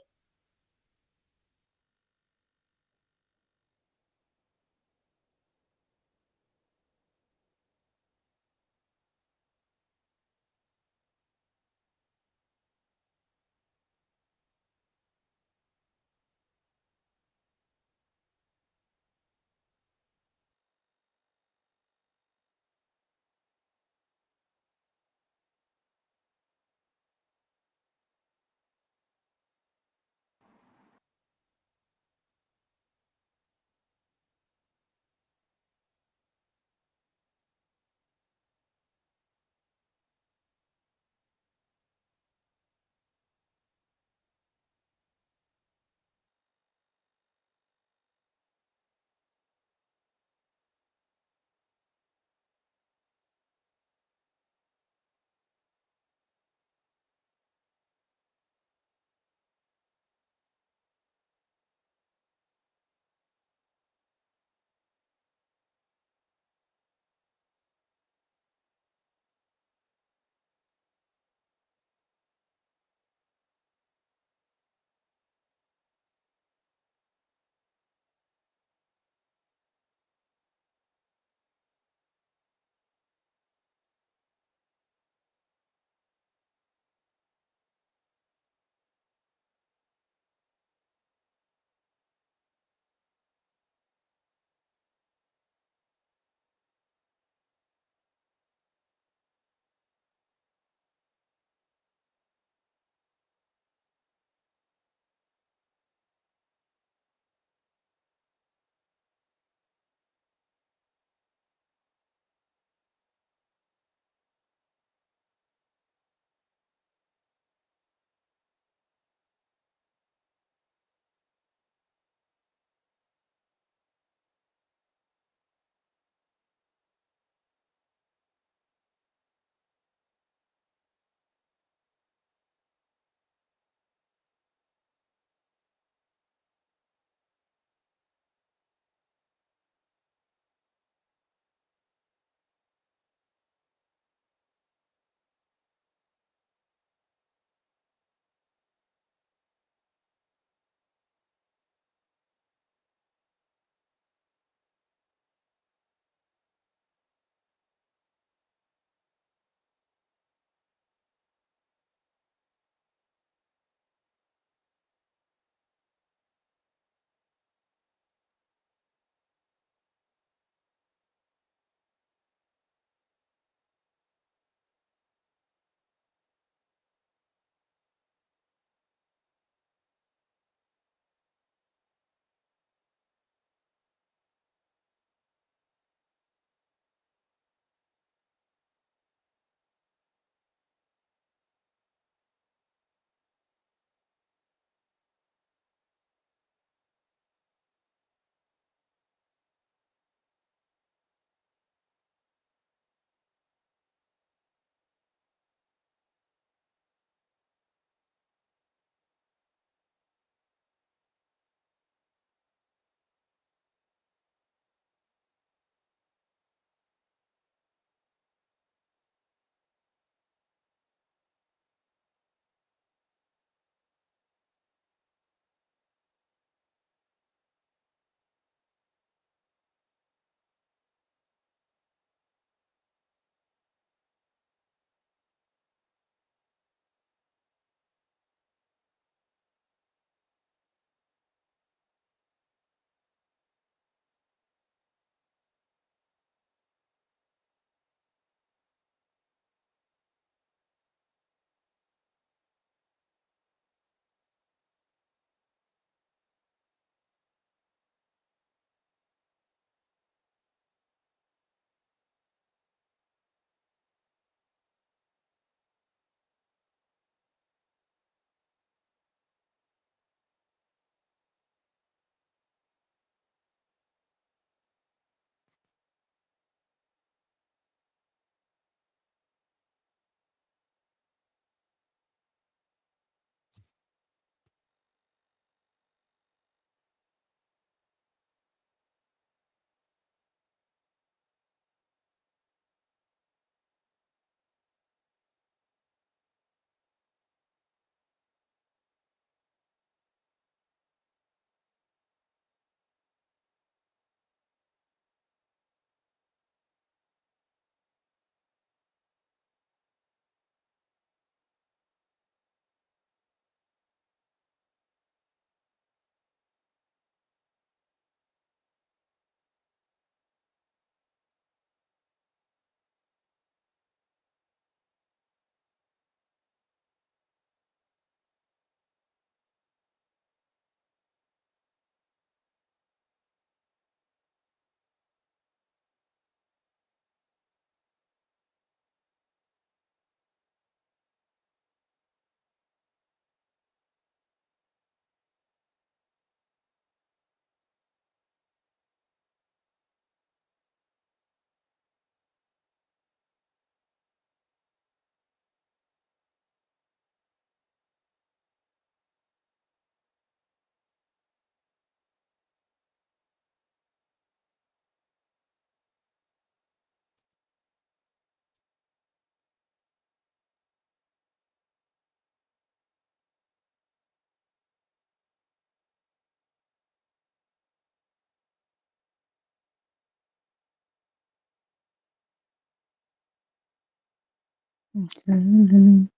ഉം.